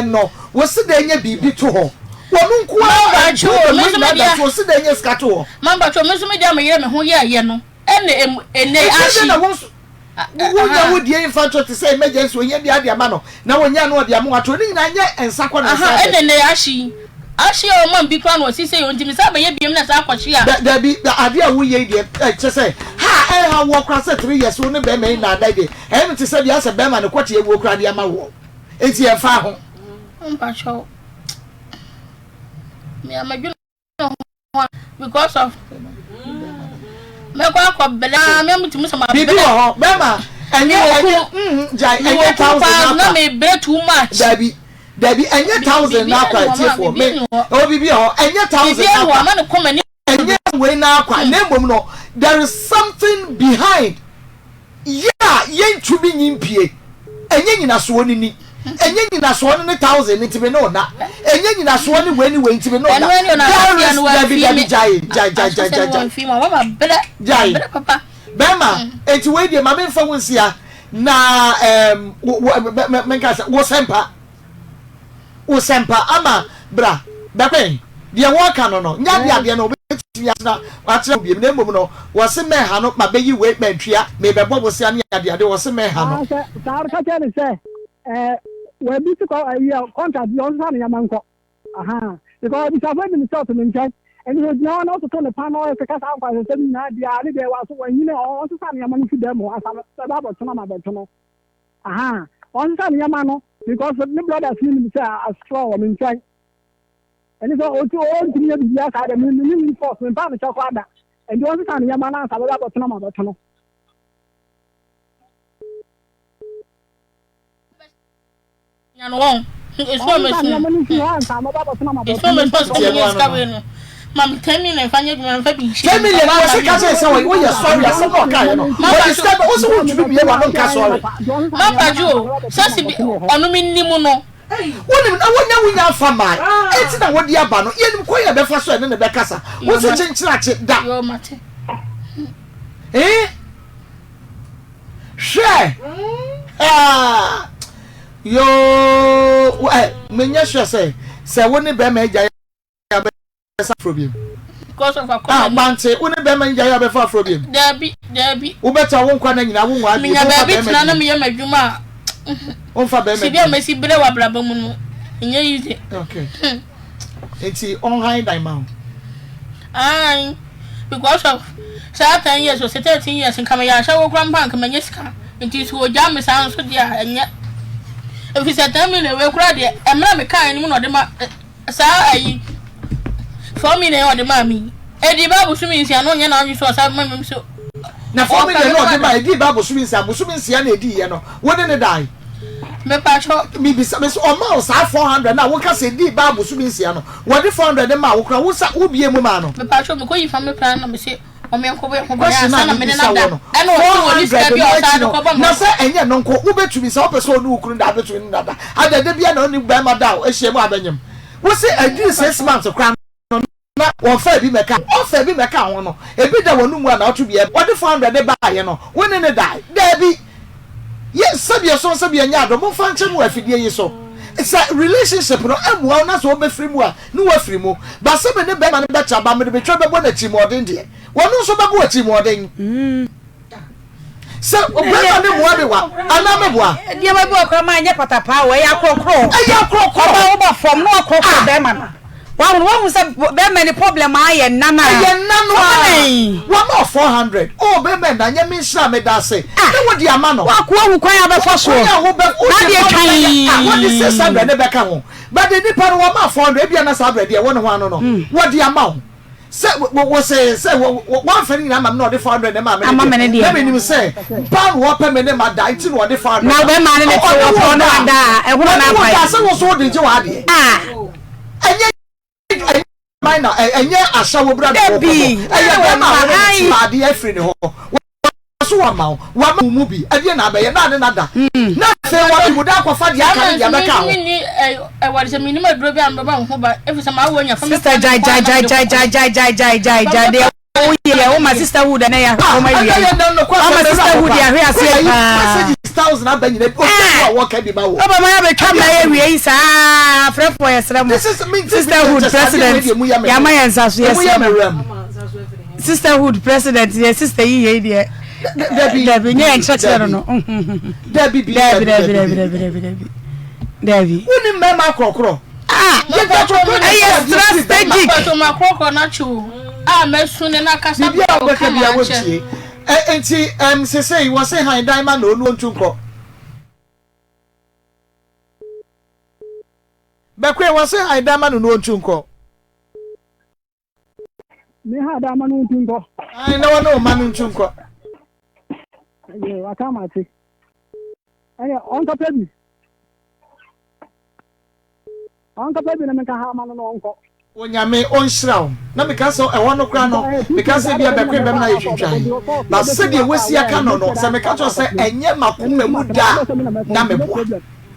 no, was the day bibi to her. One quite so the day scatter. Mamma to Miss Madame, who ya no, and I would the infant to say, Majors, when you be at the mano. Now, when you know the amount of training, and Sakon, and then they Ashi. Ashi or Mum Bicon was he say, on Jimmy Sabba, you be in the there be the idea we just say. I have walked across 3 years when the Bema na day. And to say yes, a Bema and a quarter will cry the Amawo. It's your father. Pacho. Me, I'm a good because of Megua Bella, member to Miss Bema, and you 1,000 not me bread too much. Debbie, and your 1,000 now quite for me. Oh, be and your 1,000 woman come and way now quite no. There is something behind. Yeah, yen to be in PA. And yen in a swoni. enye nyina so ne 1000 ntime no na enye nyina so ne we ntime no na jai papa bema enti we die ma memfa wonsia na menkasa wo sempa ama bra bakwen die wo ka no nya de no obetumi asna atre obiem na mbom no wo se me ha no ma beyi we bantwia me bebo bo se ane ade wo se me ha no sar ka tell say we bi to contract you on yamanko aha because if I find myself in charge and you know not to turn the panel because I was saying na dia ni de wa so when you know on so san yaman fi dem o asa ba bo tuna ma be tuno aha on san yaman no because the brothers need me say as strong in charge and so o to on tini bi ya sa de me force me ba me cha kwada and on san yaman na asa ba bo tuna ma be tuno no it's not Mam 10 million fanya dwuma fa bi 10 million na se ka say we you sorry asa no ka ye no we step also want to be able to ka sorry Papa Jo so si bi onu minnimu no wonim na wonya afa mai enti na wodi aba no yenim ko ye be fa so ene ne be kasa wo so chenchirache da yo mate she yo menya sure say woni be ma eja problem because of Akoma Auntie woni be ma eja ya be fa problem Debi wo beta wo nkwa na nyina wo nwa minya be tina na miye madwuma on fa be ma si bia mesi bere wa braba mu no enye easy okay enti on high diamond ai because of 10 years or 13 years in come ya shawo grandpa come nyesika enti so oja me san so dia enye if you say 10 million we kura de emra me kan ni mu no de ma sa ayi 4 million o de ma mi edi babu sumi nsia no nya na anyi so sa ma mi so na 4 million no de ma edi babu sumi nsia na edi ye no wo de ne dai me pa cho mi bi me so o ma sa 400 na wo ka se edi babu sumi nsia no wo de 400 de ma wo kura wo sa wo bie mu ma no me pa cho me ko yi fa me plan na me se o me ko be ko ba ya sa na me na da eno wo ni ska bi o sa no ko ba na se enye no nko wo betumi sa wo person onu ukuru da betumi na da ada de bia na oni ba ma da o ehie mu abanyem wo se adi 6 months kra na wo fa bi meka o fa bi meka ho no ebi da wonu mu na otu bia wo de 400 de ba ye no wo ne ne dai da bi ye sabia so sabia nya do mo fa nche mu afidie yi so it's a relationship no amwa na so be free mu a no wa free mu ba se me ne be ma ne be cha ba me be twa be bo na chi modern de wonu so be bo chi modern so obema ne mo be wa ana me bo a dia ma bi okra ma anya patapa wo ya krokro ba wo ba from no krokro be ma wa se be ma ni problem aye nana wa ma 400 oh be me na nya me sha me da se ne wo di ama no wa ko hu kwan abefa so na de kan what is 600 ne be ka ho but the nipa no wa ma 400 bia na sa brade wo ne ho ano no wo di ama ho se wo say one friend na ma no de 400 ne ma me ne me say ban wo pe me ne ma da iti no de 400 na be ma ne le wo no ada e ho na pa ya se wo so de je wa de enye mina enye ashawo brad ko enye be ma wo ma de afri ne ho so wa ma mu bi ade na be ye na ne na da na se wa bi da ko fa de aka ya be ka ho ni wa se minima dro bi am ba ho ba efi se ma wo nya fa sister jai de o ye o ma sisterhood na ya o ma ye o ma sisterhood ya hwe ase message 1000 abanyine o wa ka bi ba wo o ba ma ya be ka ma ye hwe isa frɛ for yesra mo sisterhood president ya ma ya nsa so yesra sisterhood president ye sister yi ye de Debbie nye nchachero no Debbie woni mema krokro ye da krokro aye strategic to ma krokro na chu mesu ne na kasa bia o be ka bia wo tie enti se say wo say han diamond no onu ntunko be kwe wo say han diamond no ntunko me ha diamond no ntunko ai na wo no manu ntunko ye Akama ti aye on ka pebi na me ka ha ma no onko onyame onhiraw na me ka so e wono kra no me ka se bia be kwe be na ye twitwan na se de wasi aka no se me ka cho se enye makoma mu da na me boa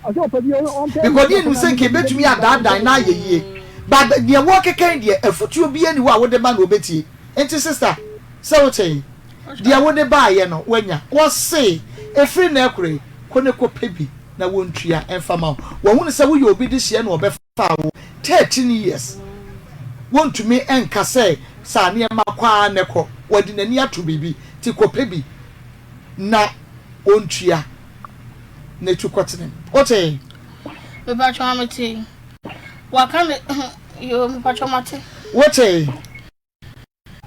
because you say ke betumi ada na ye but the work kind there Afutuo bi ani wa wo de man obeti enti sister so say dia wo de ba ye no wanya wo say efri na ekure kone ko pebi na wontua enfama wo hu se wo ye obi de hie na obefa wo 13 years wontumi enka say sa ne ma kwa ne ko wodi nani ato bibi ti ko pebi na ontua na tukotene ote be ba chwa mate wa kan yo me pa chwa mate wote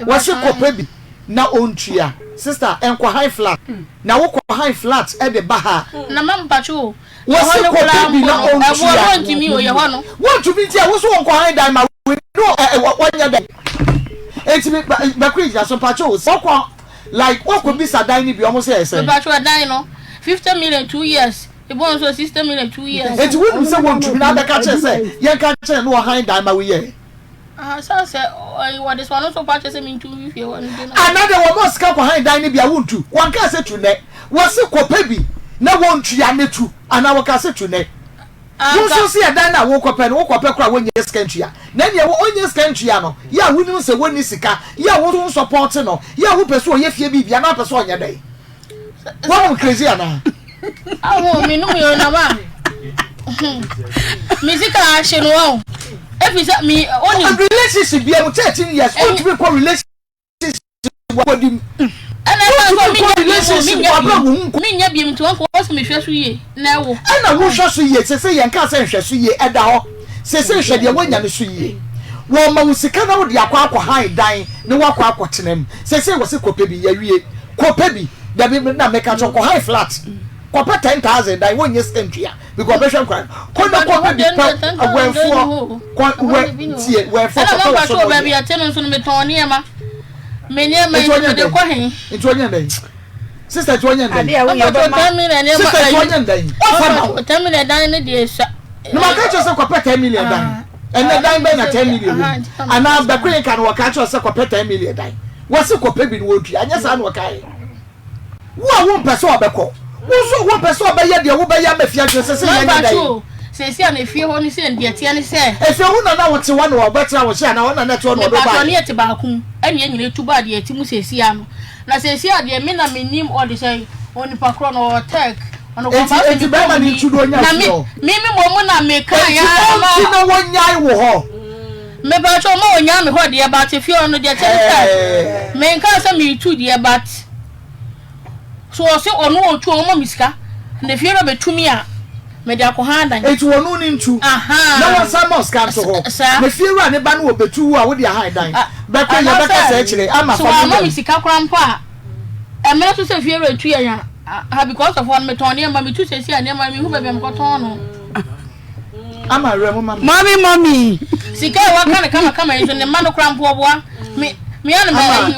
wase ko pebi na ontua sister enko high flat na wo ko high flat e de baha na mam pa chwo wase ko pebi na ontua wontumi o ye ho no wontumi ti a wo so enko high dai ma we no wanya dai enti me ba kwi ja so pa chwo so ko like what could be sadan ni bi omo say say ba chwo dan no 50 million 2 years e bon so 60 million 2 years enti wo say wontumi na be ka che say ye ka che no high dai ma we ye so say what this one so purchase me to if you want another one must come behind dining bia wontu one can say to ne was ko pebi na wontua netu ana wo ka say to ne wo so see dan na wo ko pe no wo ko pe kra wonye skantua na ne wo onye skantua no ya wonu se woni sika ya wo support no ya wo pe so ye fie bibia na pe so onye dai wo crazy ana awo me no yo na ma musica ashenu if you say me only relationship be 13 years what we call relationship what dim and I me nya biem to one ko so me hweso ye na wo ana wo hweso ye se ye nka se hweso ye eda ho se hwe de wonya ne so ye wo ma wo sika na wo de akwa han dan ne wo akwa tenem se wo se kope bi ya wie kope bi da bi na make a ko high flat kope 10,000 dan wonye skantua because be hwan ko na ko bi pa awenfo ko tie wenfo ko so ba bi ateno so no me ton ne ma me ne ma de ko hen into onye ndai sister to onye ndai ade wo yo ba sister to onye ndai o 10 million dan ne de sha no ma ka cho se ko 10 million dan ene dan be na 10 million ana ba kwen kan wo ka cho se ko 10 million dan wo se ko pe bi no otua anya sa no kai wo pese obeko wo pese obeya de wo beya mafia cho se ye nya dai se na fie ho ni se ndie tie ni se efie hu na wo te wa no obetra wo sha na wo na to no do ba ba ni ete ba ku ene nyine tu ba de eti mu se sia no na se sia de me na menim all the say oni pakro no tech ono ko ba eti ba ma ni tu do nya so mi mo na me kan ya na wo nyai wo ho me ba cho mo nya me ho de ba te fie ono de tell me nka se me tu de ba so se ono otu o mo misika na fie no betumi a me de akohandan eti wonu ni ntu na wa samos kan to ho me fie ra ne ba no obetu a wo de ahandan ba kwa ya ba ka se kire ama so ama misika kora mpo a emere to se fie ra tu ya ha because of one me ton ne ma me tu se sia ne ma me hu ba me ko ton no ama re mo mommy sika wa kan kama enso ne ma no kora mpo oboa me ana me